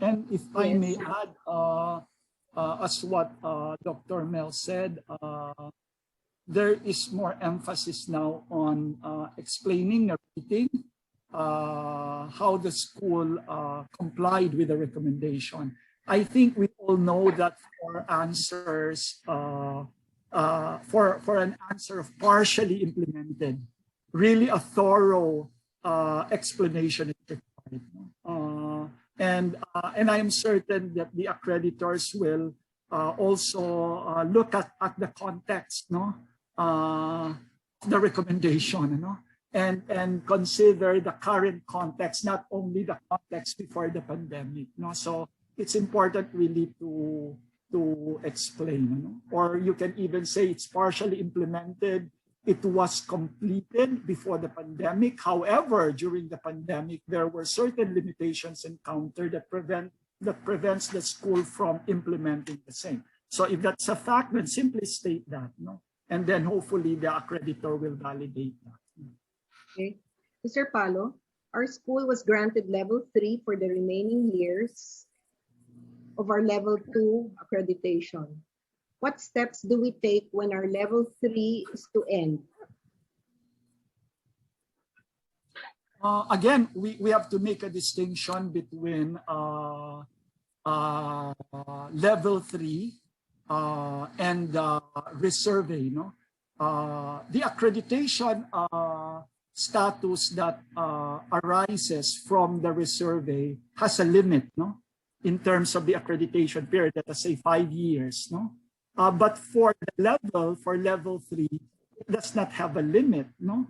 And if I may add, as what Dr. Mel said, there is more emphasis now on explaining, narrating how the school complied with the recommendation. I think we all know that for answers, for an answer of partially implemented, really a thorough explanation is required. And I am certain that the accreditors will also look at the context, no, the recommendation, no, and consider the current context, not only the context before the pandemic, no. So it's important really to explain, no? Or you can even say it's partially implemented. It was completed before the pandemic. However, during the pandemic, there were certain limitations encountered that prevents the school from implementing the same. So if that's a fact, then simply state that, no? And then hopefully the accreditor will validate that. Okay. Mr. Palo, our school was granted level 3 for the remaining years of our level 2 accreditation. What steps do we take when our level 3 is to end? Again, we have to make a distinction between level 3 and resurvey, no? The accreditation status that arises from the resurvey has a limit, no? In terms of the accreditation period, let us say 5 years, no? But for level 3, it does not have a limit, no?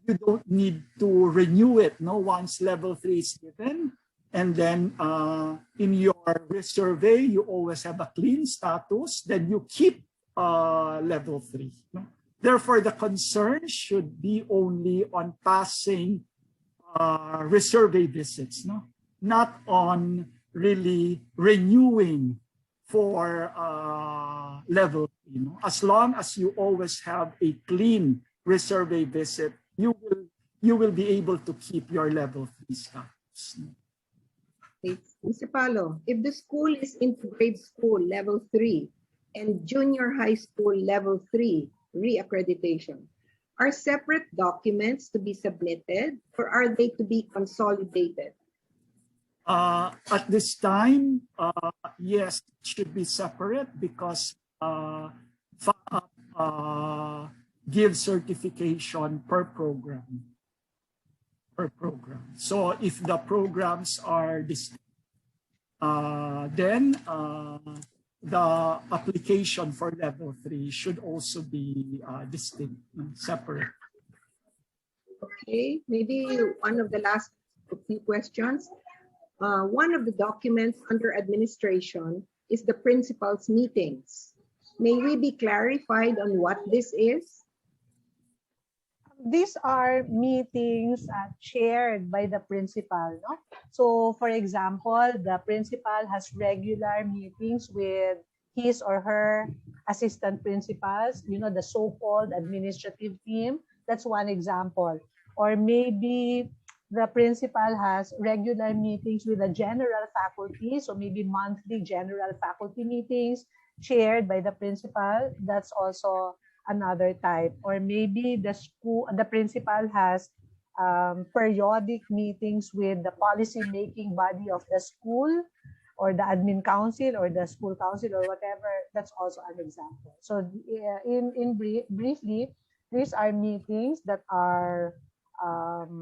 You don't need to renew it, no? Once level 3 is given, and then in your resurvey, you always have a clean status, then you keep level 3, no? Therefore, the concern should be only on passing resurvey visits, no? not on really renewing for level 3. As long as you always have a clean resurvey visit, you will be able to keep your level 3 status. Okay. Mr. Palo, if the school is into grade school level 3 and junior high school level 3 re-accreditation, are separate documents to be submitted or are they to be consolidated? At this time, yes, it should be separate because FAAP gives certification per program. So if the programs are distinct, then the application for level 3 should also be distinct, separate. Okay, maybe one of the last few questions. One of the documents under administration is the principal's meetings. May we be clarified on what this is? These are meetings chaired by the principal. No? So, for example, the principal has regular meetings with his or her assistant principals, the so-called administrative team. That's one example. Or maybe the principal has regular meetings with the general faculty, so maybe monthly general faculty meetings chaired by the principal. That's also another type. Or maybe the principal has periodic meetings with the policy-making body of the school or the admin council or the school council or whatever. That's also an example. So briefly, these are meetings that are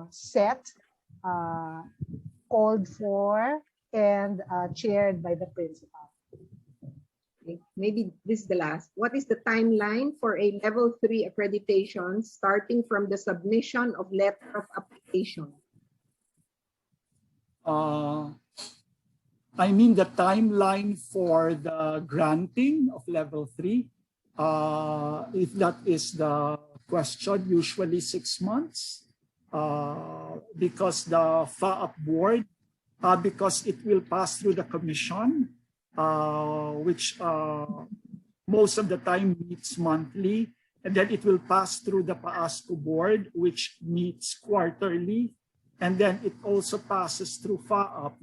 set, called for, and chaired by the principal. Okay. Maybe this is the last. What is the timeline for a level 3 accreditation starting from the submission of letter of application? I mean the timeline for the granting of level 3. If that is the question, usually 6 months. Because the FAAP board, because it will pass through the commission, which most of the time meets monthly, and then it will pass through the PAASCU board, which meets quarterly, and then it also passes through FAAP,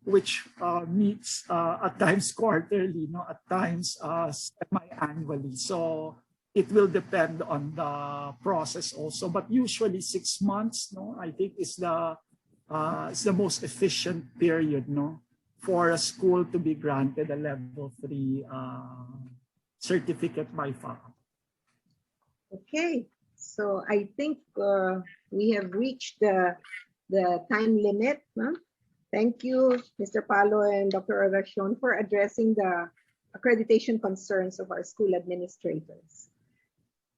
which meets at times quarterly, at times semi-annually. So it will depend on the process also, but usually 6 months, I think is the most efficient period, for a school to be granted a level 3 certificate by FAAP. Okay, so I think we have reached the time limit. Thank you, Mr. Palo and Dr. Oracion, for addressing the accreditation concerns of our school administrators.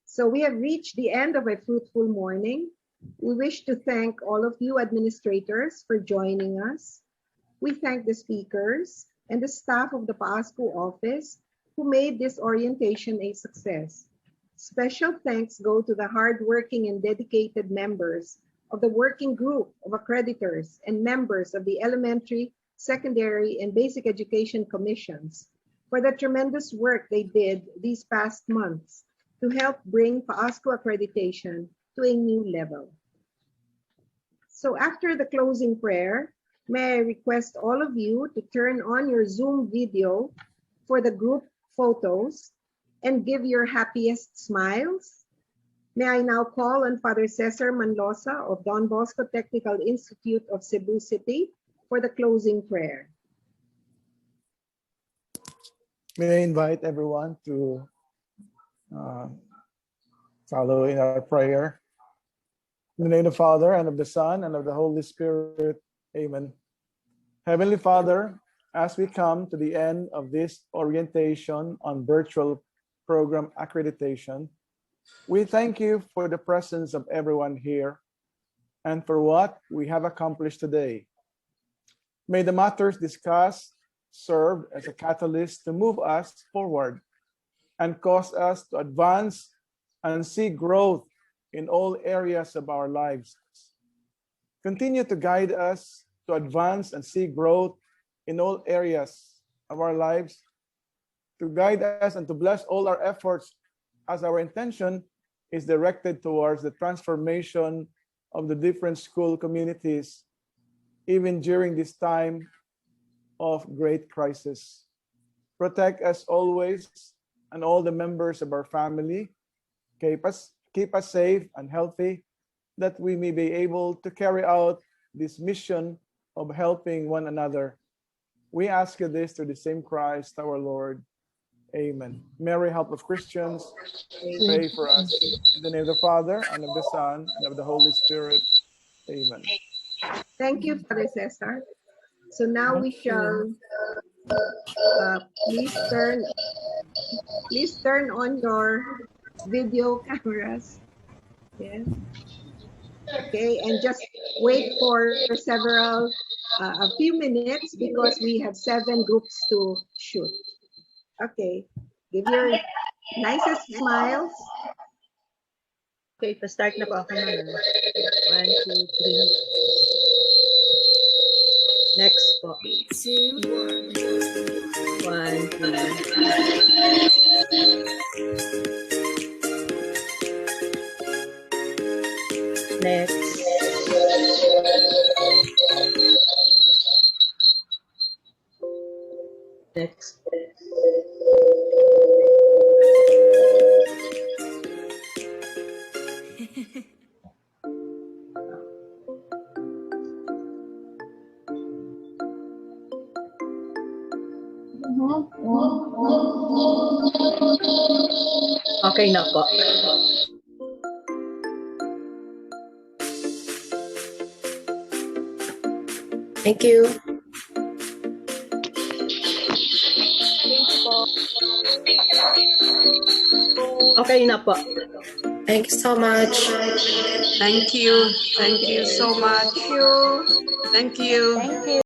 So we have reached the end of a fruitful morning. We wish to thank all of you administrators for joining us. We thank the speakers and the staff of the PAASCU office who made this orientation a success. Special thanks go to the hardworking and dedicated members of the working group of accreditors and members of the elementary, secondary, and basic education commissions for the tremendous work they did these past months to help bring PAASCU accreditation to a new level. So after the closing prayer, may I request all of you to turn on your Zoom video for the group photos and give your happiest smiles. May I now call on Father Cesar Manlosa of Don Bosco Technical Institute of Cebu City for the closing prayer. May I invite everyone to follow in our prayer. In the name of the Father, and of the Son, and of the Holy Spirit. Amen. Heavenly Father, as we come to the end of this orientation on virtual program accreditation, we thank you for the presence of everyone here and for what we have accomplished today. May the matters discussed serve as a catalyst to move us forward and cause us to advance and see growth in all areas of our lives. Continue to guide us to advance and see growth in all areas of our lives, to guide us and to bless all our efforts, as our intention is directed towards the transformation of the different school communities, even during this time of great crisis. Protect us always and all the members of our family. Keep us safe and healthy, that we may be able to carry out this mission of helping one another. We ask you this through the same Christ our Lord. Amen. Mary, help of Christians, pray for us. In the name of the Father, and of the Son, and of the Holy Spirit. Amen. Thank you, Father Cesar. So now we shall please turn on your video cameras. Yes. Okay, and just wait for a few minutes, because we have 7 groups to shoot. Okay, give your nicest smiles. Okay, pa-start na po ako na. 1, 2, 3. Next po. 2, 1, 2. Next. Next. Okay na po. Thank you. Okay na po. Thank you so much. Thank you. Thank you so much. Thank you. Thank you. Thank you.